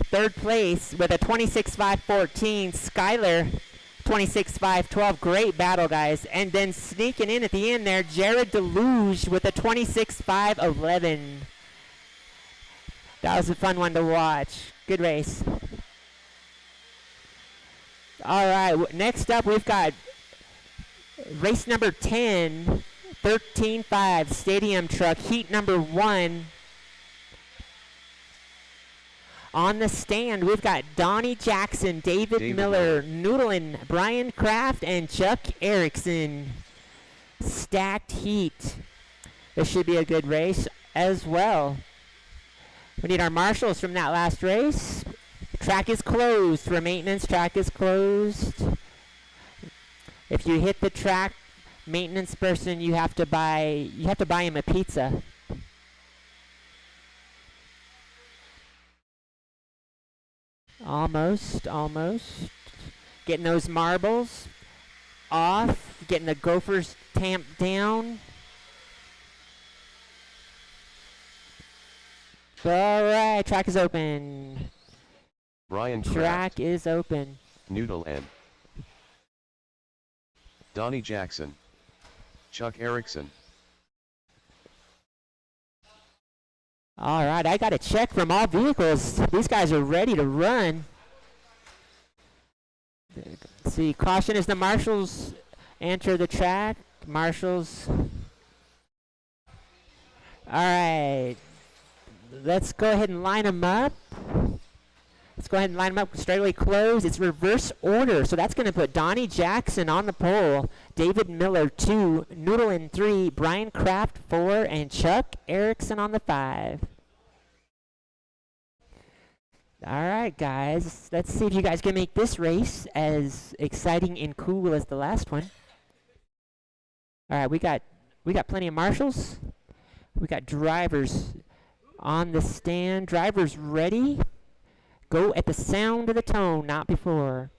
3rd place with a 26.514. Skylar, 26.512. Great battle, guys. And then sneaking in at the end there, Jared Deluge with a 26.511. That was a fun one to watch. Good race. All right, next up we've got race number 10, 13.5 stadium truck, heat number 1. On the stand, we've got Donnie Jackson, David Miller, Noodlin, Brian Kraft, and Chuck Erickson. Stacked heat. This should be a good race as well. We need our marshals from that last race. Track is closed for maintenance. Track is closed. If you hit the track, maintenance person, you have to buy him a pizza. Almost. Getting those marbles off. Getting the gophers tamped down. All right, track is open. Brian Track Kraft, is open. Noodle and Donnie Jackson, Chuck Erickson. All right, I got a check from all vehicles. These guys are ready to run. Let's see, caution as the marshals enter the track. Marshals. All right, let's go ahead and line them up. Straightaway close. It's reverse order, so that's going to put Donnie Jackson on the pole, David Miller 2, Noodlin 3, Brian Kraft 4, and Chuck Erickson on the 5. All right, guys. Let's see if you guys can make this race as exciting and cool as the last one. All right, we got plenty of marshals. We got drivers on the stand. Drivers ready. Go at the sound of the tone, not before.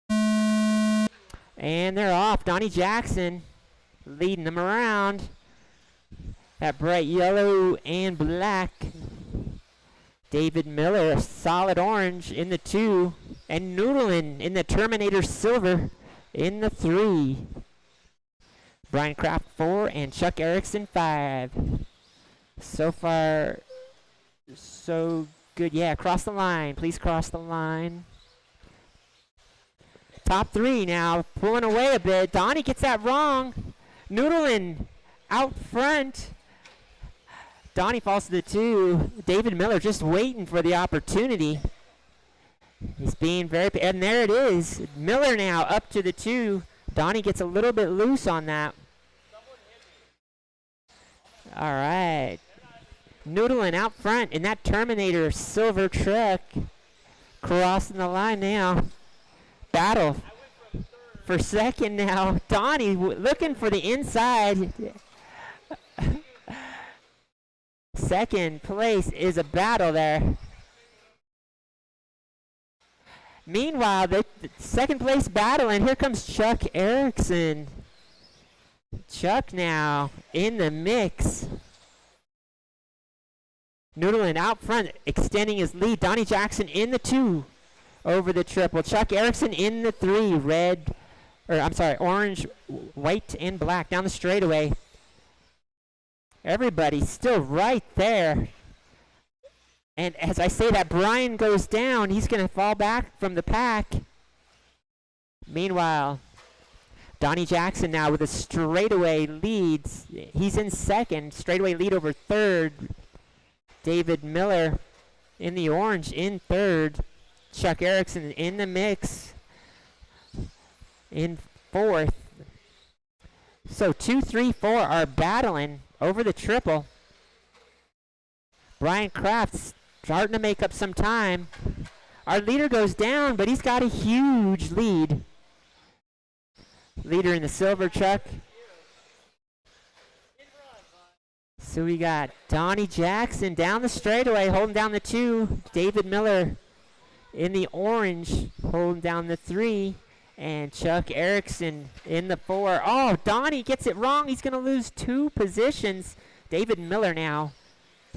And they're off. Donnie Jackson leading them around. That bright yellow and black. David Miller, a solid orange in the 2. And Noodlin in the Terminator silver in the 3. Brian Kraft 4 and Chuck Erickson 5. So far, so good. Yeah, cross the line. Please cross the line. Top 3 now, pulling away a bit. Donnie gets that wrong. Noodlin out front. Donnie falls to the 2. David Miller just waiting for the opportunity. He's being very, and there it is. Miller now up to the 2. Donnie gets a little bit loose on that. All right. Noodlin out front in that Terminator silver truck. Crossing the line now. Battle for second now. Donnie looking for the inside. Second place is a battle there. Meanwhile, the second place battle, and here comes Chuck Erickson. Chuck now in the mix. Noodlin out front, extending his lead. Donnie Jackson in the 2 over the triple. Chuck Erickson in the 3, orange, white, and black down the straightaway. Everybody's still right there. And as I say that, Brian goes down. He's going to fall back from the pack. Meanwhile, Donnie Jackson now with a straightaway lead. He's in second. Straightaway lead over third. David Miller in the orange in third. Chuck Erickson in the mix in fourth. So 2, 3, 4 are battling over the triple. Brian Kraft's starting to make up some time. Our leader goes down, but he's got a huge lead. Leader in the silver truck. So we got Donnie Jackson down the straightaway, holding down the 2. David Miller in the orange, holding down the 3. And Chuck Erickson in the 4. Oh, Donnie gets it wrong. He's going to lose 2 positions. David Miller now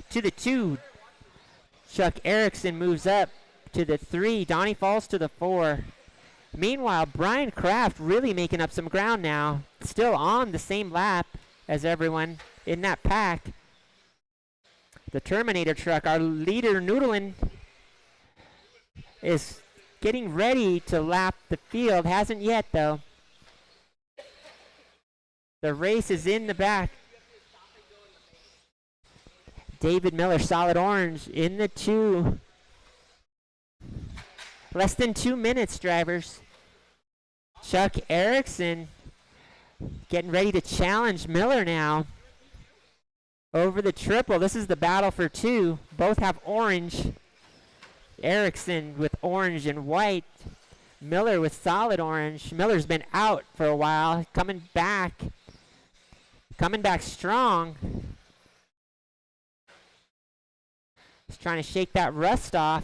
to the 2. Chuck Erickson moves up to the 3. Donnie falls to the 4. Meanwhile, Brian Kraft really making up some ground now. Still on the same lap as everyone in that pack. The Terminator truck, our leader Noodlin, is getting ready to lap the field. Hasn't yet, though. The race is in the back. David Miller, solid orange in the 2. Less than 2 minutes, drivers. Chuck Erickson getting ready to challenge Miller now. Over the triple. This is the battle for 2. Both have orange. Erickson with orange and white. Miller with solid orange. Miller's been out for a while. Coming back strong. He's trying to shake that rust off.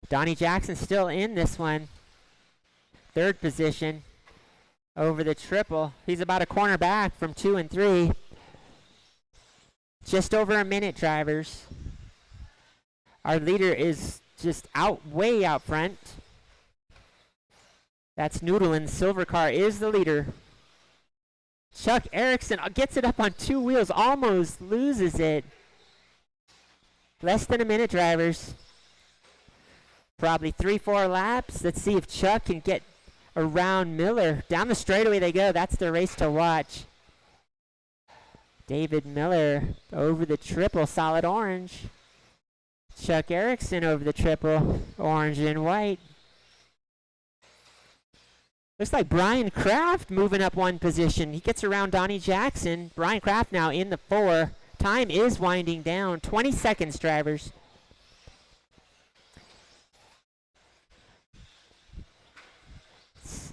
Donnie Jackson still in this one. 3rd position over the triple. He's about a corner back from 2 and 3. Just over a minute, drivers. Our leader is just way out front. That's Noodlin. Silver car is the leader. Chuck Erickson gets it up on 2 wheels, almost loses it. Less than a minute, drivers. Probably 3-4 laps. Let's see if Chuck can get around Miller. Down the straightaway they go. That's the race to watch. David Miller over the triple, solid orange. Chuck Erickson over the triple, orange and white. Looks like Brian Kraft moving up 1 position. He gets around Donnie Jackson. Brian Kraft now in the 4. Time is winding down. 20 seconds, drivers.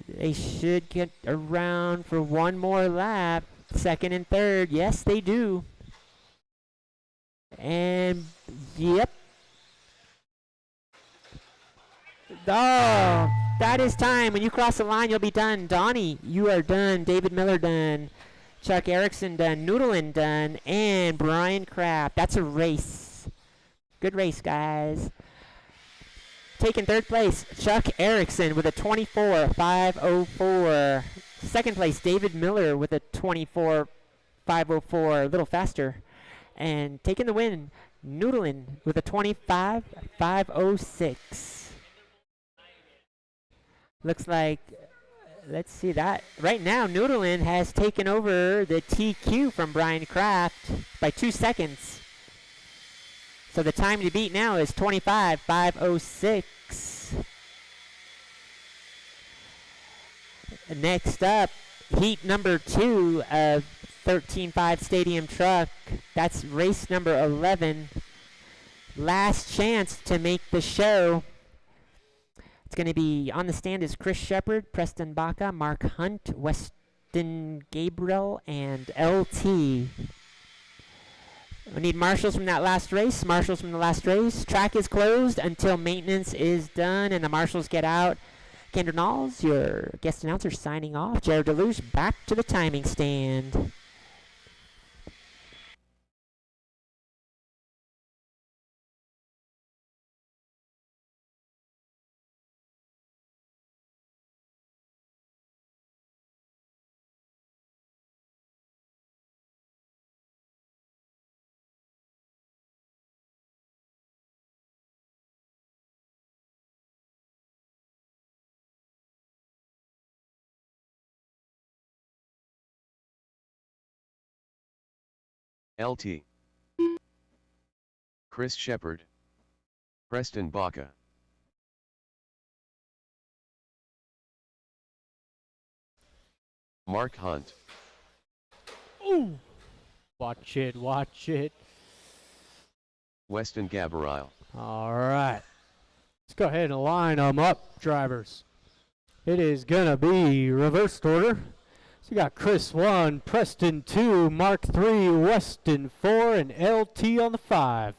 They should get around for 1 more lap. 2nd and 3rd. Yes, they do. And, yep. Oh, that is time. When you cross the line, you'll be done. Donnie, you are done. David Miller done. Chuck Erickson done. Noodlin done. And Brian Kraft. That's a race. Good race, guys. Taking 3rd place, Chuck Erickson with a 24.504. 2nd place, David Miller with a 24.504. A little faster. And taking the win, Noodlin with a 25.506. Looks like, let's see that. Right now, Noodlin has taken over the TQ from Brian Kraft by 2 seconds. So the time to beat now is 25.506. Next up, heat number 2 of 13.5 Stadium Truck. That's race number 11. Last chance to make the show. It's going to be on the stand is Chris Shepard, Preston Baca, Mark Hunt, Weston Gabriel, and LT. We need marshals from that last race. Marshals from the last race. Track is closed until maintenance is done and the marshals get out. Kendra Knowles, your guest announcer, signing off. Jared Deluge, back to the timing stand. LT. Chris Shepard. Preston Baca. Mark Hunt. Ooh! Watch it, watch it. Weston Gabriel. All right. Let's go ahead and line them up, drivers. It is going to be reversed order. So you got Chris 1, Preston 2, Mark 3, Weston 4, and LT on the 5.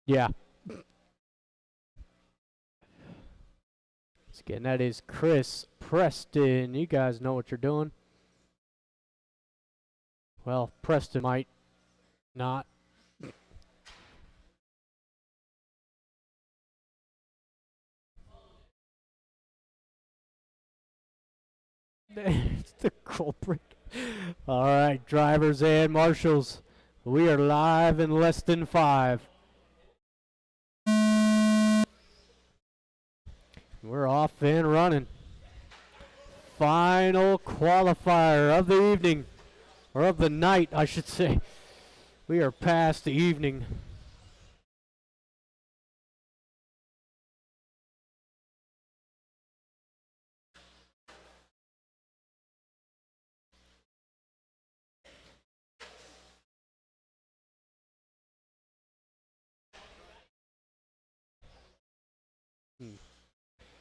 Yeah. Again, that is Chris, Preston. You guys know what you're doing. Well, Preston might not. It's the culprit. All right, drivers and marshals, we are live in less than 5. We're off and running. final qualifier of the evening, or of the night, I should say. We are past the evening.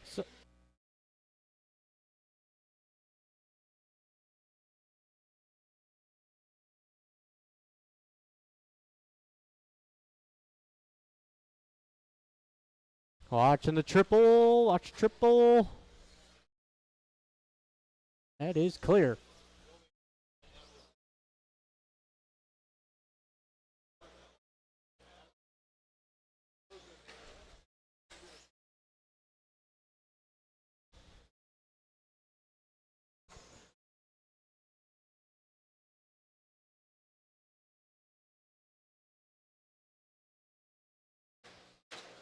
So, watching the triple, watch triple. That is clear.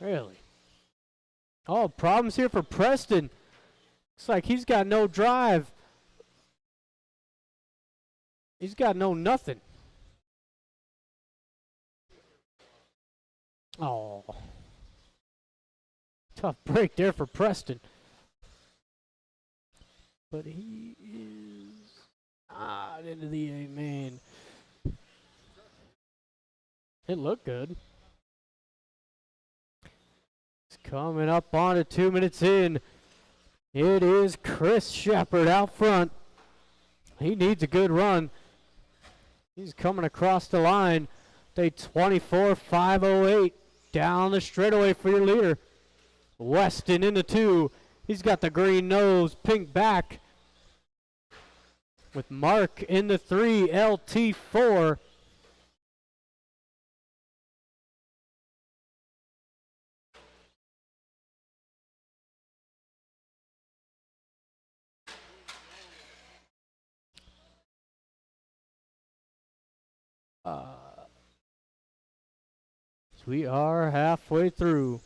Really? Oh, problems here for Preston. Looks like he's got no drive. He's got no nothing. Oh. Tough break there for Preston. But he is into the A main. It looked good. It's coming up on it 2 minutes in. It is Chris Shepard out front. He needs a good run. He's coming across the line. They 24.508 down the straightaway for your leader. Weston in the 2. He's got the green nose, pink back. With Mark in the 3, LT4. We are halfway through.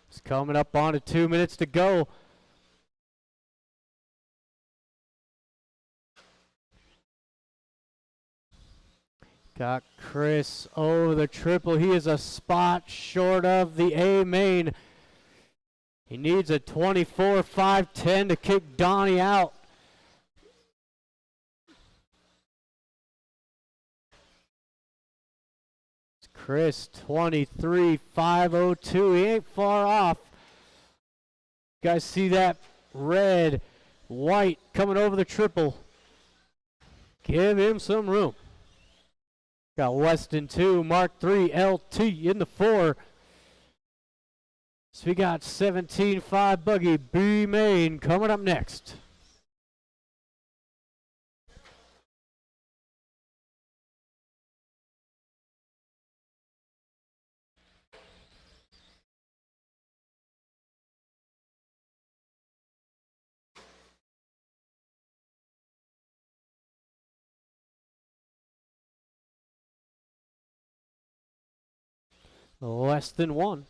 It's coming up on it, 2 minutes to go. Got Chris over the triple. He is a spot short of the A main. He needs a 24.510 to kick Donnie out. It's Chris 23.502. He ain't far off. You guys see that red, white coming over the triple. Give him some room. Got Weston 2, Mark 3, LT in the 4. So we got 17.5 buggy B main coming up next. Less than 1.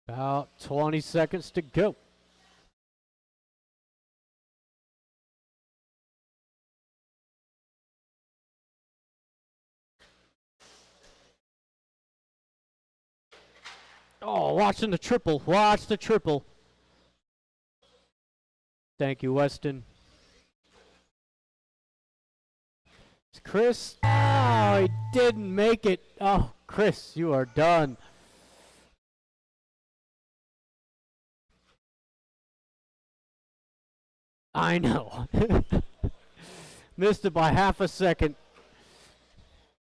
About 20 seconds to go. Oh, watching the triple. Watch the triple. Thank you, Weston. It's Chris. Oh, he didn't make it. Oh, Chris, you are done. I know. Missed it by half a second.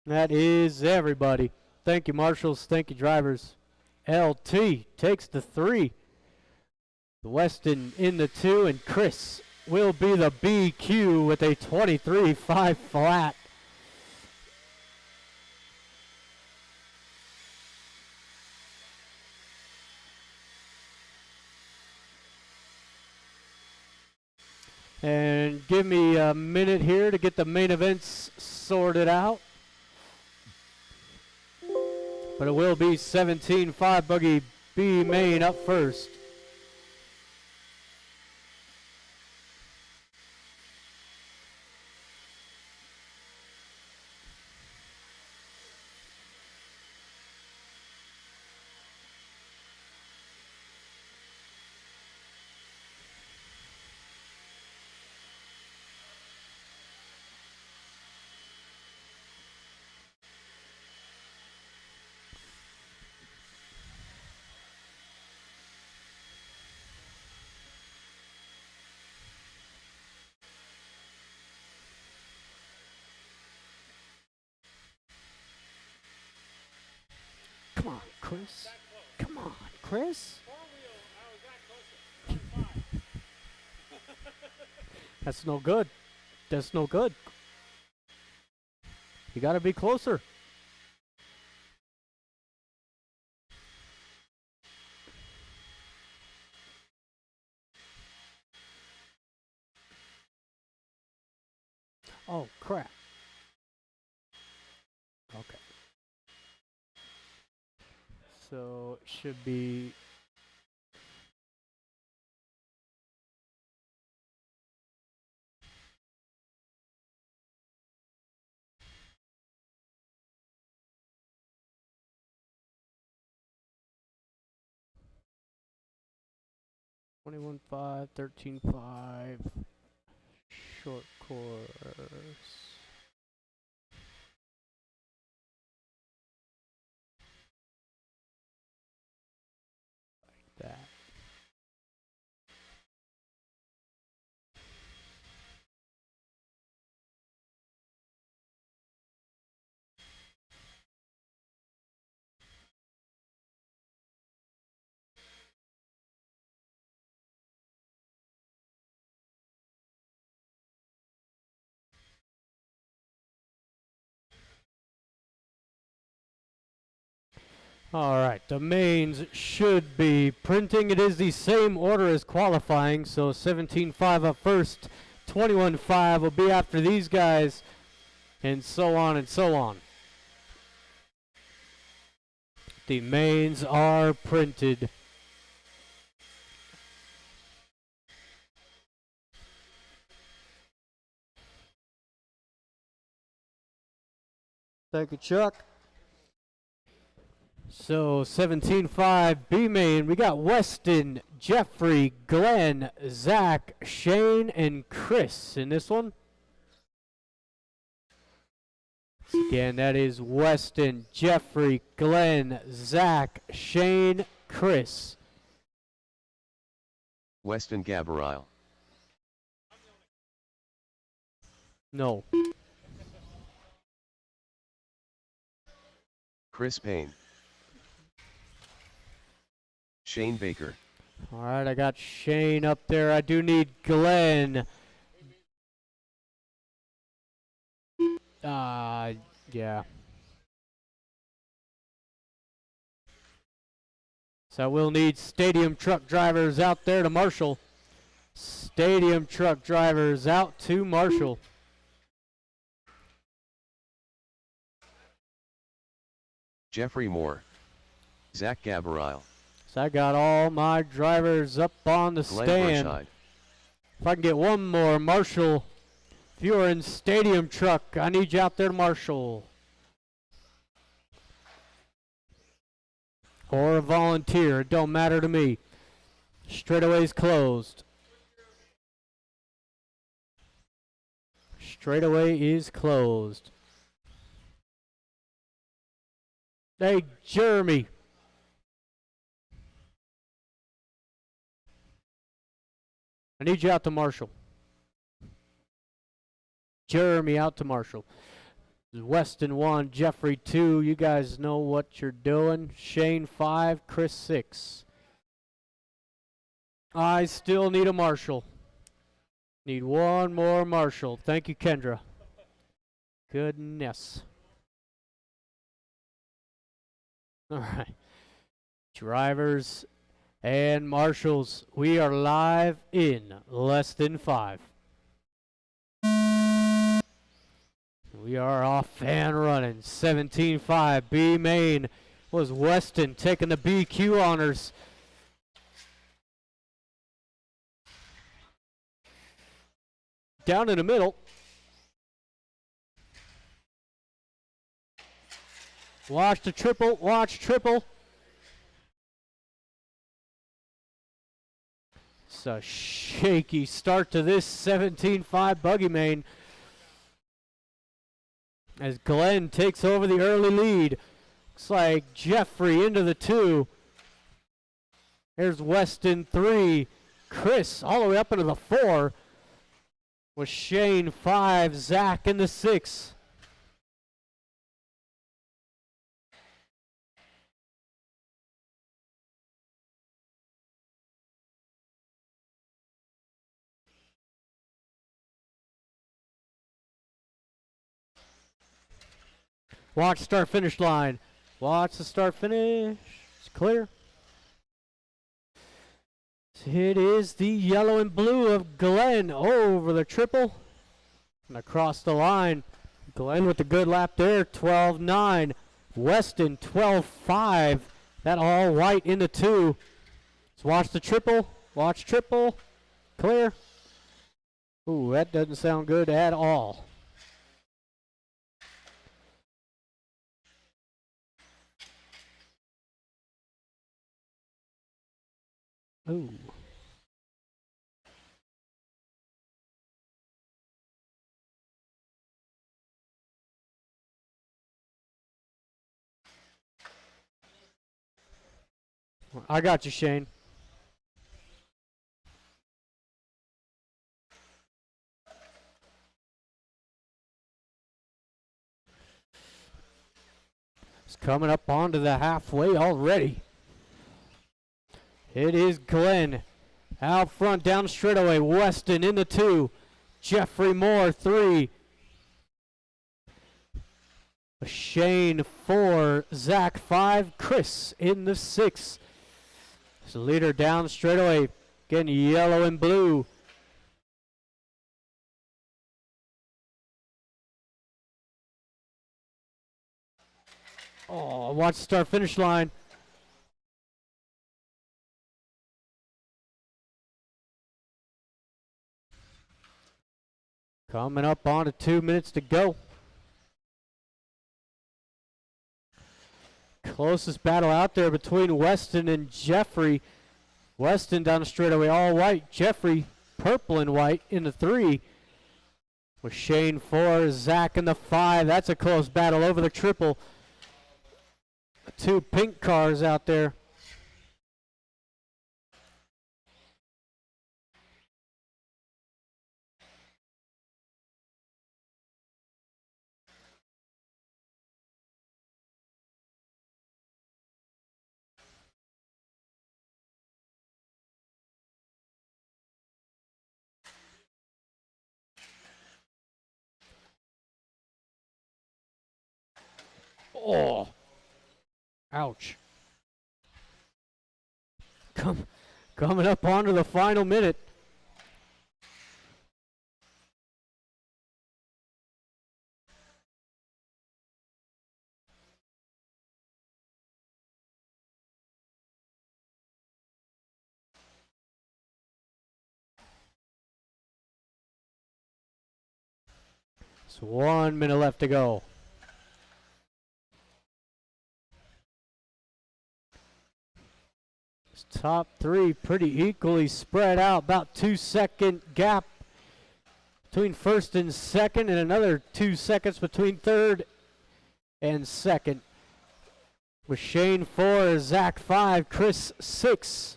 That is everybody. Thank you, marshals. Thank you, drivers. LT takes the 3. The Weston in the 2, and Chris will be the BQ with a 23.5 flat. And give me a minute here to get the main events sorted out. But it will be 17.5 buggy B main up first. Come on, Chris. Come on, Chris. That's no good. That's no good. You got to be closer. Oh, crap. Okay. So it should be $21.5, $13.5 short course. That. All right, the mains should be printing. It is the same order as qualifying, so 17.5 up first, 21.5 will be after these guys, and so on and so on. The mains are printed. Thank you, Chuck. So 17.5 B main, we got Weston, Jeffrey, Glenn, Zach, Shane, and Chris in this one. Again, that is Weston, Jeffrey, Glenn, Zach, Shane, Chris. Weston Gabriel. No. Chris Payne. Shane Baker. All right, I got Shane up there. I do need Glenn. Yeah. So we'll need stadium truck drivers out there to marshal. Stadium truck drivers out to marshal. Jeffrey Moore. Zach Gabriel. So I got all my drivers up on the Glenn stand. Burchide. If I can get one more, marshal. If you are in stadium truck, I need you out there to marshal. Or a volunteer, it don't matter to me. Straightaway's closed. Straightaway is closed. Hey, Jeremy. I need you out to marshal. Jeremy out to Marshall. Weston 1, Jeffrey 2. You guys know what you're doing. Shane 5, Chris 6. I still need a Marshall. Need one more Marshall. Thank you, Kendra. Goodness. All right. Drivers and marshals, we are live in less than 5. We are off and running. 17-5. B main was Weston taking the BQ honors. Down in the middle. Watch the triple. Watch triple. It's a shaky start to this 17-5 buggy main as Glenn takes over the early lead. Looks like Jeffrey into the 2. Here's Weston 3. Chris all the way up into the 4. With Shane 5. Zach in the 6. Watch start finish line. Watch the start finish. It's clear. It is the yellow and blue of Glenn over the triple and across the line. Glenn with the good lap there. 12-9. Weston 12-5. That all white in the 2. Let's watch the triple. Watch triple. Clear. Ooh, that doesn't sound good at all. Ooh. I got you, Shane. It's coming up onto the halfway already. It is Glenn out front down straightaway. Weston in the 2. Jeffrey Moore 3. Shane 4. Zach 5. Chris in the 6. So leader down straightaway. Again, yellow and blue. Oh, watch the start finish line. Coming up on to 2 minutes to go. Closest battle out there between Weston and Jeffrey. Weston down the straightaway all white. Jeffrey purple and white in the 3. With Shane 4, Zach in the 5. That's a close battle over the triple. 2 pink cars out there. Oh, ouch. Coming up onto the final minute. It's 1 minute left to go. Top 3 pretty equally spread out. About 2-second gap between first and second, and another 2 seconds between third and second. With Shane 4, Zach 5, Chris 6.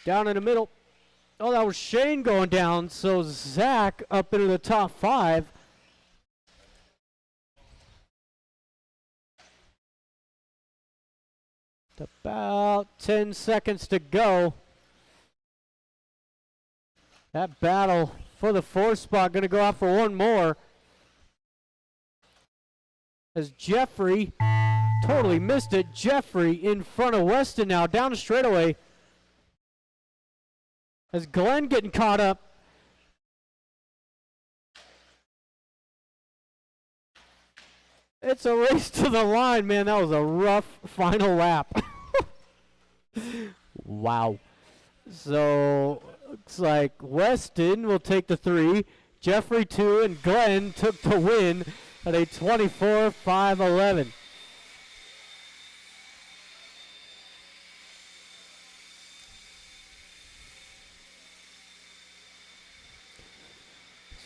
Down in the middle. Oh, that was Shane going down. So Zach up into the top 5. About 10 seconds to go. That battle for the 4th spot going to go out for one more. As Jeffrey totally missed it. Jeffrey in front of Weston now down the straightaway. As Glenn getting caught up. It's a race to the line, man. That was a rough final lap. Wow. So, looks like Weston will take the 3. Jeffrey 2, and Glenn took the win at a 24-5-11.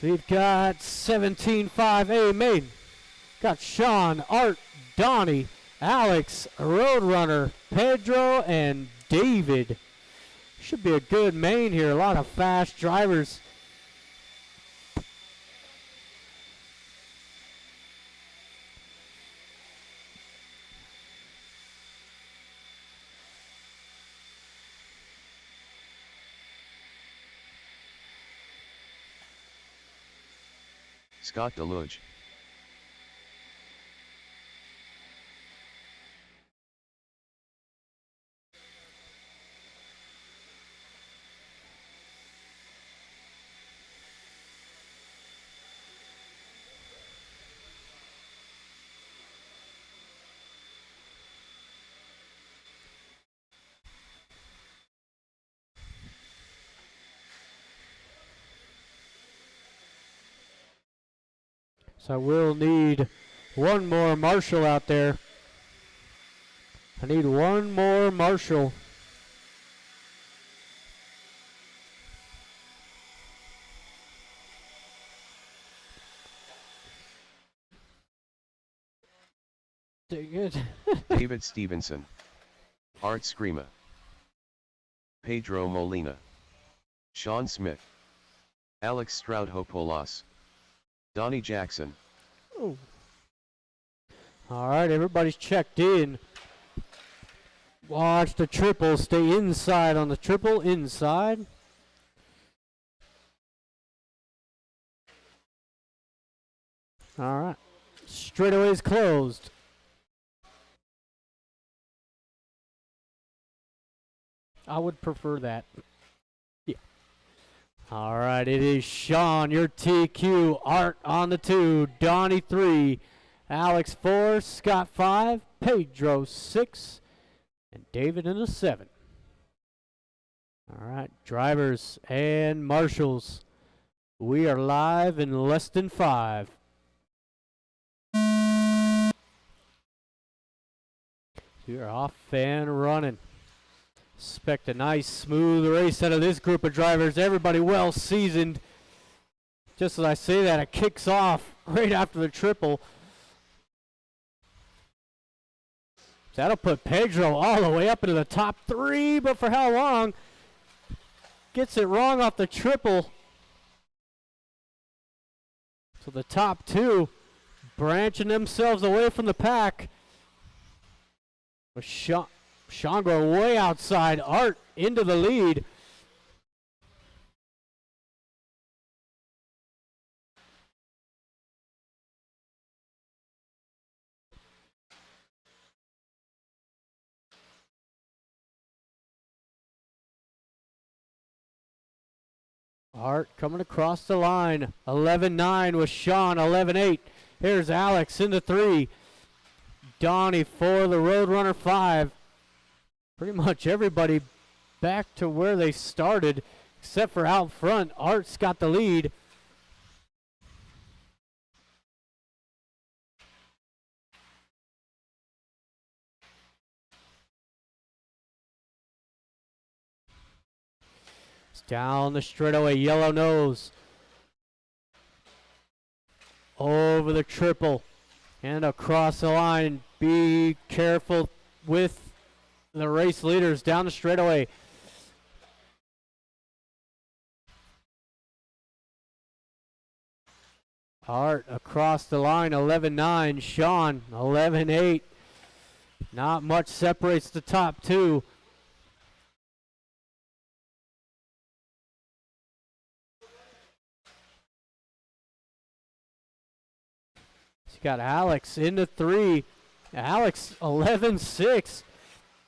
So we've got 17-5A main. Got Sean, Art, Donnie, Alex, Roadrunner, Pedro, and David. Should be a good main here. A lot of fast drivers. Scott Deluge. So I will need one more Marshall out there. I need one more Marshall. Dang it. David Stevenson. Art Screama. Pedro Molina. Sean Smith. Alex Stroudhopolas. Donnie Jackson. Oh. All right, everybody's checked in. Watch the triple. Stay inside on the triple. Inside. All right. Straightaway's closed. I would prefer that. Yeah. All right, it is Sean, your TQ. Art on the 2. Donnie 3. Alex 4. Scott 5. Pedro 6. And David in the 7. All right, drivers and marshals. We are live in less than 5. We are off and running. Expect a nice smooth race out of this group of drivers. Everybody well seasoned. Just as I say that, it kicks off right after the triple. That'll put Pedro all the way up into the top 3, but for how long? Gets it wrong off the triple. So the top 2 branching themselves away from the pack. With Sean going way outside. Art into the lead. Art coming across the line. 11-9 with Sean. 11-8. Here's Alex into 3. Donnie for the Roadrunner 5. Pretty much everybody back to where they started, except for out front. Art's got the lead. It's down the straightaway, yellow nose. Over the triple and across the line. Be careful with the race leaders down the straightaway. Art across the line, 11-9. Sean, 11-8. Not much separates the top two. He's got Alex in the 3. Alex, 11-6.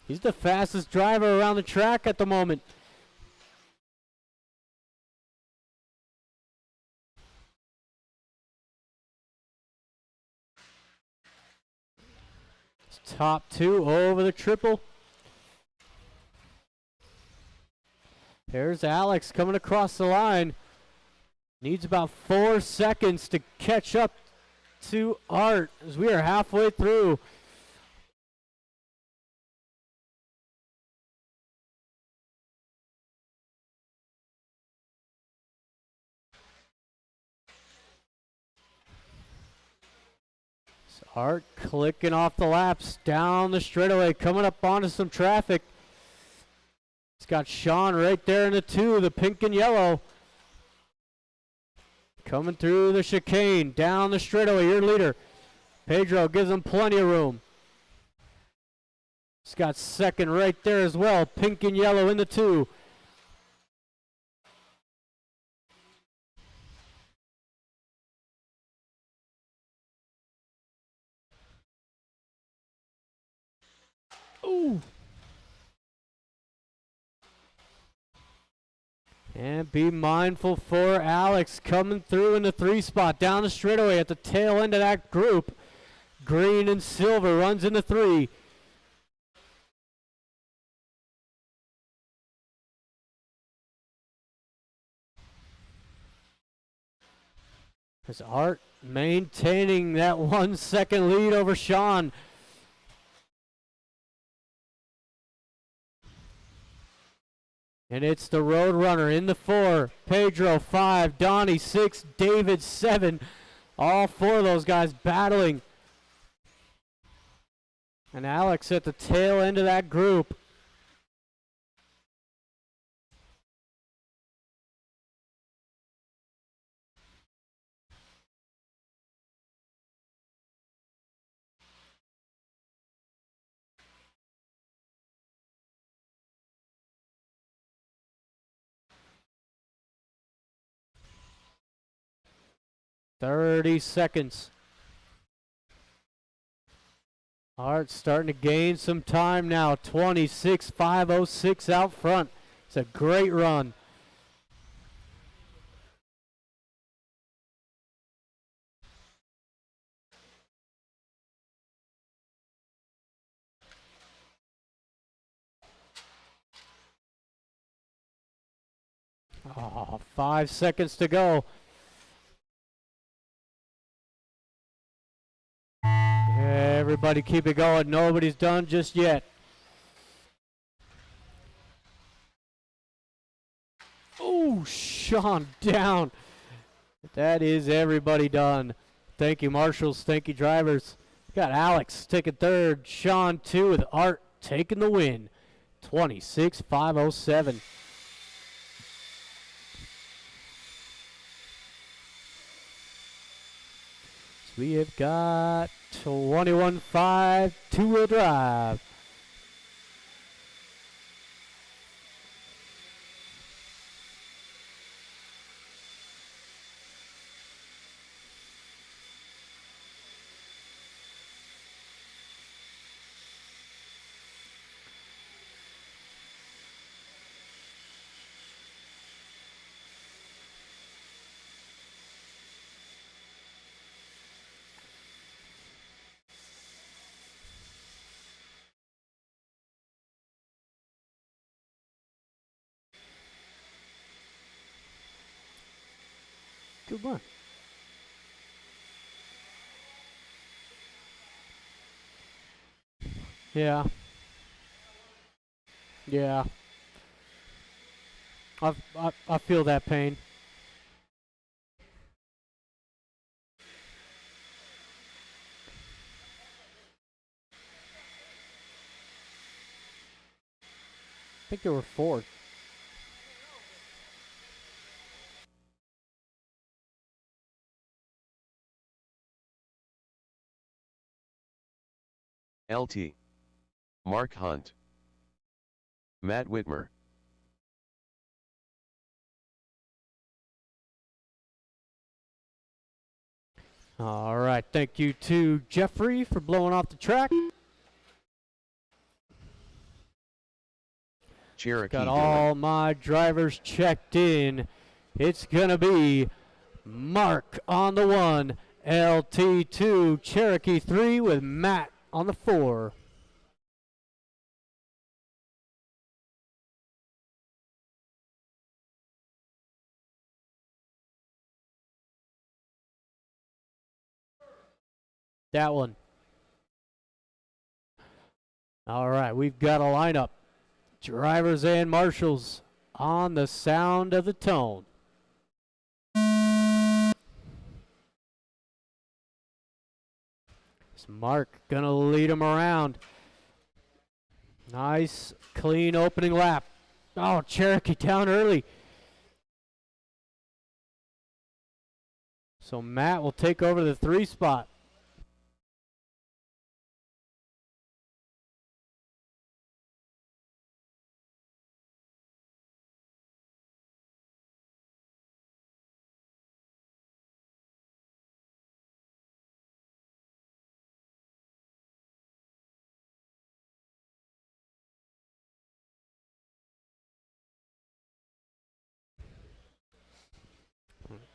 He's the fastest driver around the track at the moment. Top two over the triple. There's Alex coming across the line. Needs about 4 seconds to catch up to Art as we are halfway through. Art clicking off the laps down the straightaway, coming up onto some traffic. He's got Sean right there in the 2, the pink and yellow. Coming through the chicane, down the straightaway, your leader. Pedro gives him plenty of room. He's got second right there as well, pink and yellow in the 2. Ooh. And be mindful for Alex coming through in the 3 spot down the straightaway at the tail end of that group. Green and silver runs in the 3. As Art maintaining that 1 second lead over Sean. And it's the Road Runner in the 4. Pedro 5, Donnie 6, David 7. All 4 of those guys battling. And Alex at the tail end of that group. "30 seconds. Art starting to gain some time now. 26.506 out front. It's a great run. Oh, 5 seconds to go. Everybody keep it going. Nobody's done just yet. Oh, Sean down. That is everybody done. Thank you, marshals. Thank you, drivers. Got Alex taking third. Sean 2 with Art taking the win. 26.507. We have got 21.5 two-wheel drive. Good one. Yeah. Yeah. I feel that pain. I think there were 4. LT. Mark Hunt. Matt Whitmer. All right, thank you to Jeffrey for blowing off the track. Cherokee Got Dillon. all my drivers checked in. It's going to be Mark on the 1, LT2, Cherokee 3 with Matt on the 4. That one. All right, we've got a lineup. Drivers and marshals on the sound of the tone. It's Mark gonna lead him around. Nice, clean opening lap. Oh, Cherokee down early. So Matt will take over the 3 spot.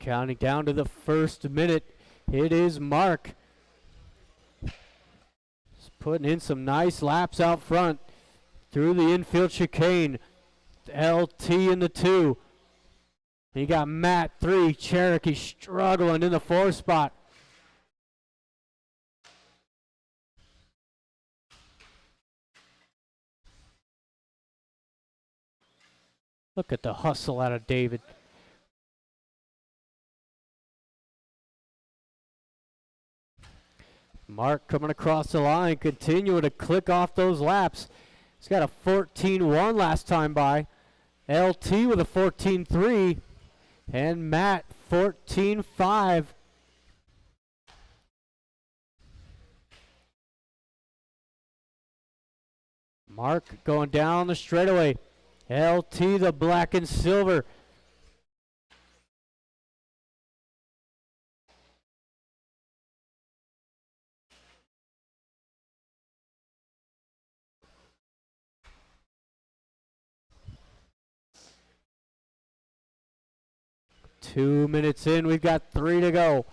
Counting down to the first minute, it is Mark. He's putting in some nice laps out front through the infield chicane. LT in the 2. You got Matt 3, Cherokee struggling in the 4 spot. Look at the hustle out of David. Mark coming across the line, continuing to click off those laps. He's got a 14-1 last time by. LT with a 14-3. And Matt 14-5. Mark going down the straightaway. LT the black and silver. Two minutes in, we've got 3 to go.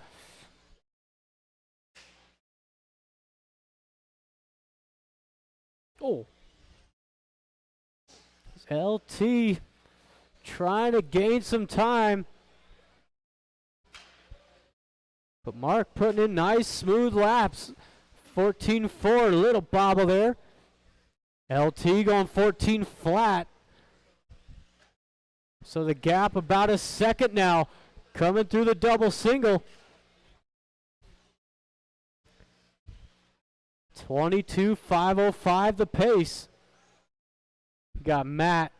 Oh. LT trying to gain some time. But Mark putting in nice smooth laps. 14-4, little bobble there. LT going 14 flat. So the gap about a second now, coming through the double single. 22.505 the pace. Got Matt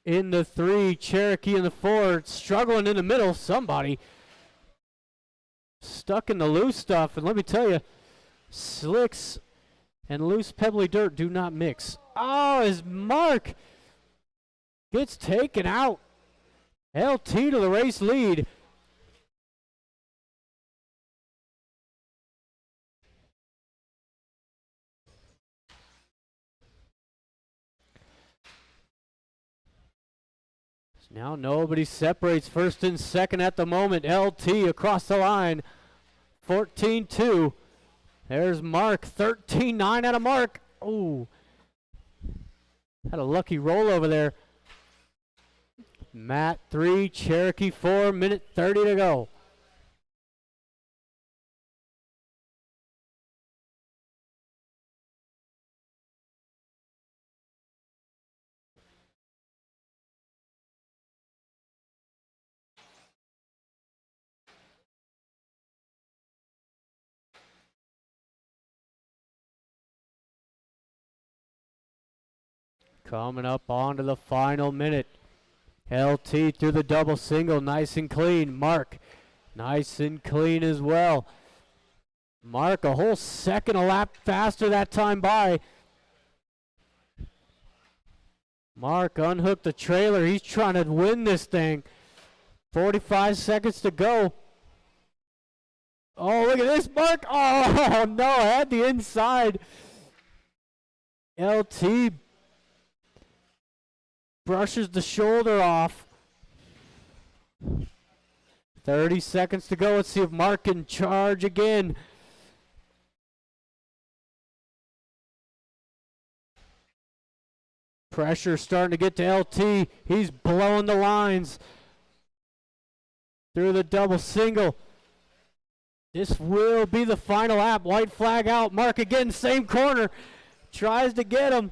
in the 3, Cherokee in the 4, struggling in the middle. Somebody stuck in the loose stuff, and let me tell you, slicks and loose pebbly dirt do not mix. Oh, as Mark gets taken out. LT to the race lead. Now nobody separates first and second at the moment. LT across the line. 14-2. There's Mark. 13-9 out of Mark. Oh. Had a lucky roll over there. Matt 3, Cherokee 4, minute 30 to go. Coming up onto the final minute. LT through the double single, nice and clean. Mark, nice and clean as well. Mark a whole second a lap faster that time by. Mark unhooked the trailer. He's trying to win this thing. 45 seconds to go. Oh, look at this, Mark. Oh, no, had the inside. LT brushes the shoulder off. 30 seconds to go. Let's see if Mark can charge again. Pressure starting to get to LT. He's blowing the lines through the double single. This will be the final lap. White flag out. Mark again, same corner. Tries to get him.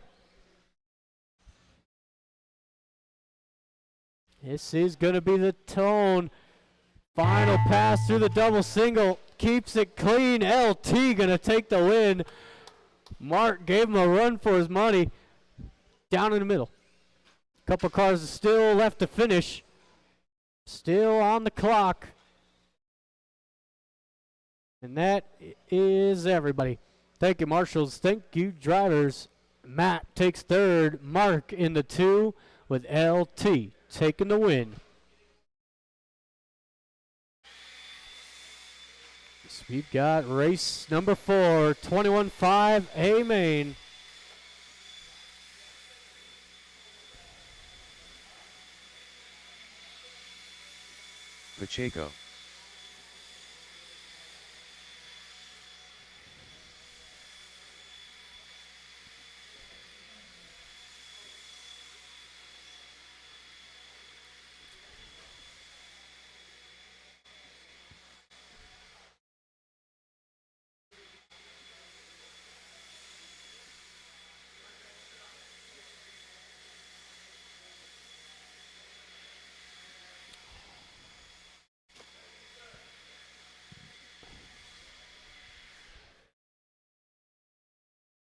This is going to be the tone. Final pass through the double single. Keeps it clean. LT going to take the win. Mark gave him a run for his money. Down in the middle. Couple cars still left to finish. Still on the clock. And that is everybody. Thank you, marshals. Thank you, drivers. Matt takes third. Mark in the 2 with LT taking the win. So we've got race number 4, 21-5 A main. Pacheco.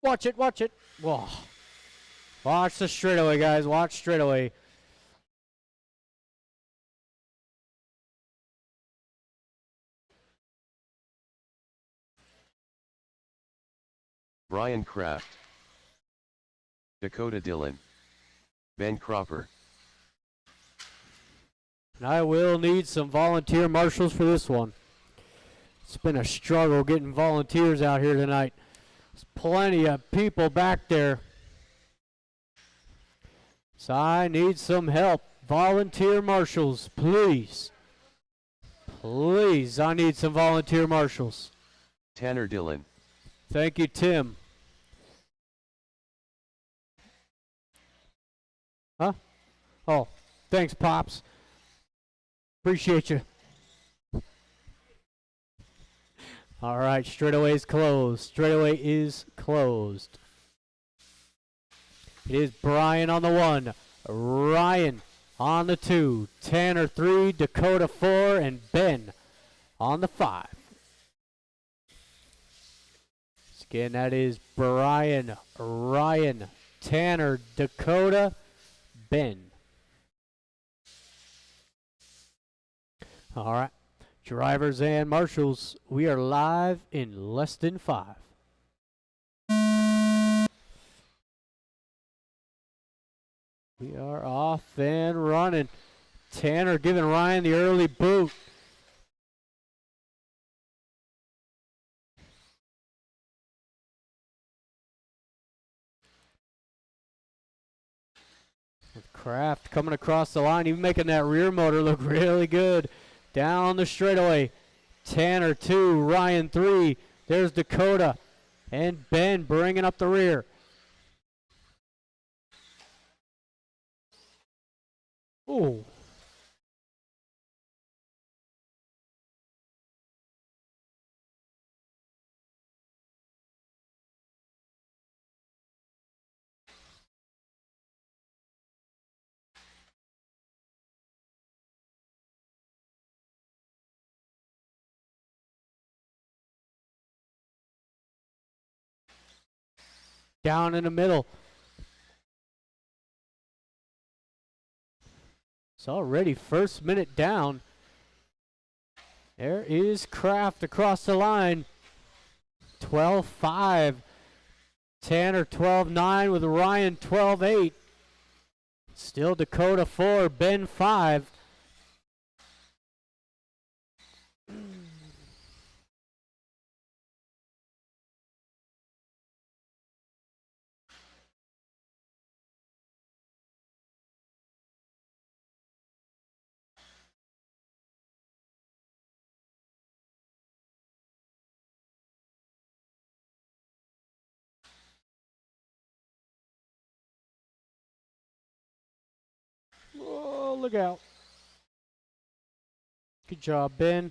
Watch it, watch it. Whoa. Watch the straightaway, guys. Watch straightaway. Brian Kraft. Dakota Dillon. Ben Cropper. And I will need some volunteer marshals for this one. It's been a struggle getting volunteers out here tonight. There's plenty of people back there. So I need some help. Volunteer marshals, please. Please, I need some volunteer marshals. Tanner Dillon. Thank you, Tim. Huh? Oh, thanks, Pops. Appreciate you. All right, straightaway is closed. Straightaway is closed. It is Brian on the 1, Ryan on the 2, Tanner 3, Dakota 4, and Ben on the 5. Again, that is Brian, Ryan, Tanner, Dakota, Ben. All right. Drivers and marshals, we are live in less than 5. We are off and running. Tanner giving Ryan the early boot. With Kraft coming across the line, even making that rear motor look really good. Down the straightaway. Tanner 2, Ryan 3. There's Dakota. And Ben bringing up the rear. Ooh. Down in the middle. It's already first minute down. There is Kraft across the line. 12-5. Tanner 12-9 with Ryan 12-8. Still Dakota 4, Ben 5. Oh, look out. Good job, Ben.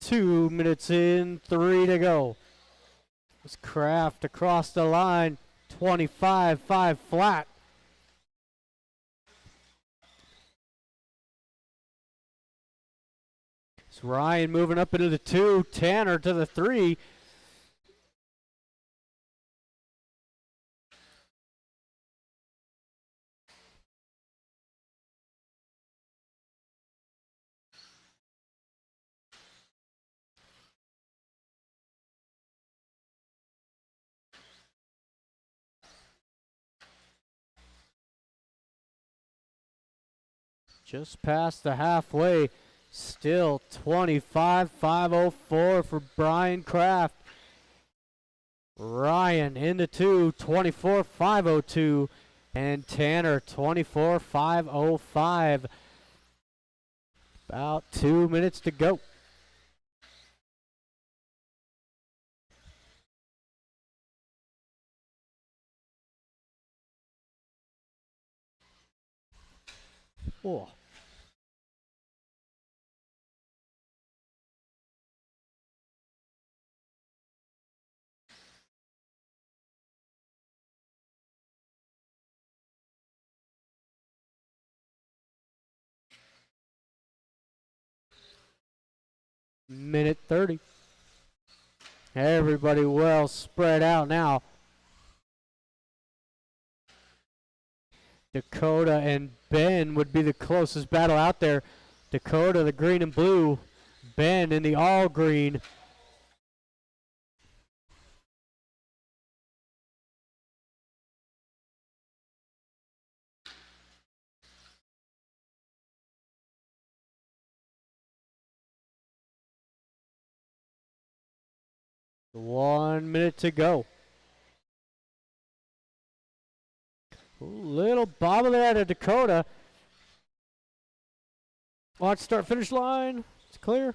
2 minutes in, 3 to go. It's Kraft across the line, 25-5 flat. It's Ryan moving up into the 2, Tanner to the 3. Just past the halfway. Still 25-504 for Brian Kraft. Ryan into 2, 24-502. And Tanner 24-505. About 2 minutes to go. Oh. Minute 30. Everybody well spread out now. Dakota and Ben would be the closest battle out there. Dakota, the green and blue. Ben in the all green. One minute to go. Little bobble there to Dakota. Watch start finish line. It's clear.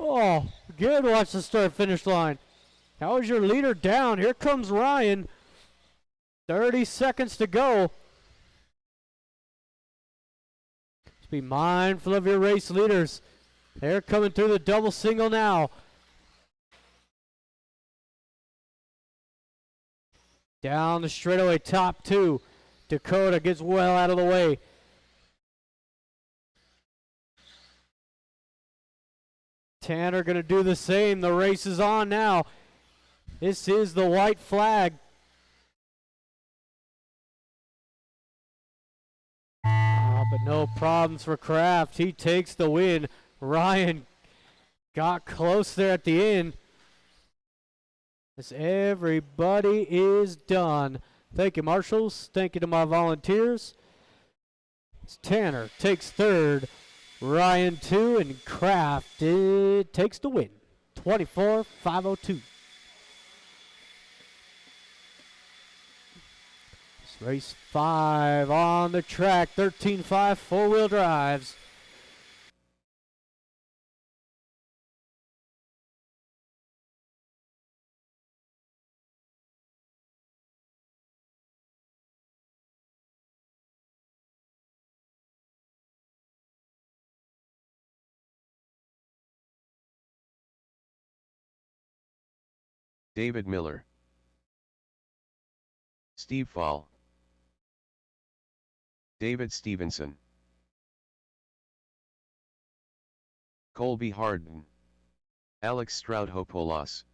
Oh, good watch the start finish line. How is your leader down? Here comes Ryan. 30 seconds to go. Just be mindful of your race leaders. They're coming through the double single now. Down the straightaway, top 2. Dakota gets well out of the way. Tanner going to do the same. The race is on now. This is the white flag. But no problems for Kraft. He takes the win. Ryan got close there at the end. As everybody is done. Thank you, marshals. Thank you to my volunteers. Tanner takes 3rd. Ryan 2, and Kraft takes the win. 24-502. Race 5 on the track, 13-5 four-wheel drives. David Miller, Steve Fall, David Stevenson, Colby Harden, Alex Stroudhopoulos,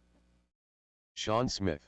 Sean Smith.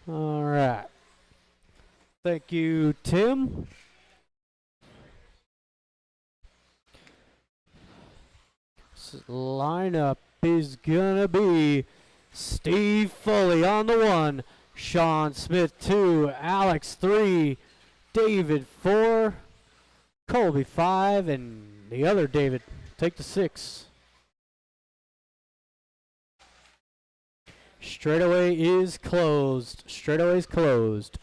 All right. Thank you, Tim. Lineup is gonna be Steve Foley on the 1, Sean Smith 2, Alex 3, David 4, Colby 5, and the other David take the 6. Straightaway is closed. Straightaway is closed.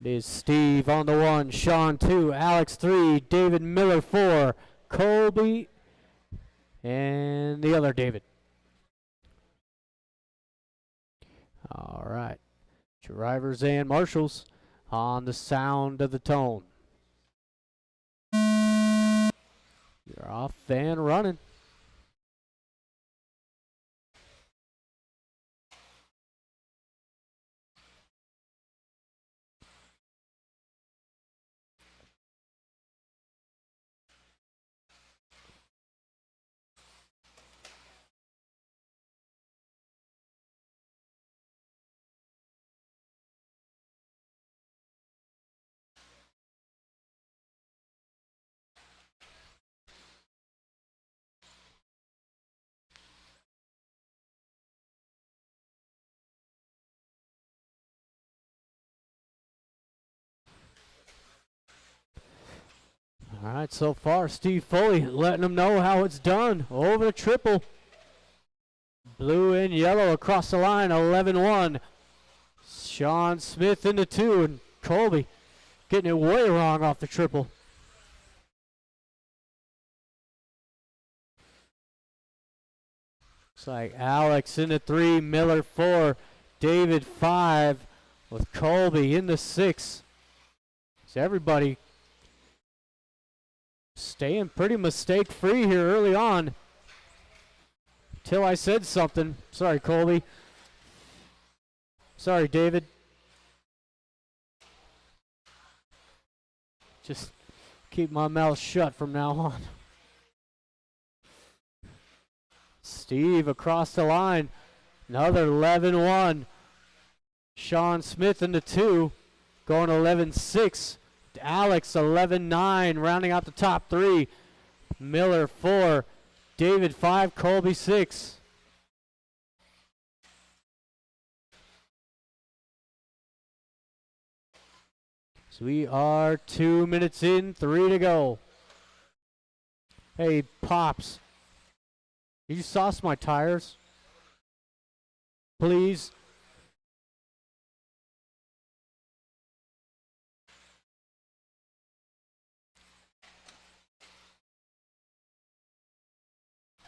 It is Steve on the 1, Sean 2, Alex 3, David Miller 4, Colby, and the other David. All right. Drivers and marshals on the sound of the tone. You're off and running. All right, so far, Steve Foley letting them know how it's done. Over the triple. Blue and yellow across the line, 11-1. Sean Smith into 2, and Colby getting it way wrong off the triple. Looks like Alex into 3, Miller 4, David 5, with Colby into 6. So everybody staying pretty mistake-free here early on. Till I said something. Sorry, Colby. Sorry, David. Just keep my mouth shut from now on. Steve across the line. Another 11-1. Sean Smith into 2. Going 11-6. Alex 11-9, rounding out the top 3. Miller 4, David 5, Colby 6. So we are 2 minutes in, 3 to go. Hey, Pops, you sauce my tires? Please.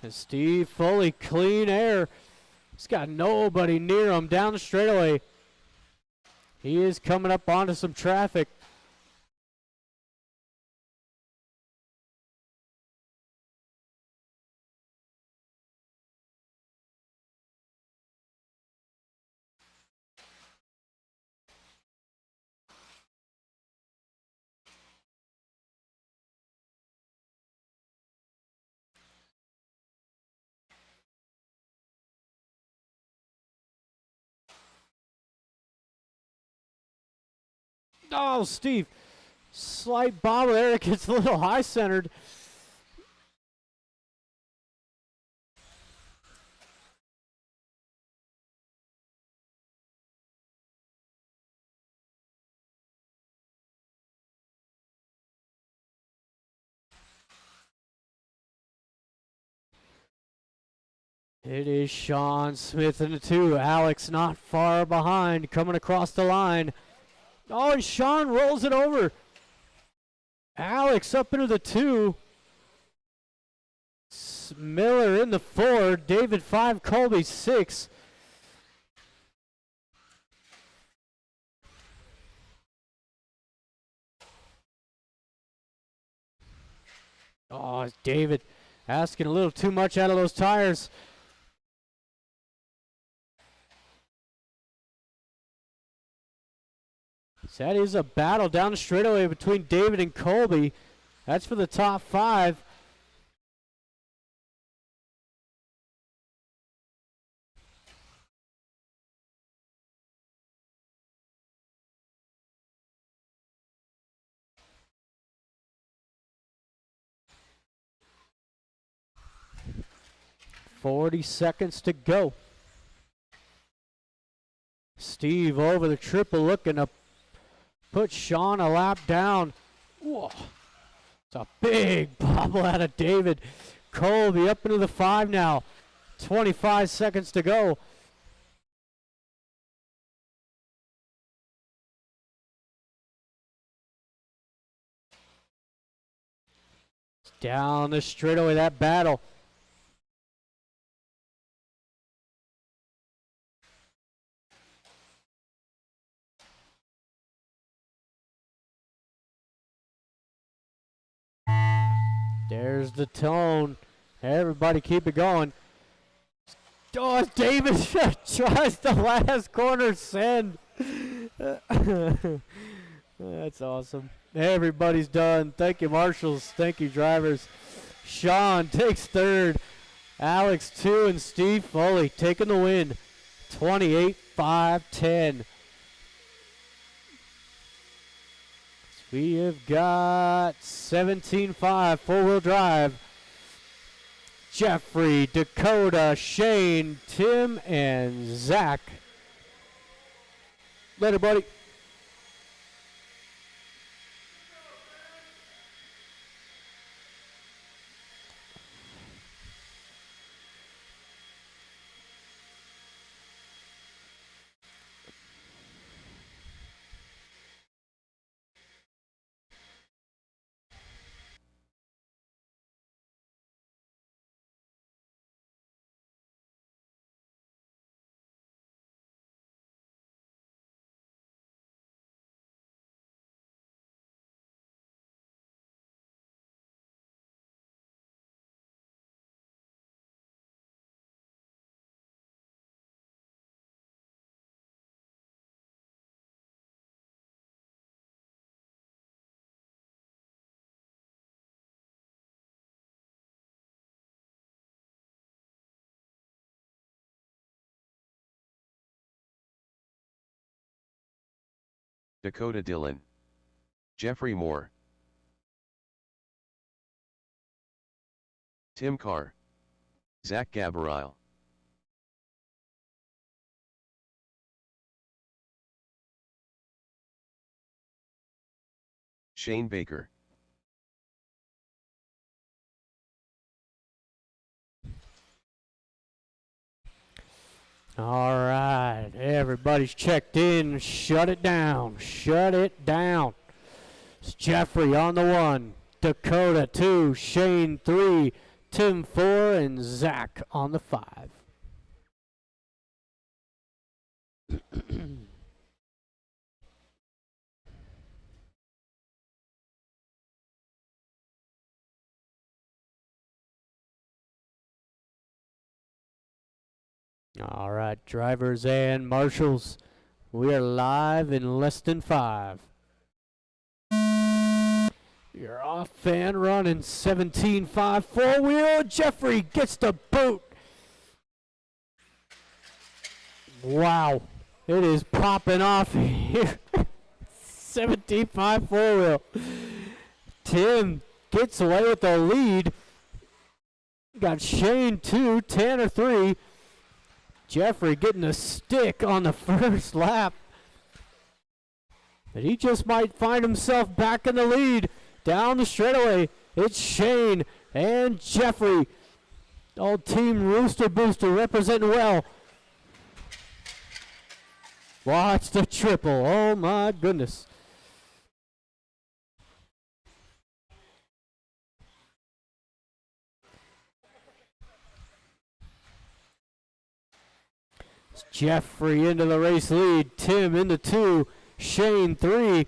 And Steve Foley, clean air. He's got nobody near him down the straightaway. He is coming up onto some traffic. Oh, Steve. Slight bobble there. It gets a little high-centered. It is Sean Smith in the 2. Alex not far behind, coming across the line. Oh, and Sean rolls it over. Alex up into the 2. Miller in the 4. David 5, Colby 6. Oh, David asking a little too much out of those tires. So that is a battle down the straightaway between David and Colby. That's for the top 5. 40 seconds to go. Steve over the triple looking to put Sean a lap down. Whoa. It's a big bobble out of David. Colby up into the 5 now. 25 seconds to go. Down the straightaway, that battle. There's the tone. Everybody keep it going. Oh, David tries the last corner send. That's awesome. Everybody's done. Thank you, marshals. Thank you, drivers. Sean takes third. Alex 2 and Steve Foley taking the win. 28-5-10. We have got 17-5 four-wheel drive. Jeffrey, Dakota, Shane, Tim, and Zach. Later, buddy. Dakota Dillon. Jeffrey Moore. Tim Carr. Zach Gabriel. Shane Baker. All right, everybody's checked in. Shut it down. Shut it down. It's Jeffrey on the 1, Dakota 2, Shane 3, Tim 4, and Zach on the 5. All right, drivers and marshals, we are live in less than 5. You're off and running, 17-5 four-wheel. Jeffrey gets the boot. Wow, it is popping off here. 17-5 four-wheel. Tim gets away with the lead. Got Shane 2, Tanner 3. Jeffrey getting a stick on the first lap. But he just might find himself back in the lead. Down the straightaway, it's Shane and Jeffrey. Old Team Rooster Booster representing well. Watch the triple. Oh my goodness. It's Jeffrey into the race lead. Tim into 2. Shane 3.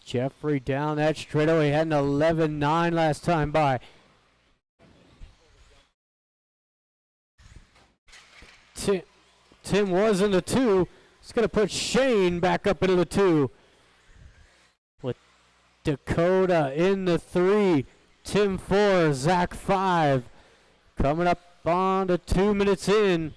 Jeffrey down that straightaway, had an 11-9 last time by. Tim was in the 2. It's going to put Shane back up into the 2. With Dakota in the 3. Tim 4, Zach 5. Coming up on to 2 minutes in.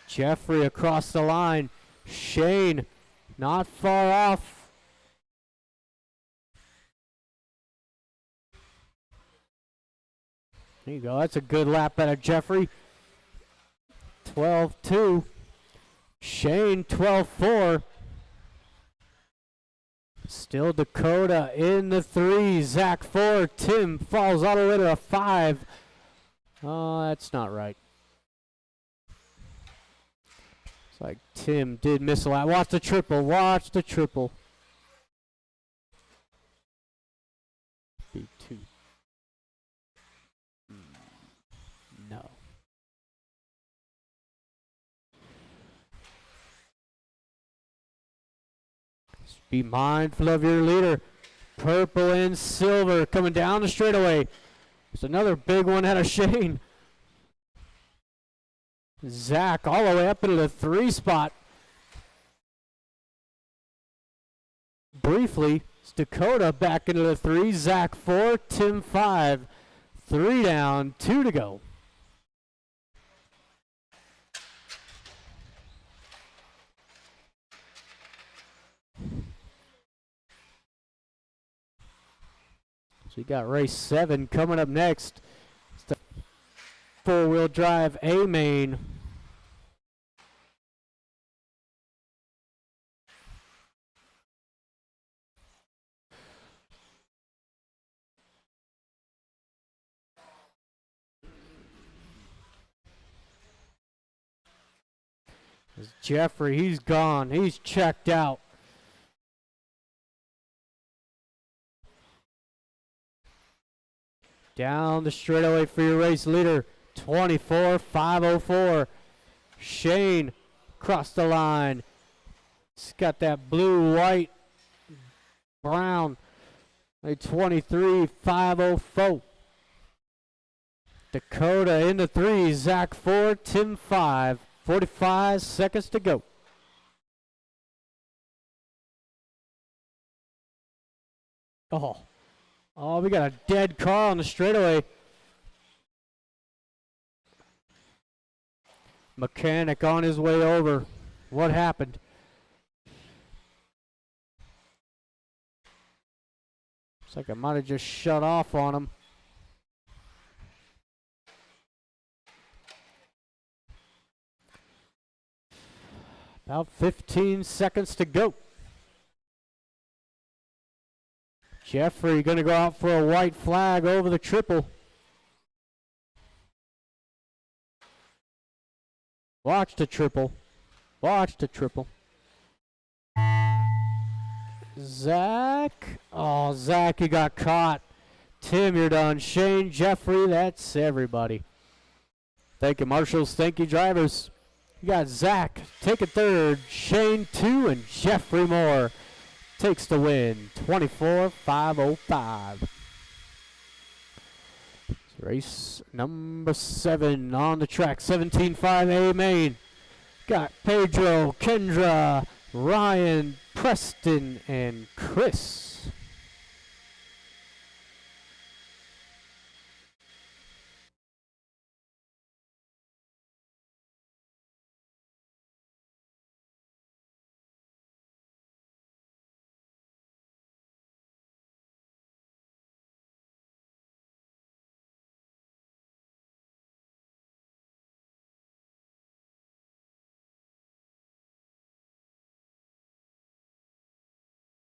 Jeffrey across the line. Shane not far off. There you go. That's a good lap out of Jeffrey. 12-2. Shane 12-4. Still Dakota in the 3. Zach 4. Tim falls all the way to a 5. Oh, that's not right. It's like Tim did miss a lap. Watch the triple. Watch the triple. B2. No. Just be mindful of your leader. Purple and silver coming down the straightaway. There's another big one out of Shane. Zach all the way up into the 3 spot. Briefly, it's Dakota back into the 3. Zach 4, Tim 5. 3 down, 2 to go. So we got race 7 coming up next. It's the 4-wheel drive A main. Jeffrey, he's gone. He's checked out. Down the straightaway for your race leader. 24-504. Shane across the line. He's got that blue, white, brown. A 23-504. Dakota in the 3. Zach 4, Tim 5. 45 seconds to go. Oh, we got a dead car on the straightaway. Mechanic on his way over. What happened? Looks like I might have just shut off on him. About 15 seconds to go. Jeffrey going to go out for a white flag over the triple. Watch the triple. Watch the triple. Zach. Oh, Zach, you got caught. Tim, you're done. Shane, Jeffrey, that's everybody. Thank you, marshals. Thank you, drivers. You got Zach taking 3rd, Shane 2, and Jeffrey Moore takes the win. 24-505. Race number 7 on the track. 17-5 A main. Got Pedro, Kendra, Ryan, Preston, and Chris.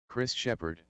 Chris Shepard.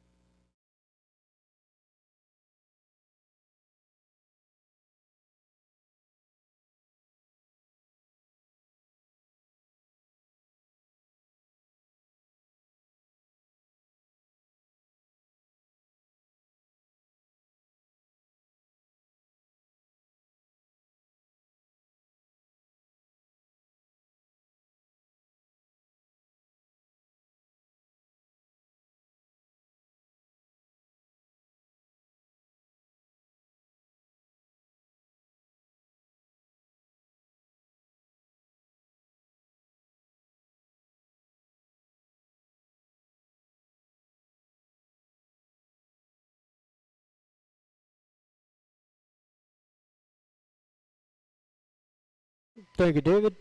Thank you, David.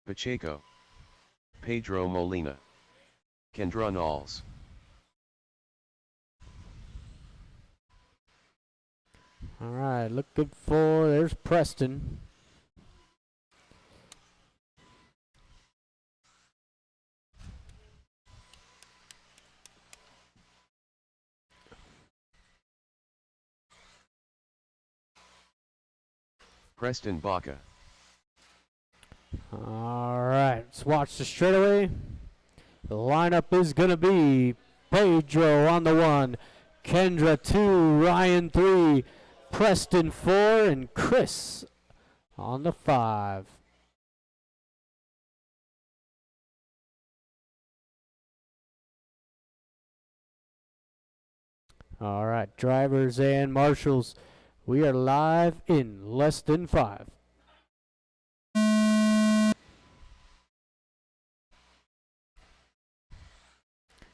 Pacheco. Pedro Molina. Kendra Knowles. All right, looking for, there's Preston. Preston Baca. All right, let's watch the straightaway. The lineup is going to be Pedro on the 1, Kendra 2, Ryan 3, Preston 4, and Chris on the 5. All right, drivers and marshals, we are live in less than 5.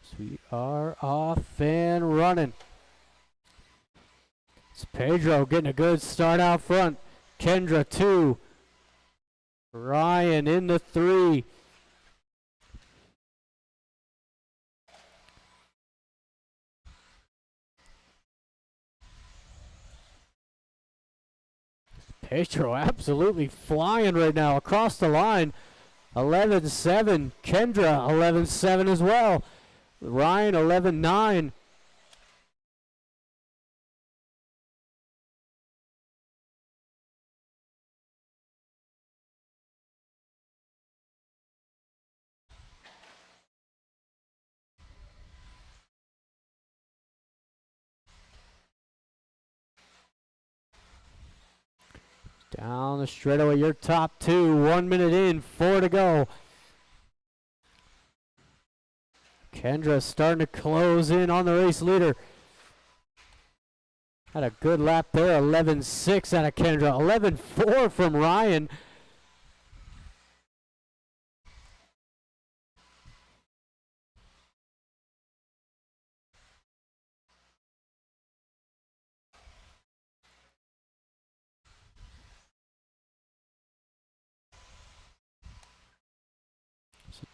So we are off and running. It's Pedro getting a good start out front. Kendra 2. Ryan in the 3. Pedro absolutely flying right now across the line. 11-7. Kendra 11-7 as well. Ryan 11-9. Down the straightaway, your top 2. 1 minute in, 4 to go. Kendra starting to close in on the race leader. Had a good lap there, 11-6 out of Kendra. 11-4 from Ryan.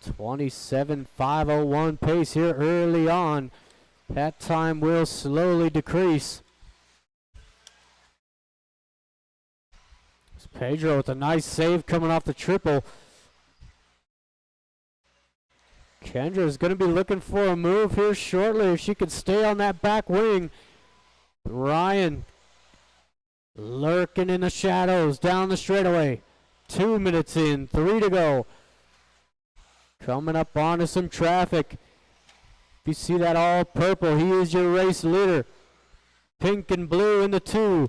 So 27.501 pace here early on. That time will slowly decrease. It's Pedro with a nice save coming off the triple. Kendra is going to be looking for a move here shortly if she can stay on that back wing. Ryan lurking in the shadows down the straightaway. 2 minutes in, 3 to go. Coming up onto some traffic. If you see that all purple, he is your race leader. Pink and blue in the 2.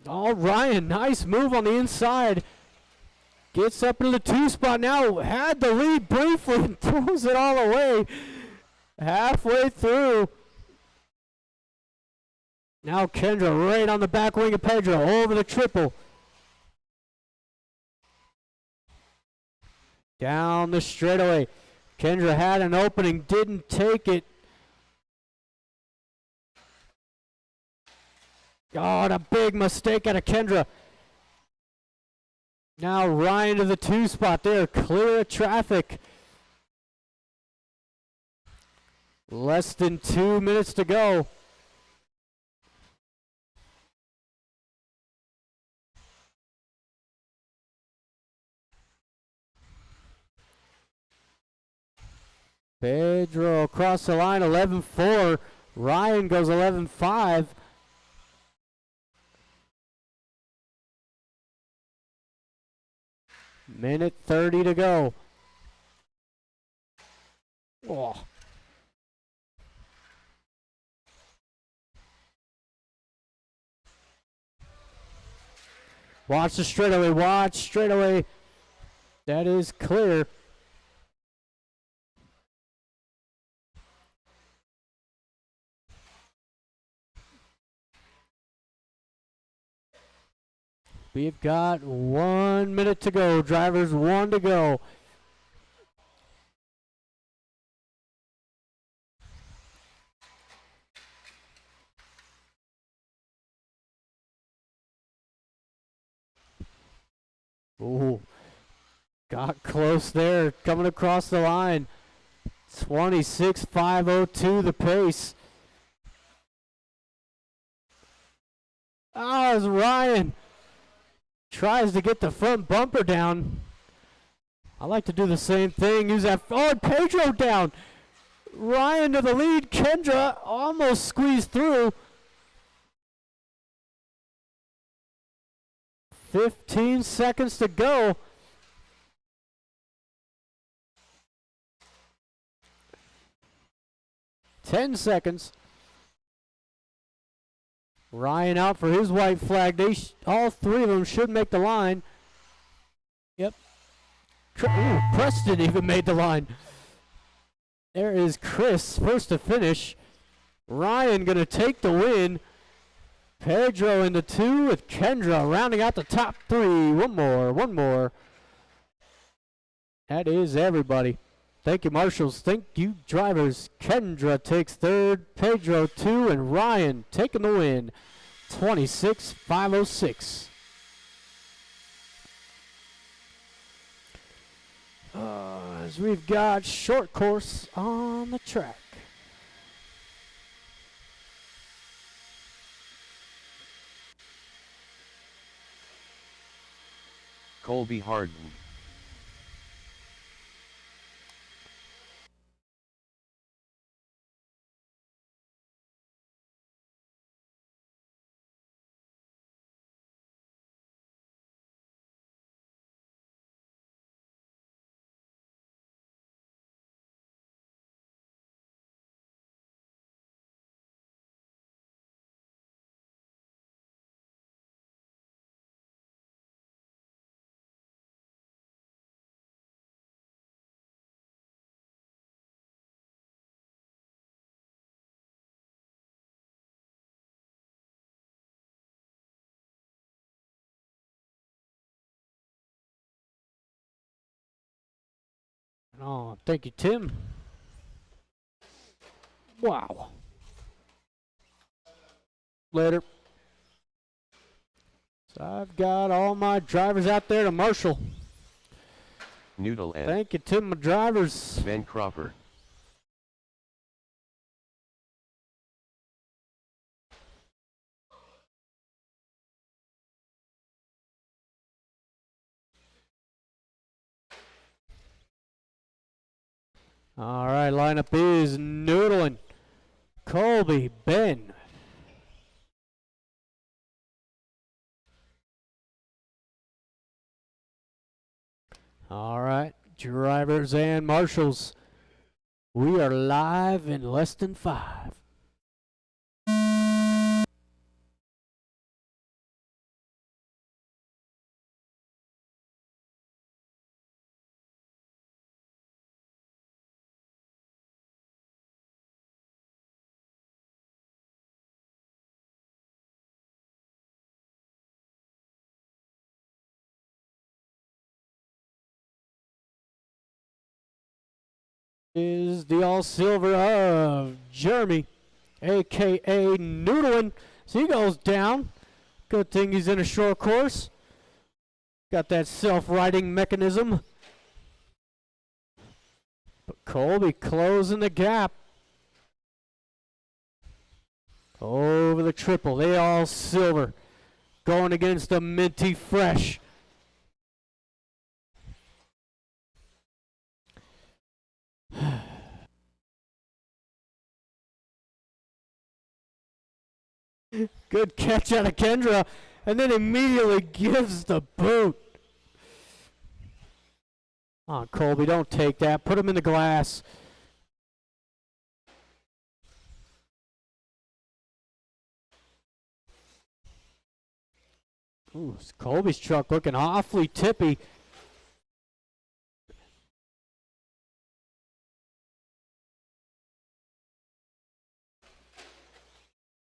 Oh, Ryan, nice move on the inside. Gets up into the 2 spot now. Had the lead briefly and throws it all away. Halfway through. Now Kendra right on the back wing of Pedro. Over the triple. Down the straightaway. Kendra had an opening. Didn't take it. God, a big mistake out of Kendra. Now Ryan to the 2 spot there. Clear of traffic. Less than 2 minutes to go. Pedro across the line, 11-4. Ryan goes 11-5. Minute 30 to go. Oh. Watch the straightaway. Watch straightaway. That is clear. We've got 1 minute to go. Drivers, 1 to go. Ooh, got close there, coming across the line. 26.502 the pace. As Ryan tries to get the front bumper down. I like to do the same thing. Use that. Oh, and Pedro down. Ryan to the lead. Kendra almost squeezed through. 15 seconds to go. Ten seconds. Ryan out for his white flag. All three of them should make the line. Yep. Ooh, Preston even made the line. There is Chris, first to finish. Ryan going to take the win. Pedro in the 2 with Kendra rounding out the top 3. One more. That is everybody. Thank you, marshals. Thank you, drivers. Kendra takes 3rd, Pedro 2, and Ryan taking the win. 26.506. As we've got short course on the track. Colby Harden. Oh, thank you, Tim. Wow. Later. So I've got all my drivers out there to marshal. Noodle and Thank you, Tim, my drivers. Ben Cropper. All right, lineup is Noodlin, Colby, Ben. All right, drivers and marshals. We are live in less than 5. Is the all silver of Jeremy, aka Noodlin. So he goes down. Good thing he's in a short course. Got that self-righting mechanism. But Colby closing the gap. Over the triple. They all silver. Going against the minty fresh. Good catch out of Kendra, and then immediately gives the boot. Oh, Colby, don't take that. Put him in the glass. Ooh, Colby's truck looking awfully tippy.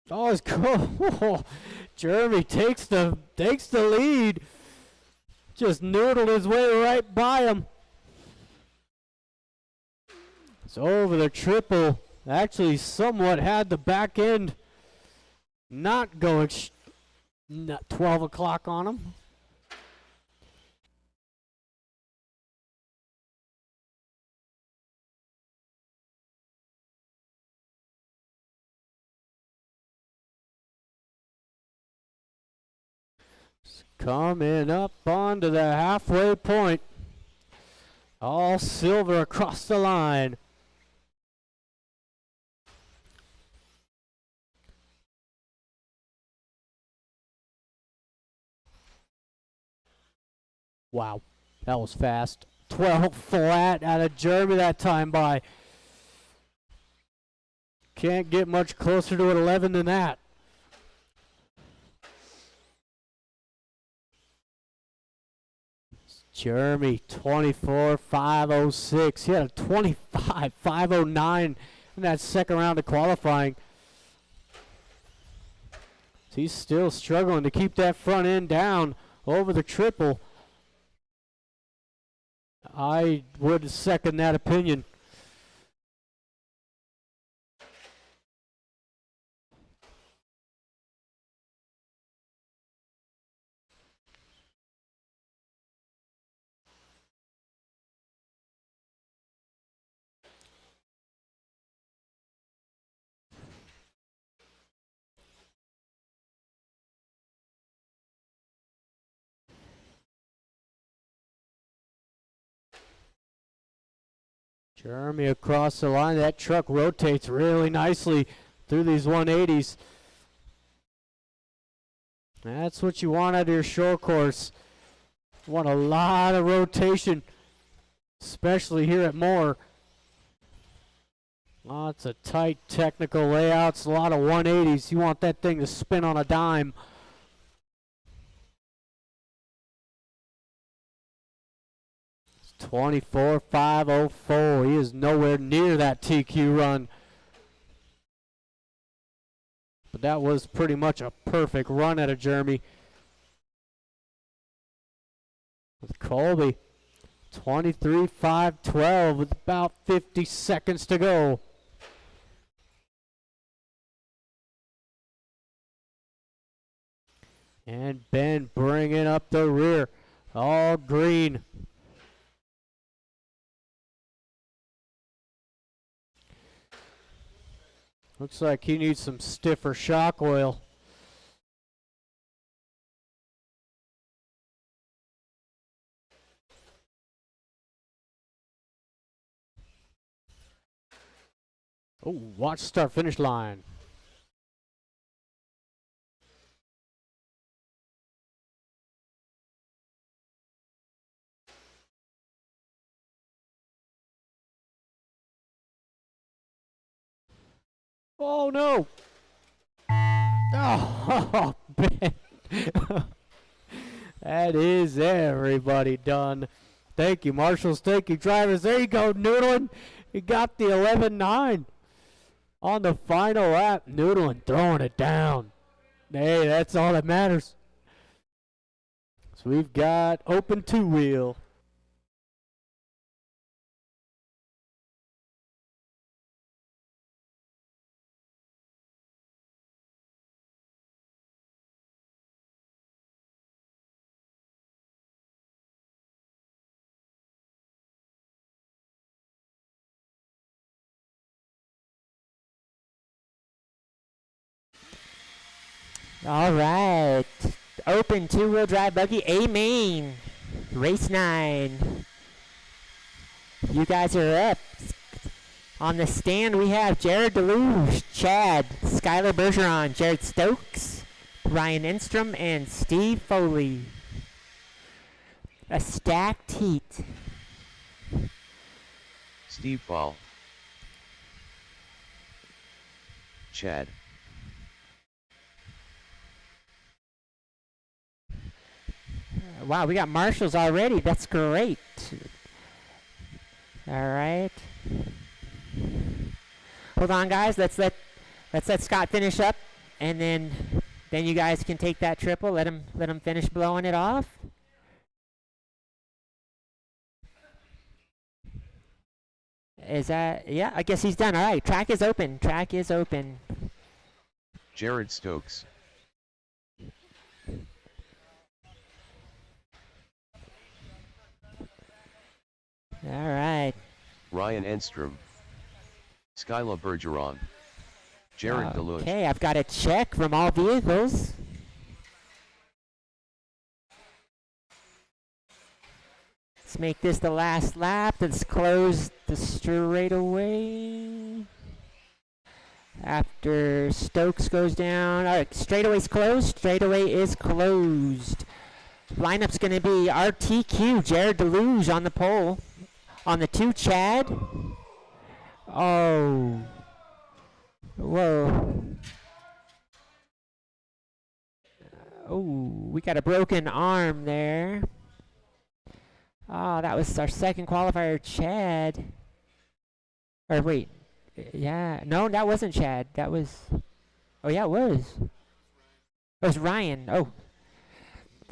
Oh, it's cool. Jeremy takes the lead. Just noodled his way right by him. It's over the triple. Actually, somewhat had the back end not going not 12 o'clock on him. Coming up onto the halfway point. All silver across the line. Wow, that was fast. 12 flat out of Jeremy that time by. Can't get much closer to an 11 than that. Jeremy, 24.506. He had a 25.509 in that second round of qualifying. He's still struggling to keep that front end down over the triple. I would second that opinion. Jeremy across the line. That truck rotates really nicely through these 180s. That's what you want out of your short course. You want a lot of rotation, especially here at MHOR. Lots of tight technical layouts, a lot of 180s. You want that thing to spin on a dime. It's 24.504. He is nowhere near that TQ run. But that was pretty much a perfect run out of Jeremy. With Colby, 23.512 with about 50 seconds to go. And Ben bringing up the rear, all green. Looks like he needs some stiffer shock oil. Oh, watch start finish line. Oh no! Oh, Ben. That is everybody done. Thank you, marshals. Thank you, drivers. There you go, noodling. He got the 11.9 on the final lap. Noodling, throwing it down. Hey, that's all that matters. So we've got open two-wheel. All right. Open two-wheel drive buggy, A main. Race 9. You guys are up. On the stand, we have Jared Deluge, Chad, Skylar Bergeron, Jared Stokes, Ryan Enstrom, and Steve Foley. A stacked heat. Steve Ball. Chad. Wow, we got marshals already. That's great. All right. Hold on, guys. Let's let Scott finish up, and then Then you guys can take that triple. Let him finish blowing it off. Is that, yeah, I guess he's done. All right, track is open. Track is open. Jared Stokes. All right. Ryan Enstrom. Skyla Bergeron. Jared Deluge. Okay, I've got a check from all vehicles. Let's make this the last lap. Let's close the straightaway. After Stokes goes down. All right, straightaway's closed. Straightaway is closed. Lineup's going to be RTQ, Jared Deluge on the pole. On the 2, Chad. Oh. Whoa. Oh, we got a broken arm there. Oh, that was our second qualifier, Chad. Or wait. Yeah. No, that wasn't Chad. That was... Oh, yeah, it was. It was Ryan. Oh.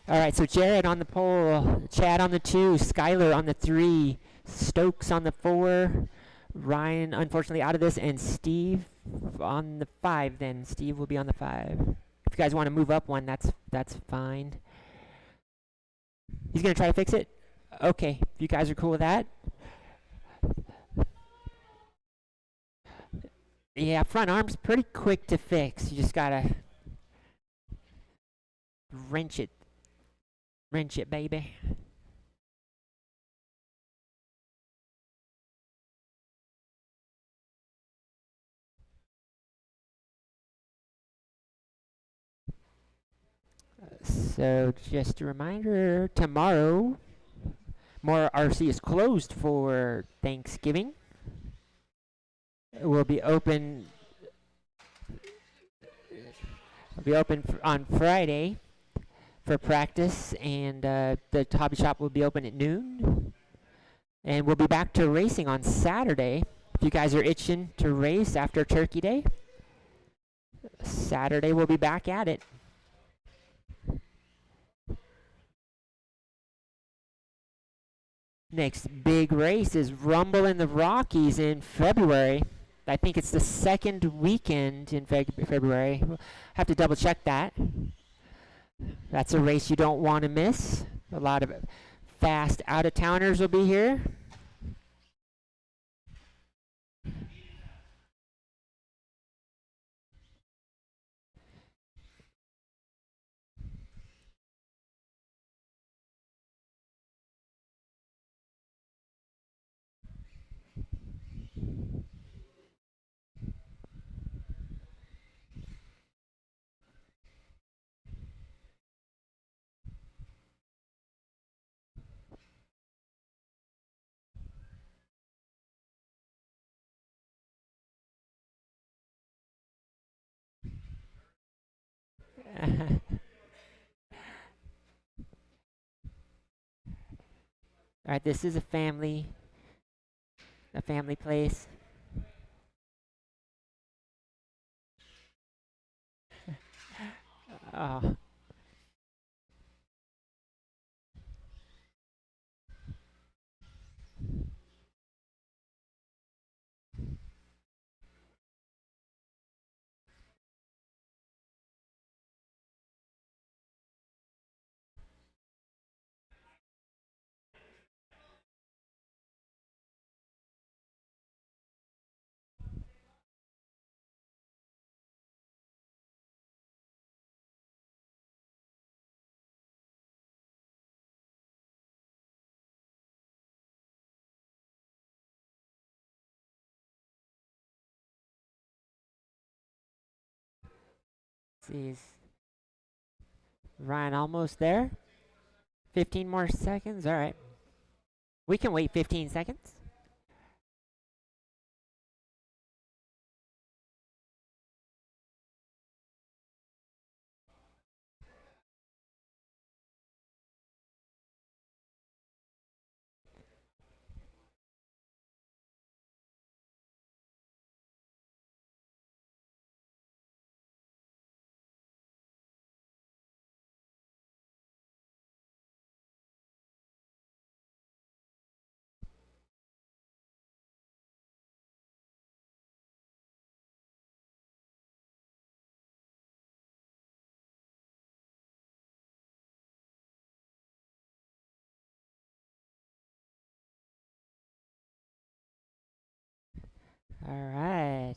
All right, so Jared on the pole, Chad on the 2, Skylar on the 3, Stokes on the 4, Ryan unfortunately out of this, and Steve on the 5 then. Steve will be on the 5. If you guys want to move up one, that's fine. He's going to try to fix it? Okay, if you guys are cool with that. Yeah, front arm's pretty quick to fix. You just got to wrench it. Wrench it, baby. So just a reminder, tomorrow, MHOR RC is closed for Thanksgiving. It will be open. On Friday for practice, and the hobby shop will be open at noon. And we'll be back to racing on Saturday. If you guys are itching to race after Turkey Day, Saturday we'll be back at it. Next big race is Rumble in the Rockies in February. I think it's the second weekend in February. We'll have to double check that. That's a race you don't want to miss. A lot of fast out-of-towners will be here. All right, this is a family place. Oh. See, is Ryan almost there? 15 more seconds? All right. We can wait 15 seconds. All right.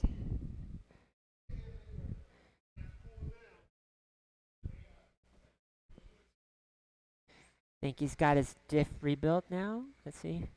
Think he's got his diff rebuilt now. Let's see.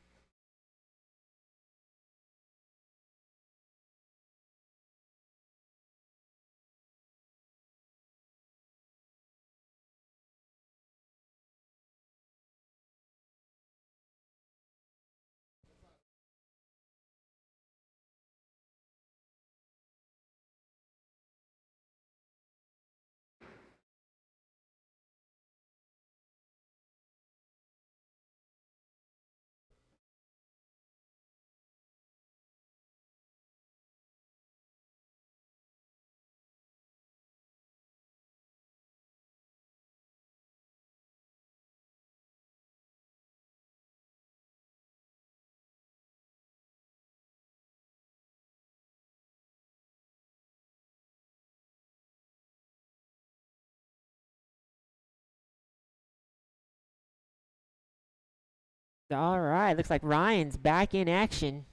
All right, looks like Ryan's back in action.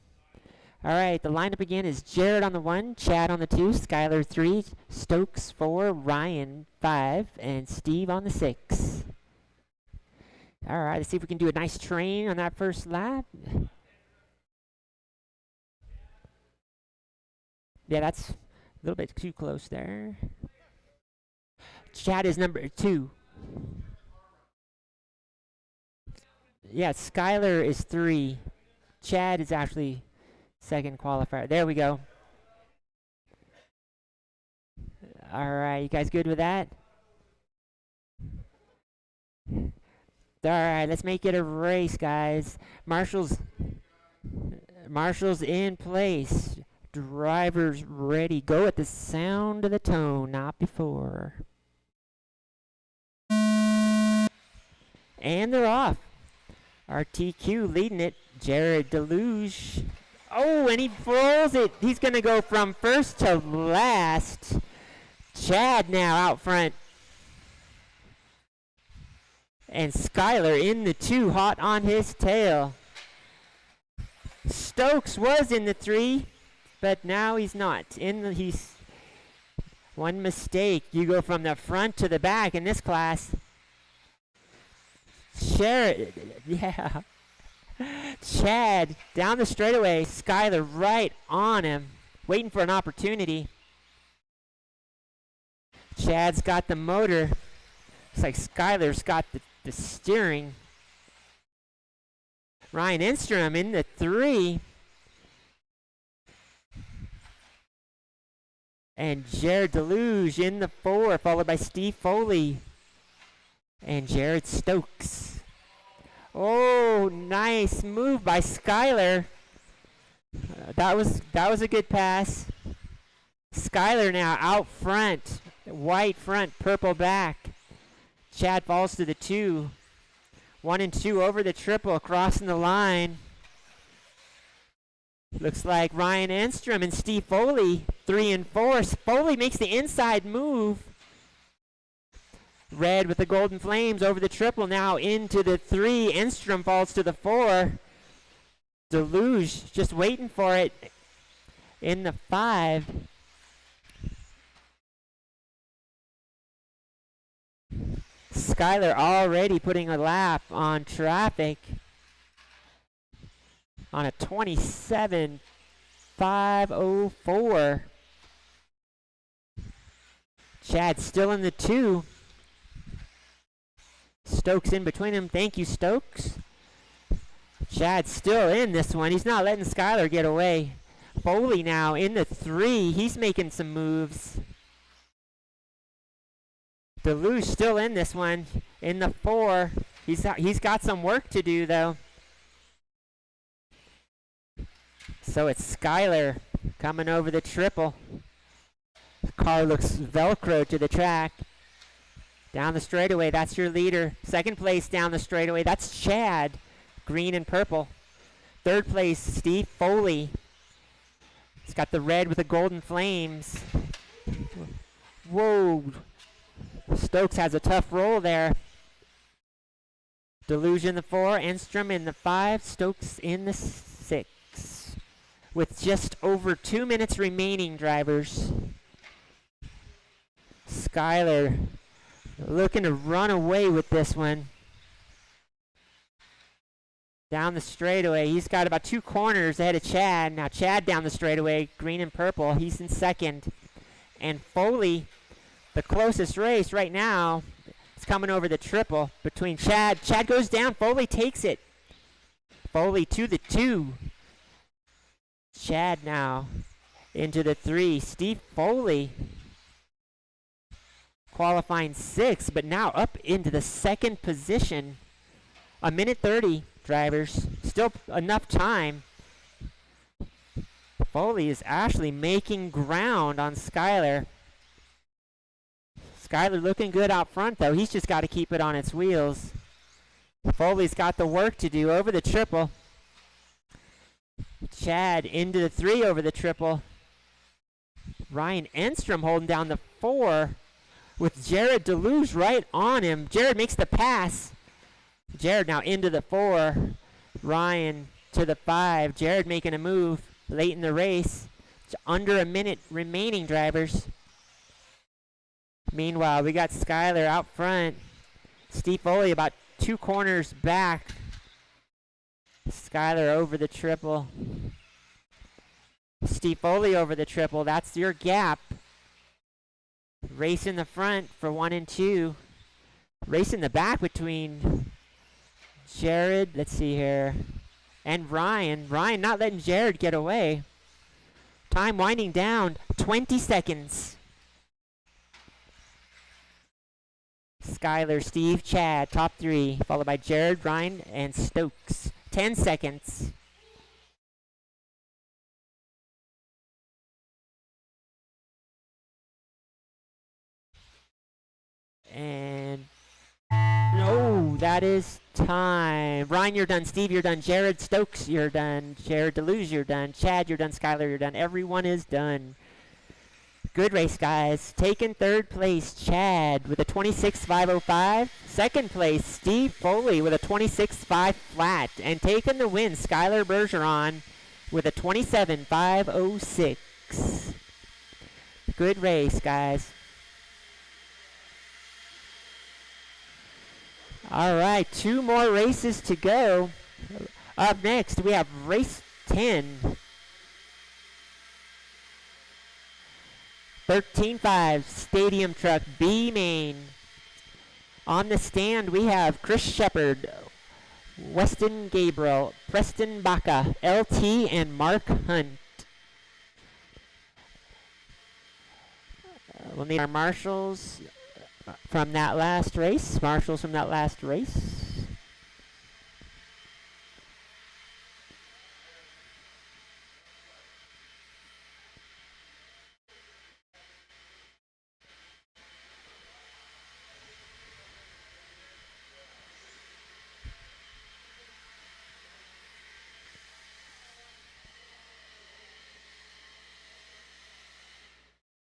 All right, the lineup again is Jared on the 1, Chad on the 2, Skylar 3, Stokes 4, Ryan 5, and Steve on the 6. All right, let's see if we can do a nice train on that first lap. Yeah, that's a little bit too close there. Chad is number 2. Yeah, Skylar is 3. Chad is actually second qualifier. There we go. All right, you guys good with that? All right, let's make it a race, guys. Marshall's in place. Drivers ready. Go at the sound of the tone, not before. And they're off. RTQ leading it. Jared Deluge. Oh, and he rolls it. He's going to go from first to last. Chad now out front. And Skylar in the 2, hot on his tail. Stokes was in the 3, but now he's not. He's one mistake. You go from the front to the back in this class. Yeah. Chad down the straightaway. Skylar right on him, waiting for an opportunity. Chad's got the motor. Looks like Skylar's got the steering. Ryan Enstrom in the 3. And Jared Deluge in the 4, followed by Steve Foley and Jared Stokes. Oh, nice move by Skylar. That was a good pass. Skylar now out front. White front, purple back. Chad falls to the 2. 1 and 2 over the triple, crossing the line. Looks like Ryan Enstrom and Steve Foley, 3 and 4. Foley makes the inside move. Red with the golden flames over the triple, now into the 3. Enstrom falls to the 4. Deluge just waiting for it in the 5. Skylar already putting a lap on traffic on a 27.504. Chad still in the 2. Stokes in between him. Thank you, Stokes. Chad's still in this one. He's not letting Skylar get away. Foley now in the 3. He's making some moves. Deluge still in this one. In the 4. He's got some work to do, though. So it's Skylar coming over the triple. The car looks Velcro to the track. Down the straightaway, that's your leader. Second place down the straightaway, that's Chad. Green and purple. Third place, Steve Foley. He's got the red with the golden flames. Whoa. Stokes has a tough roll there. Deluge in the 4, Enstrom in the 5, Stokes in the 6. with just over 2 minutes remaining, drivers. Skyler looking to run away with this one. Down the straightaway, he's got about 2 corners ahead of Chad. Now Chad down the straightaway, green and purple. He's in second. And Foley, the closest race right now, is coming over the triple between Chad. Chad goes down, Foley takes it. Foley to the 2. Chad now into the 3. Steve Foley qualifying 6, but now up into the 2nd position. A minute 30, drivers. Still enough time. Foley is actually making ground on Skyler. Skyler looking good out front, though. He's just got to keep it on its wheels. Foley's got the work to do over the triple. Chad into the 3 over the triple. Ryan Enstrom holding down the 4 with Jared Deluge right on him. Jared makes the pass. Jared now into the 4. Ryan to the 5. Jared making a move late in the race. It's under a minute remaining, drivers. Meanwhile, we got Skyler out front. Steve Foley about 2 corners back. Skyler over the triple. Steve Foley over the triple. That's your gap. Race in the front for 1 and 2. Race in the back between Jared, let's see here, and Ryan. Ryan not letting Jared get away. Time winding down. 20 seconds. Skyler, Steve, Chad, top 3, followed by Jared, Ryan, and Stokes. 10 seconds. And no, that is time. Ryan, you're done. Steve, you're done. Jared, Stokes, you're done. Jared Deluge, you're done. Chad, you're done. Skyler, you're done. Everyone is done. Good race, guys. Taking 3rd place, Chad with a 26.505. 2nd place, Steve Foley with a 26.5 flat. And taking the win, Skyler Bergeron with a 27.506. Good race, guys. All right, 2 more races to go. Up next, we have race 10. 13.5 Stadium Truck B main. On the stand, we have Chris Shepard, Weston Gabriel, Preston Baca, LT, and Mark Hunt. We'll need our marshals from that last race. Marshals from that last race.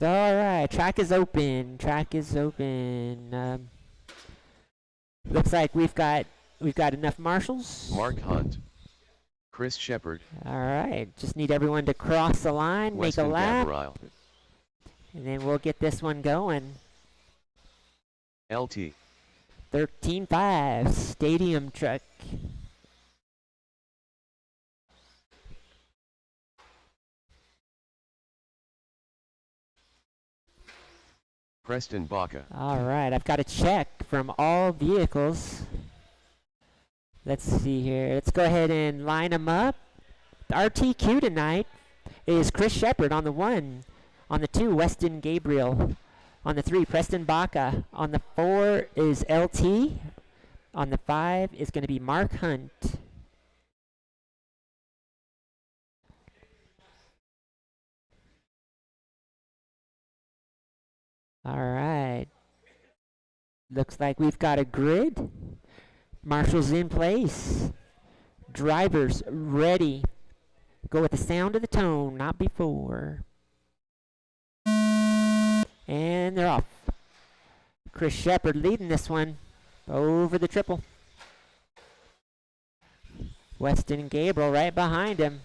All right, track is open. Track is open. Looks like we've got enough marshals. Mark Hunt, Chris Shepard. All right, just need everyone to cross the line, Weston make a lap, Gabriel. and then we'll get this one going. LT. 13.5 Stadium Truck. Preston Baca. All right, I've got a check from all vehicles. Let's see here. Let's go ahead and line them up. The RTQ tonight is Chris Shepard on the 1. On the 2, Weston Gabriel. On the 3, Preston Baca. On the 4 is LT. On the 5 is going to be Mark Hunt. All right. Looks like we've got a grid. Marshals in place. Drivers ready. Go with the sound of the tone, not before. And they're off. Chris Shepard leading this one over the triple. Weston Gabriel right behind him.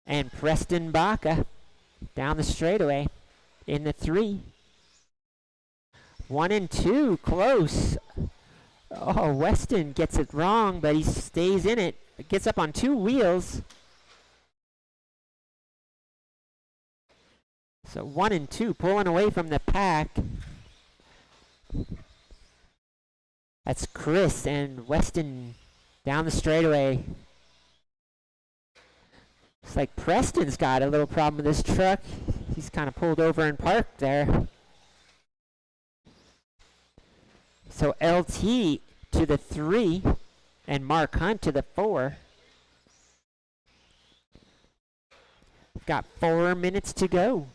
And Preston Baca down the straightaway in the 3. 1 and 2, close. Oh, Weston gets it wrong, but he stays in it. Gets up on 2 wheels. So 1 and 2, pulling away from the pack. That's Chris and Weston down the straightaway. Looks like Preston's got a little problem with this truck. He's kind of pulled over and parked there. So LT to the 3 and Mark Hunt to the 4. Got 4 minutes to go.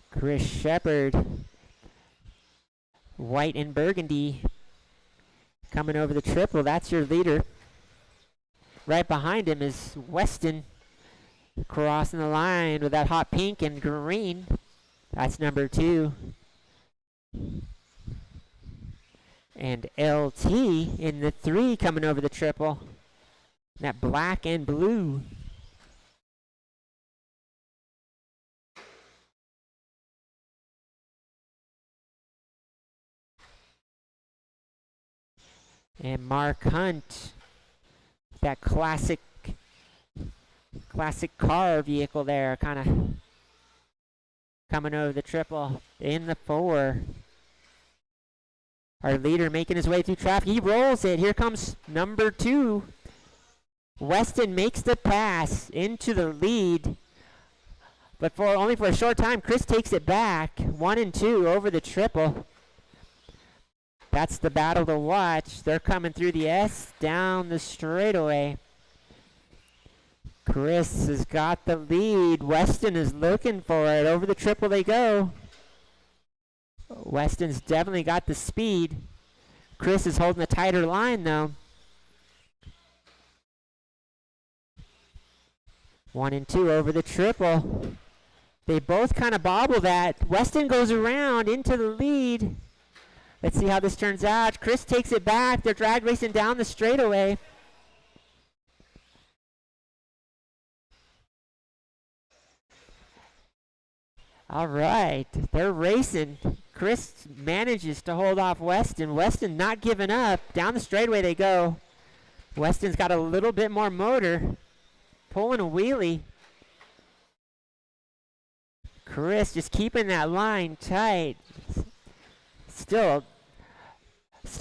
Chris Shepard, white and burgundy, coming over the triple. That's your leader. Right behind him is Weston, crossing the line with that hot pink and green. That's number 2. And LT in the 3 coming over the triple. That black and blue. And Mark Hunt, that classic car vehicle there, kind of coming over the triple in the 4. Our leader making his way through traffic. He rolls it. Here comes number 2. Weston makes the pass into the lead, but only for a short time. Chris takes it back. 1 and 2 over the triple. That's the battle to watch. They're coming through the S down the straightaway. Chris has got the lead. Weston is looking for it. Over the triple they go. Weston's definitely got the speed. Chris is holding a tighter line though. 1 and 2 over the triple. They both kind of bobble that. Weston goes around into the lead. Let's see how this turns out. Chris takes it back. They're drag racing down the straightaway. All right, they're racing. Chris manages to hold off Weston. Weston not giving up. Down the straightaway they go. Weston's got a little bit more motor. Pulling a wheelie. Chris just keeping that line tight. Still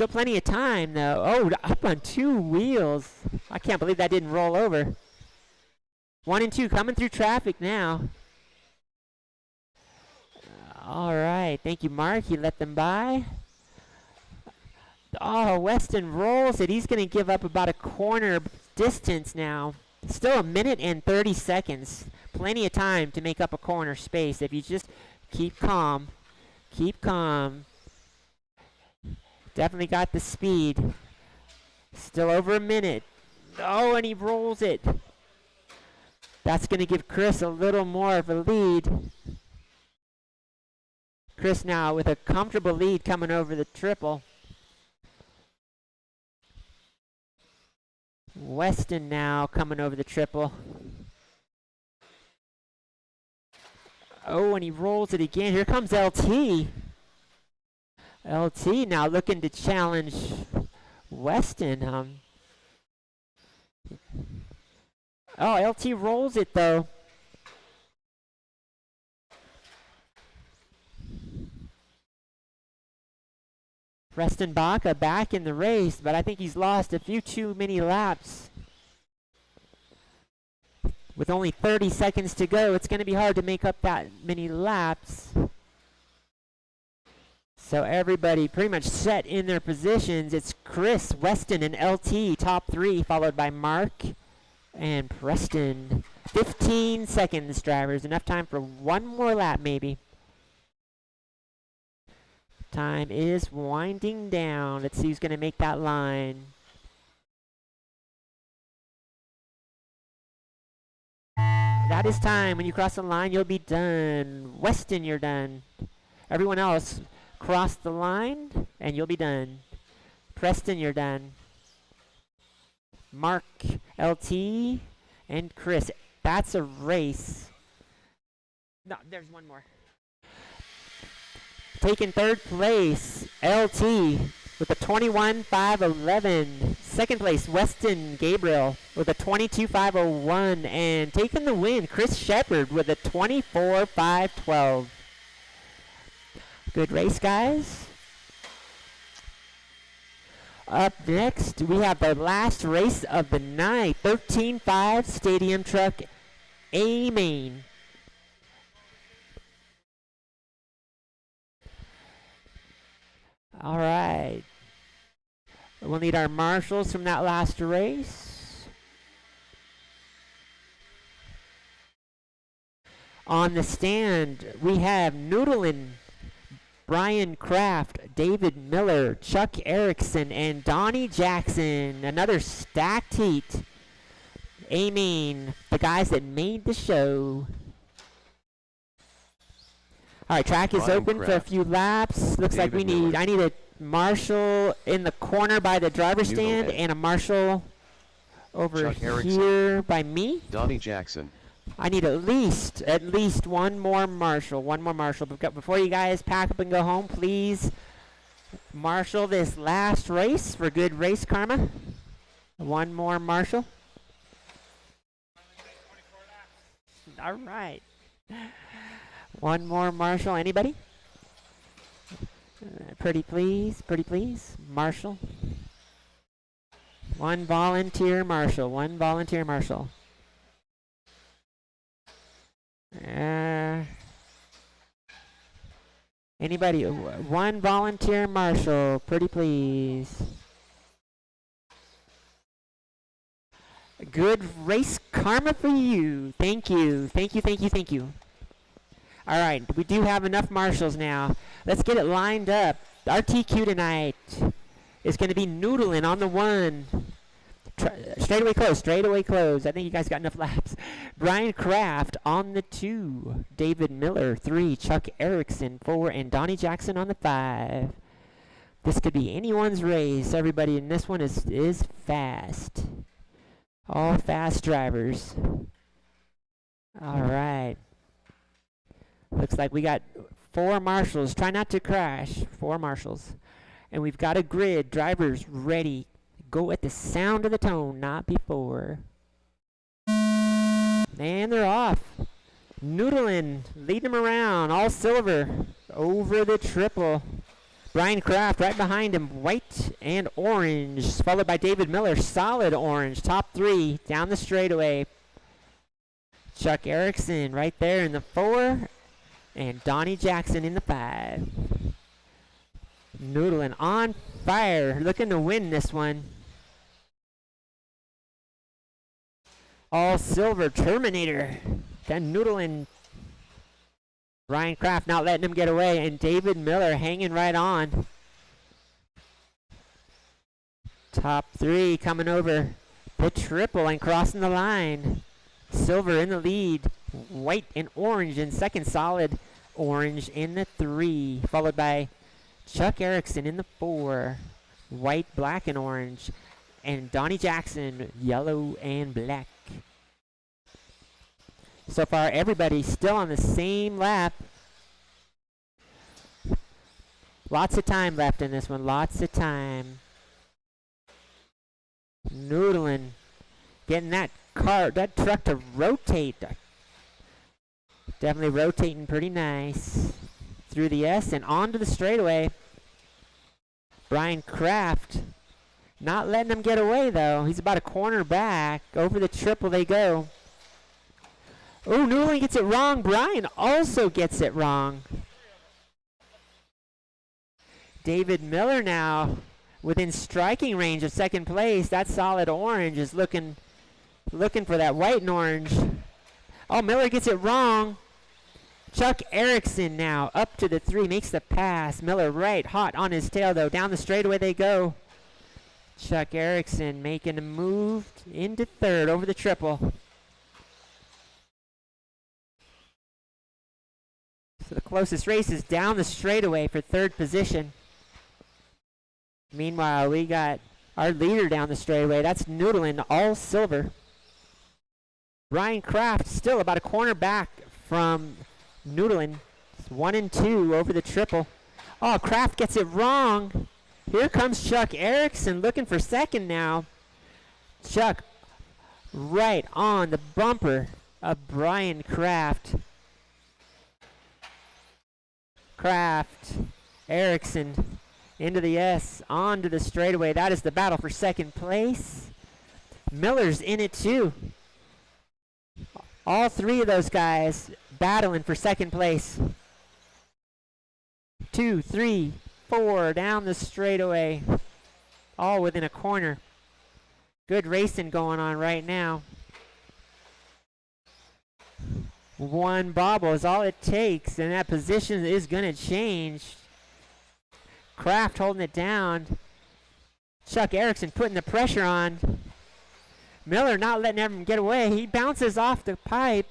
plenty of time though. Oh, up on 2 wheels. I can't believe that didn't roll over. 1 and 2 coming through traffic now. All right, thank you, Mark. You let them by. Oh, Weston rolls it. He's going to give up about a corner distance now. Still 1 minute and 30 seconds. Plenty of time to make up a corner space if you just keep calm. Keep calm. Definitely got the speed. Still over a minute. Oh, and he rolls it. That's going to give Chris a little more of a lead. Chris now with a comfortable lead coming over the triple. Weston now coming over the triple. Oh, and he rolls it again. Here comes LT. LT now looking to challenge Weston. Oh, LT rolls it though. Preston Baca back in the race, but I think he's lost a few too many laps. With only 30 seconds to go, it's going to be hard to make up that many laps. So everybody pretty much set in their positions. It's Chris, Weston, and LT, top 3, followed by Mark and Preston. 15 seconds, drivers. Enough time for one more lap, maybe. Time is winding down. Let's see who's going to make that line. That is time. When you cross the line, you'll be done. Weston, you're done. Everyone else, cross the line, and you'll be done. Preston, you're done. Mark, LT, and Chris. That's a race. No, there's one more. Taking third place, LT with a 21.511. Second place, Weston Gabriel with a 22.501. And taking the win, Chris Shepard with a 24.512. Good race, guys. Up next, we have the last race of the night, 13.5 Stadium Truck A main. All right. We'll need our marshals from that last race. On the stand, we have Noodlin, Brian Kraft, David Miller, Chuck Erickson, and Donnie Jackson. Another stacked heat. Aiming the guys that made the show. All right, track is Brian open Kraft, for a few laps. Looks like David we need, Miller. I need a marshal in the corner by the driver's Noodle stand Head. and a marshal over Chuck Erickson. here by me. Donnie Jackson. I need at least one more marshal. Before you guys pack up and go home, please marshal this last race for good race karma. One more marshal. All right. One more marshal. Anybody? Pretty please. Marshal. One volunteer marshal. Anybody? One volunteer marshal. Pretty please. Good race karma for you. Thank you. All right, we do have enough marshals now. Let's get it lined up. Our TQ tonight is going to be Noodlin on the 1. Straightaway close. I think you guys got enough laps. Brian Kraft on the 2. David Miller, 3. Chuck Erickson, 4. And Donnie Jackson on the 5. This could be anyone's race. Everybody in this one is fast. All fast drivers. All right. Looks like we got 4 marshals. Try not to crash. 4 marshals. And we've got a grid. Drivers ready. Go at the sound of the tone, not before. And they're off. Noodlin leading them around. All silver. Over the triple. Brian Kraft right behind him. White and orange. Followed by David Miller. Solid orange. Top 3 down the straightaway. Chuck Erickson right there in the 4. And Donnie Jackson in the 5. Noodlin on fire. Looking to win this one. All silver Terminator. Then Noodlin. Ryan Kraft not letting him get away. And David Miller hanging right on. Top 3 coming over the triple and crossing the line. Silver in the lead. White and orange in second. Solid orange in the 3. Followed by Chuck Erickson in the 4. White, black, and orange. And Donnie Jackson, yellow and black. So far, everybody still on the same lap. Lots of time left in this one. Lots of time. Noodlin getting that truck to rotate. Definitely rotating pretty nice. Through the S and onto the straightaway. Brian Kraft not letting him get away, though. He's about a corner back. Over the triple they go. Oh, Noodlin gets it wrong. Brian also gets it wrong. David Miller now within striking range of second place. That solid orange is looking for that white and orange. Oh, Miller gets it wrong. Chuck Erickson now up to the 3, makes the pass. Miller right hot on his tail, though. Down the straightaway they go. Chuck Erickson making a move into 3rd over the triple. So the closest race is down the straightaway for 3rd position. Meanwhile, we got our leader down the straightaway. That's Noodlin, all silver. Brian Kraft still about a corner back from Noodlin. It's 1 and 2 over the triple. Oh, Kraft gets it wrong. Here comes Chuck Erickson looking for second now. Chuck right on the bumper of Brian Kraft. Kraft, Erickson into the S, onto the straightaway. That is the battle for second place. Miller's in it too. All three of those guys battling for second place. 2, 3, 4 down the straightaway. All within a corner. Good racing going on right now. One bobble is all it takes, and that position is going to change. Kraft holding it down. Chuck Erickson putting the pressure on. Miller not letting him get away. He bounces off the pipe.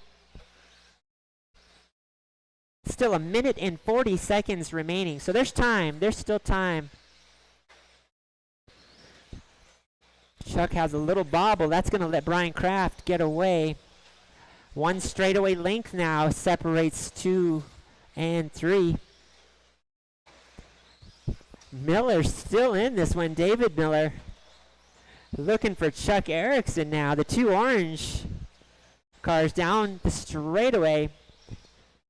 Still a minute and 40 seconds remaining. So there's time. There's still time. Chuck has a little bobble. That's going to let Brian Kraft get away. One straightaway length now separates 2 and 3. Miller's still in this one. David Miller looking for Chuck Erickson now. The two orange cars down the straightaway.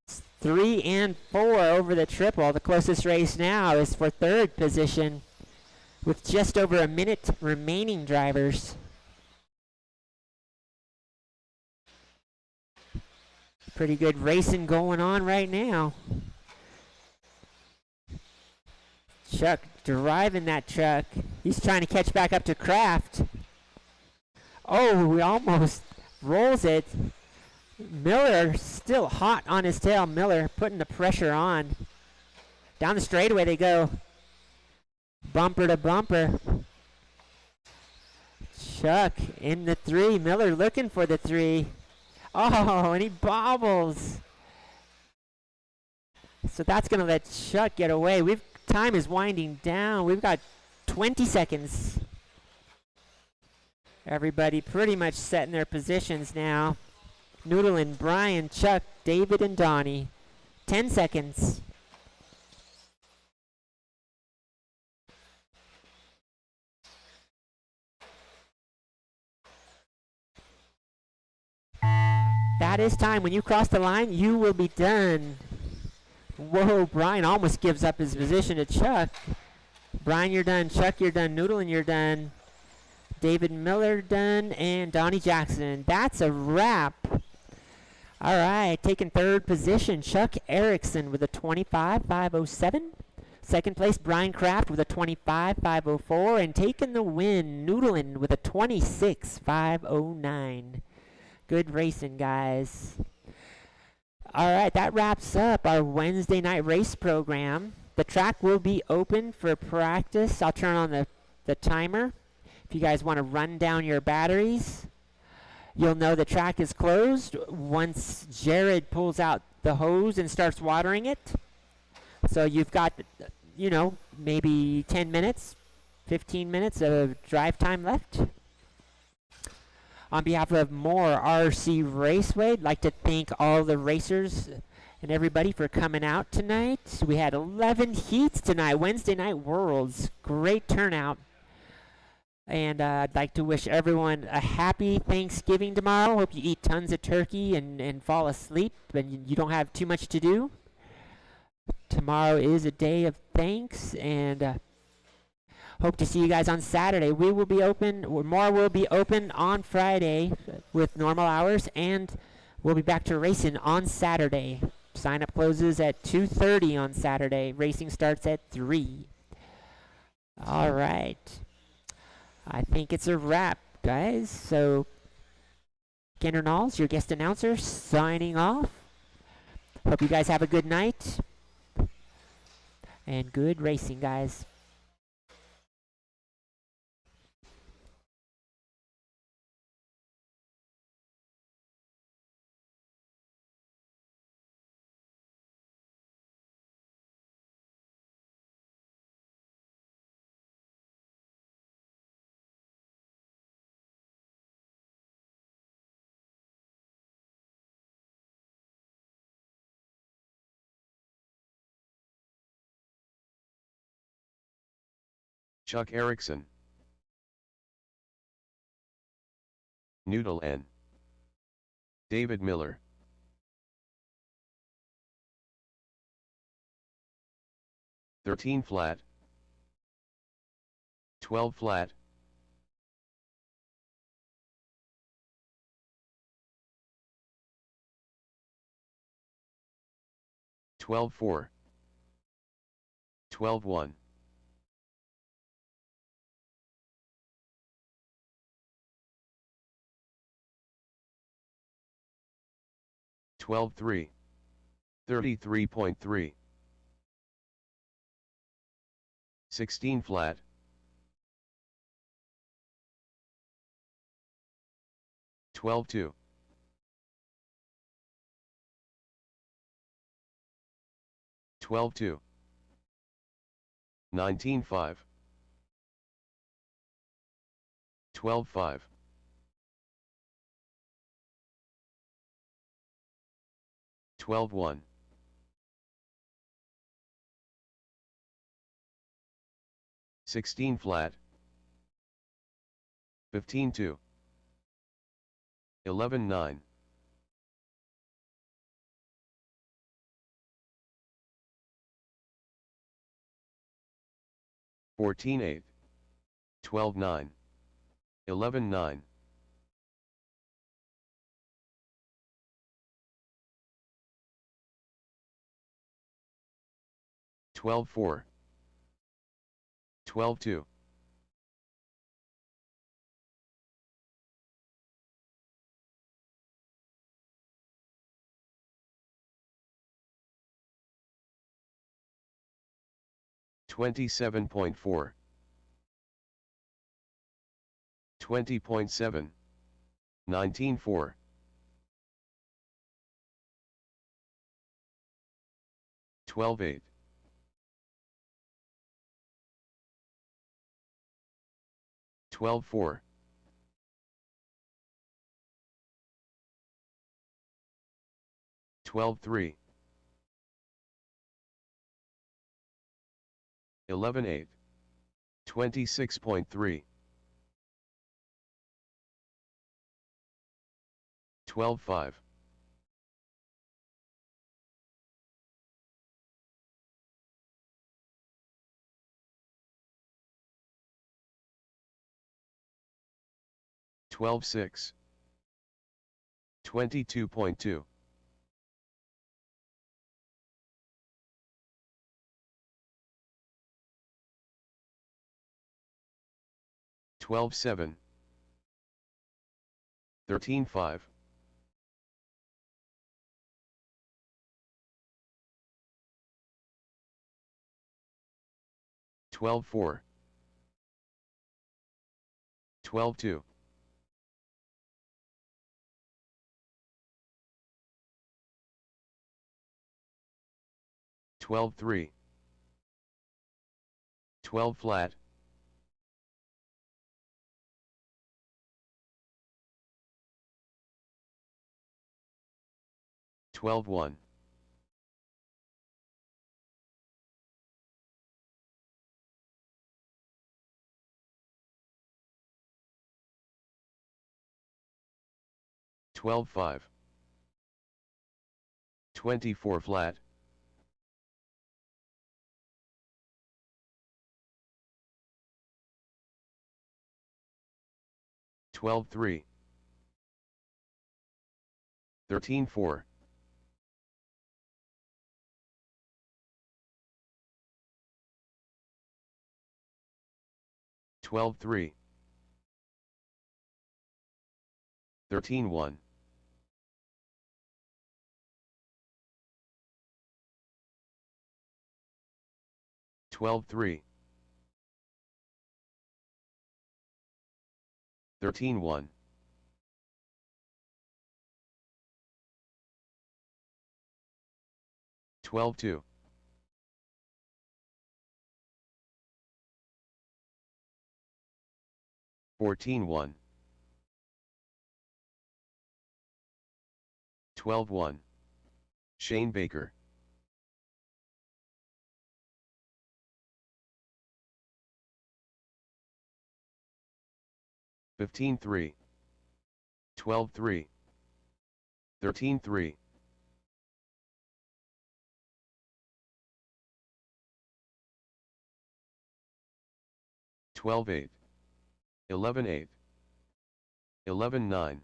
3 and 4 over the triple. The closest race now is for third position with just over a minute remaining, drivers. Pretty good racing going on right now. Chuck driving that truck. He's trying to catch back up to Kraft. Oh, he almost rolls it. Miller still hot on his tail. Miller putting the pressure on. Down the straightaway they go. Bumper to bumper. Chuck in the 3. Miller looking for the 3. Oh, and he bobbles. So that's going to let Chuck get away. Time is winding down. We've got 20 seconds. Everybody pretty much set in their positions now. Noodlin, Brian, Chuck, David, and Donnie. 10 seconds. That is time. When you cross the line, you will be done. Whoa, Brian almost gives up his position to Chuck. Brian, you're done. Chuck, you're done. Noodlin, you're done. David Miller done. And Donnie Jackson. That's a wrap. All right, taking third position, Chuck Erickson with a 25.507. Second place, Brian Kraft with a 25.504. And taking the win, Noodlin with a 26.509. Good racing, guys. All right, that wraps up our Wednesday night race program. The track will be open for practice. I'll turn on the timer. If you guys want to run down your batteries, you'll know the track is closed once Jared pulls out the hose and starts watering it. So you've got, maybe 10 minutes, 15 minutes of drive time left. On behalf of MHOR RC Raceway, I'd like to thank all the racers and everybody for coming out tonight. We had 11 heats tonight, Wednesday Night Worlds. Great turnout. And I'd like to wish everyone a happy Thanksgiving tomorrow. Hope you eat tons of turkey and fall asleep and you don't have too much to do. Tomorrow is a day of thanks, and hope to see you guys on Saturday. We will be open, or more will be open on Friday with normal hours, and we'll be back to racing on Saturday. Sign up closes at 2:30 on Saturday. Racing starts at 3. All right. I think it's a wrap, guys. So, Kendra Knowles, your guest announcer, signing off. Hope you guys have a good night. And good racing, guys. Chuck Erickson. Noodle N. David Miller. "13 flat, 12 flat, 12-4, 12-1, 12-3, 33.3, 16 flat, 12-2, 12-2, 19-5, 12-5, 12-1, 16 flat, 15-2, 11-9, 14-8, 12-9, 11-9, 12-4, 12-2, 27.4, 20.7, 19-4, 12-8, 12-4, 12-3, 11-8, 26.3, 12-5, 12-6, 22.2, 12-7, 13-5, 12-4, 12-2, 12-3, 12 flat, 12-1, 12-5, 24 flat, 12-3, 13-4, 12-3, 13-1, 12-3, 13-1, 12-2, 14-1, 12-1, Shane Baker. 15-3, 12-3, 13-3, 12-8, 11-8, 11-9,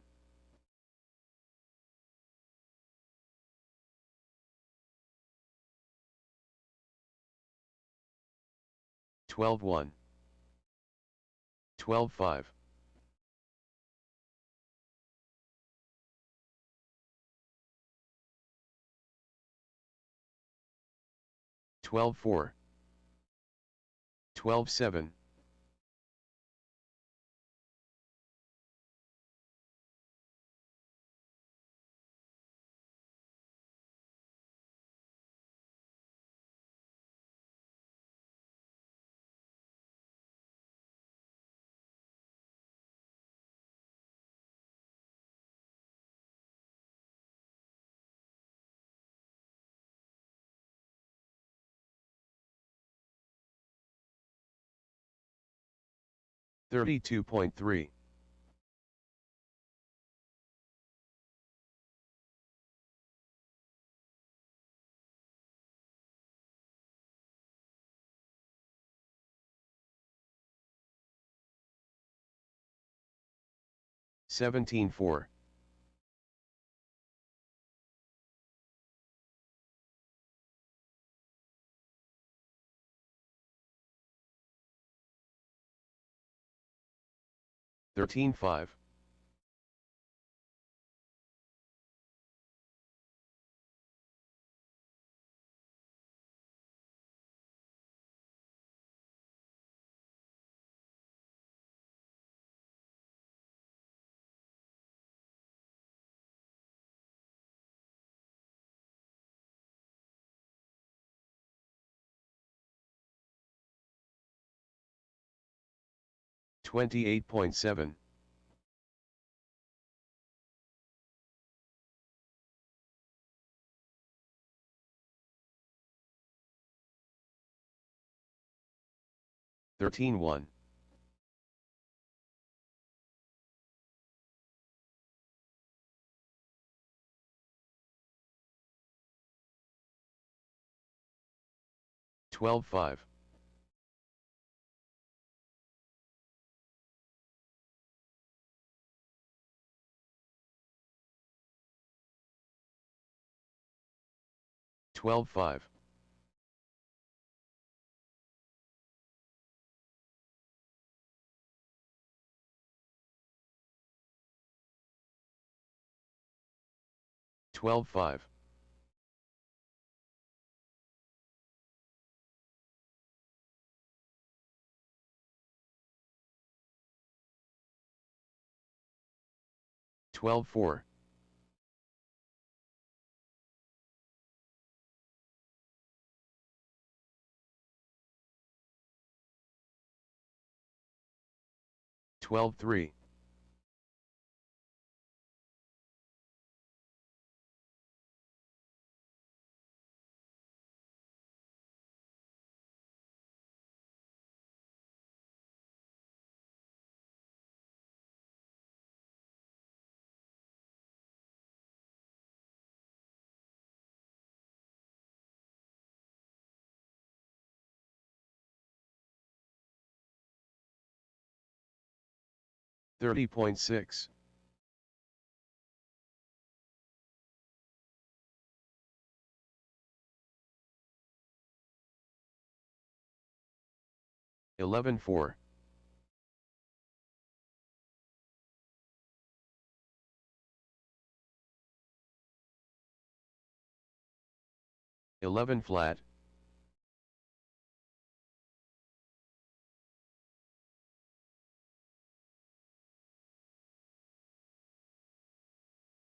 12-1, 12-5, 12-4, 12-7, 32.3, 17-4, 13-5, 28.7, 13-1, 12-5, 12-5, 12-5, 12-4, twelve three, 30.6, 11-4, 11 flat,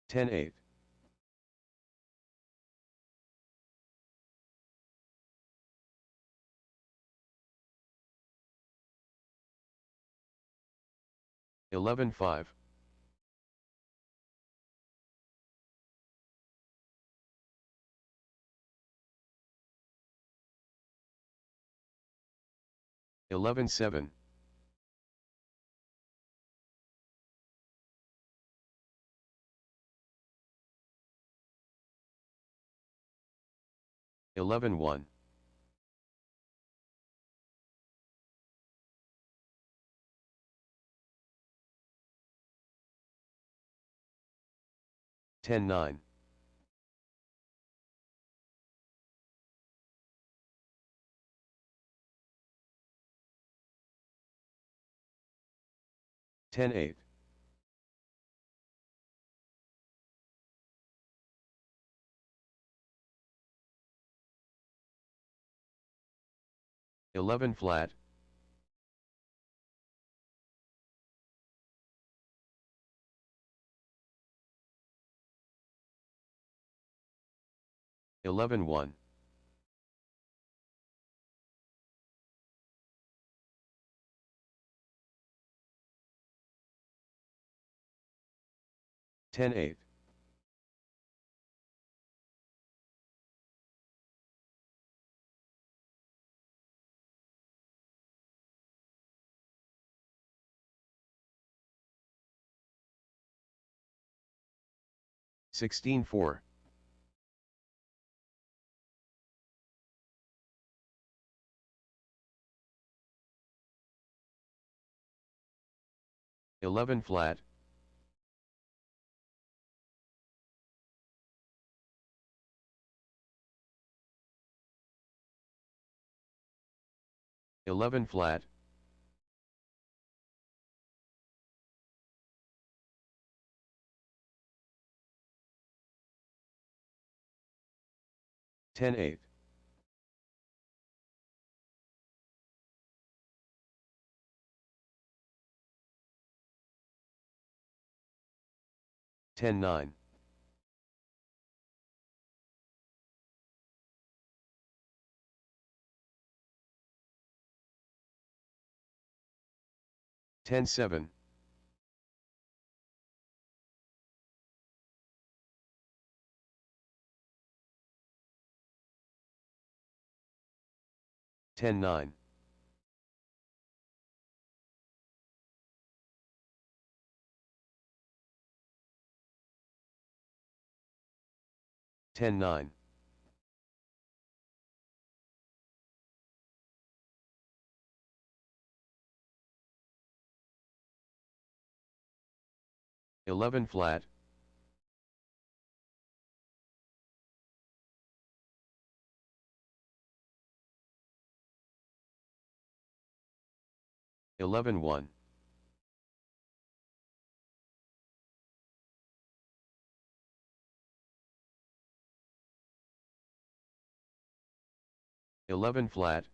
10-8, 11-5, 11-7, 11-1, 10-9, 10-8, 11 flat, 11-1, 10-8, 16-4, 11 flat, 11 flat, 10-8, 10-9, 10-7, 10-9, 10-9, 11 flat, 11-1, 11 flat,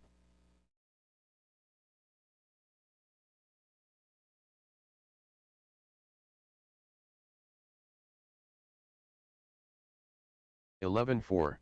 11-4,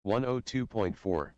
(102.4).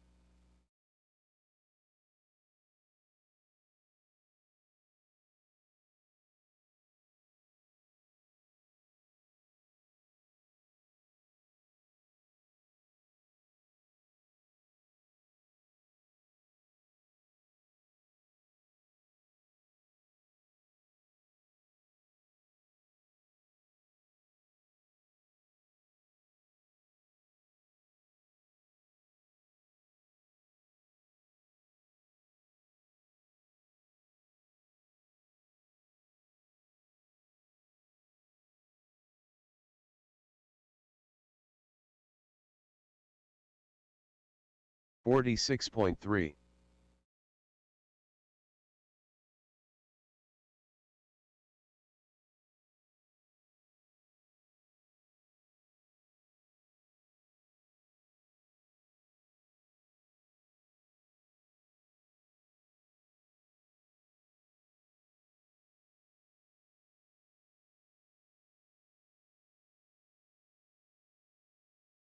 46.3.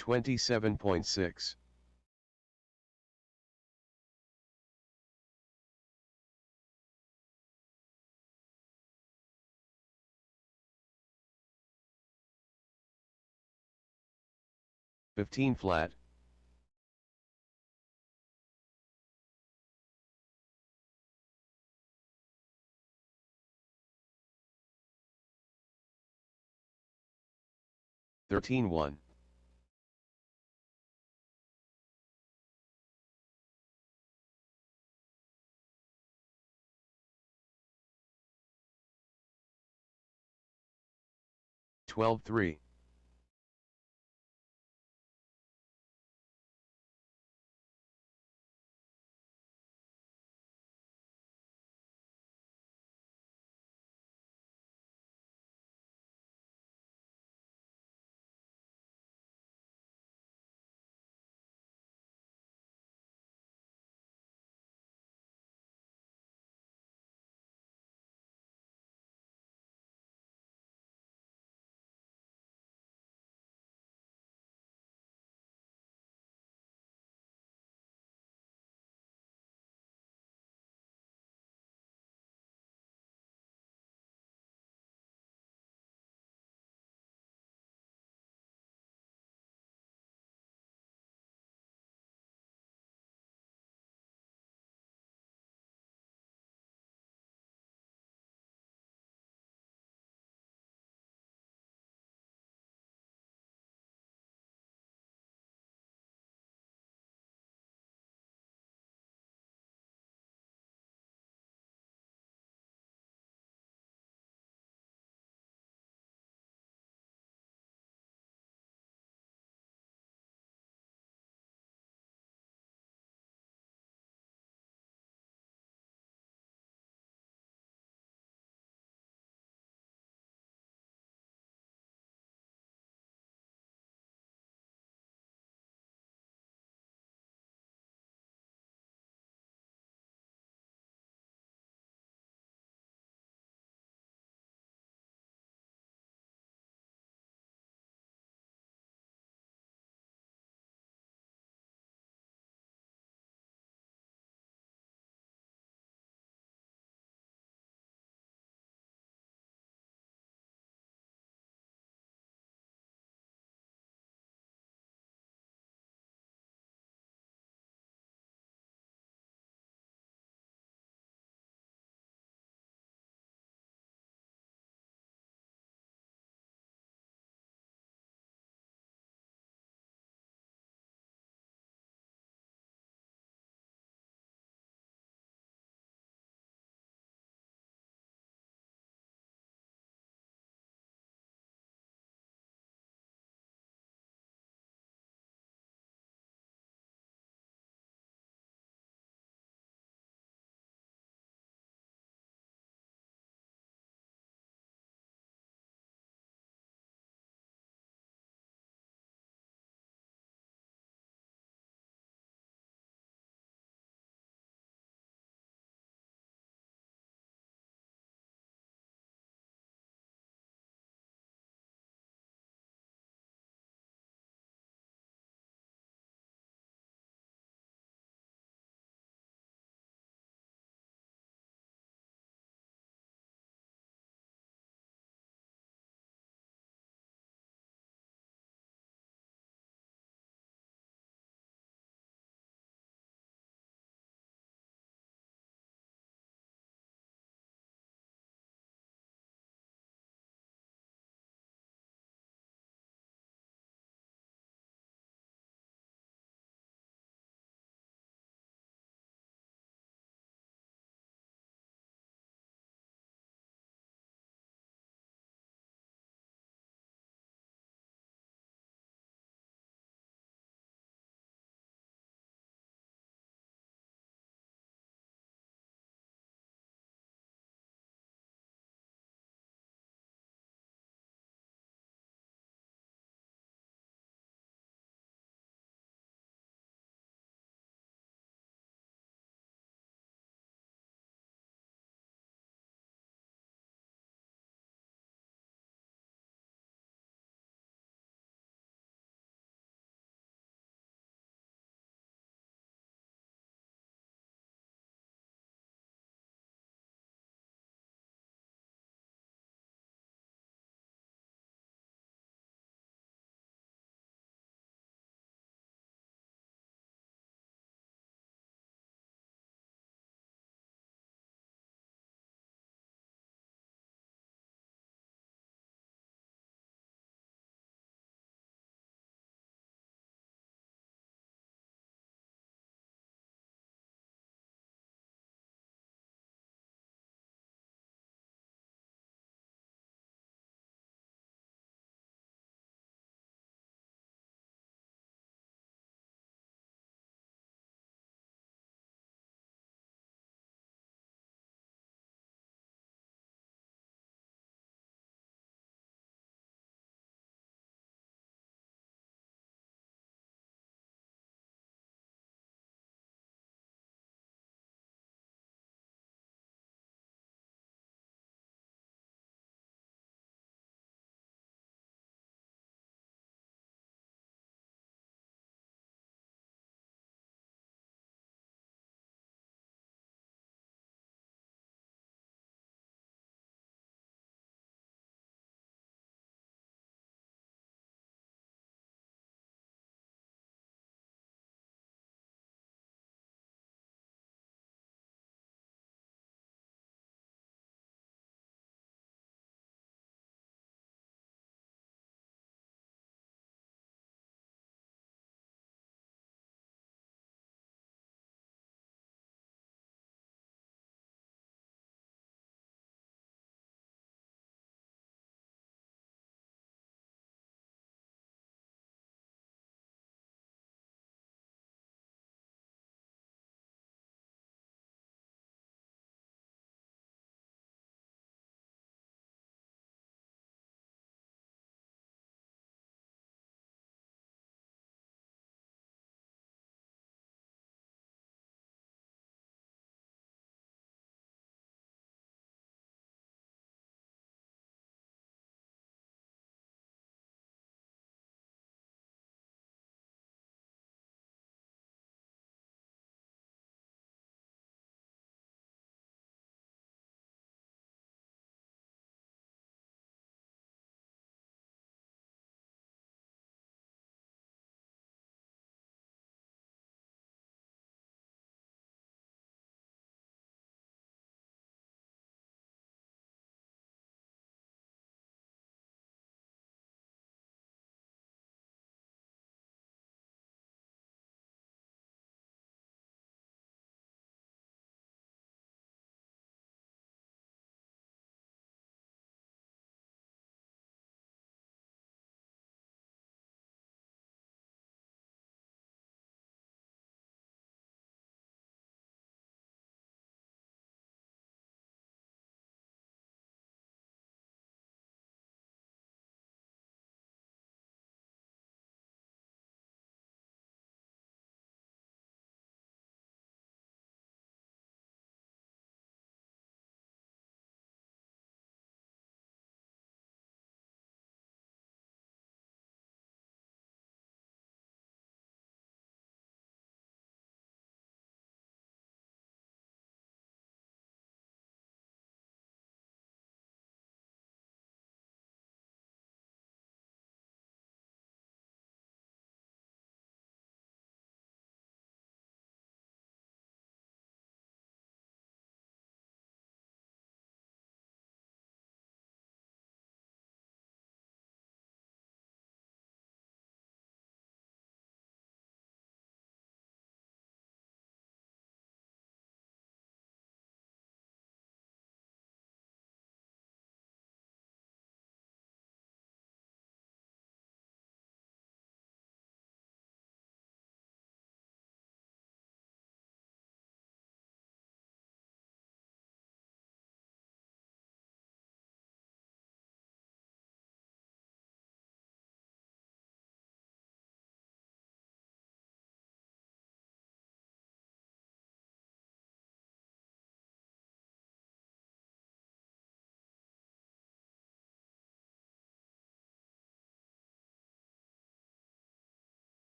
27.6. 15 flat. 13-1. 12-3.